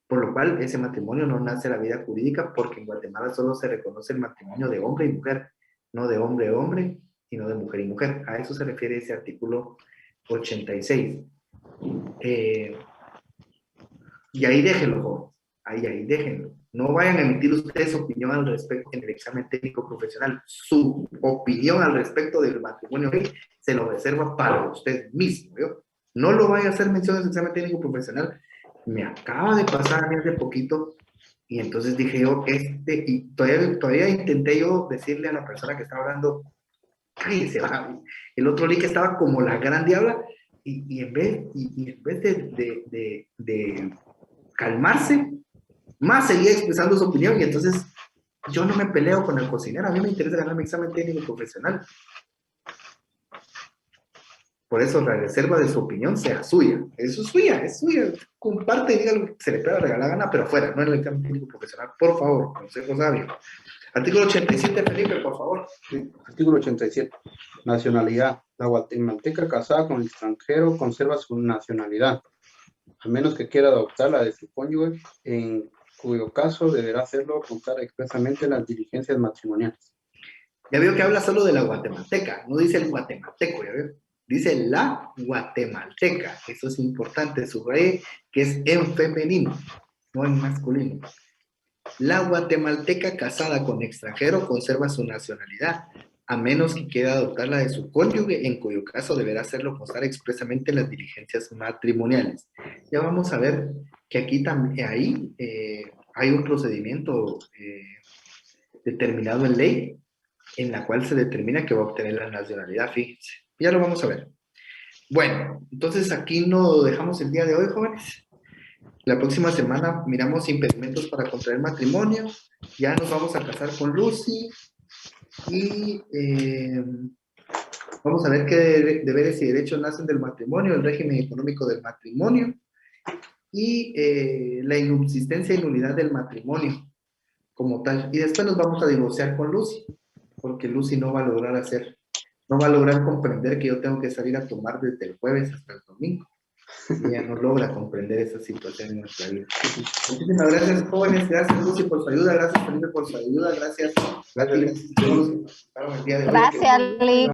A: por lo cual ese matrimonio no nace la vida jurídica porque en Guatemala solo se reconoce el matrimonio de hombre y mujer, no de hombre a hombre, sino de mujer y mujer. A eso se refiere ese artículo 86. Y ahí déjenlo, jóvenes. Ahí déjenlo. No vayan a emitir ustedes opinión al respecto en el examen técnico profesional. Su opinión al respecto del matrimonio se lo reserva para usted mismo. ¿Yo? No lo vaya a hacer mención en el examen técnico profesional. Me acaba de pasar a mí hace poquito y entonces dije yo, y todavía intenté yo decirle a la persona que estaba hablando, cállese, va. El otro link estaba como la gran diabla y en vez de calmarse, más seguía expresando su opinión y entonces yo no me peleo con el cocinero, a mí me interesa ganar mi examen técnico profesional. Por eso la reserva de su opinión sea suya. Eso es suya. Comparte y diga lo que se le pueda regalar gana, pero fuera, no en el examen técnico profesional. Por favor, consejo sabio. Artículo 87, Felipe, por favor.
D: Sí, artículo 87. Nacionalidad. La guatemalteca casada con el extranjero conserva su nacionalidad, a menos que quiera adoptar la de su cónyuge, en cuyo caso deberá hacerlo constar expresamente en las diligencias matrimoniales.
A: Ya veo que habla solo de la guatemalteca, no dice el guatemalteco, ya veo. Dice la guatemalteca, eso es importante, subraye que es en femenino, no en masculino. La guatemalteca casada con extranjero conserva su nacionalidad, a menos que quiera adoptar la de su cónyuge, en cuyo caso deberá hacerlo constar expresamente en las diligencias matrimoniales. Ya vamos a ver que aquí también hay un procedimiento determinado en ley, en la cual se determina que va a obtener la nacionalidad, fíjense. Ya lo vamos a ver. Bueno, entonces aquí no dejamos el día de hoy, jóvenes. La próxima semana miramos impedimentos para contraer matrimonio. Ya nos vamos a casar con Lucy. Y vamos a ver qué deberes y derechos nacen del matrimonio, el régimen económico del matrimonio. y la inubsistencia y nulidad del matrimonio como tal. Y después nos vamos a divorciar con Lucy, porque Lucy no va a lograr no va a lograr comprender que yo tengo que salir a tomar desde el jueves hasta el domingo. Ella no logra comprender esa situación en nuestra vida. Muchísimas gracias, jóvenes. Gracias, Lucy, por su ayuda. Gracias, Felipe, por su ayuda. Gracias, Liz.
B: Gracias, Liz.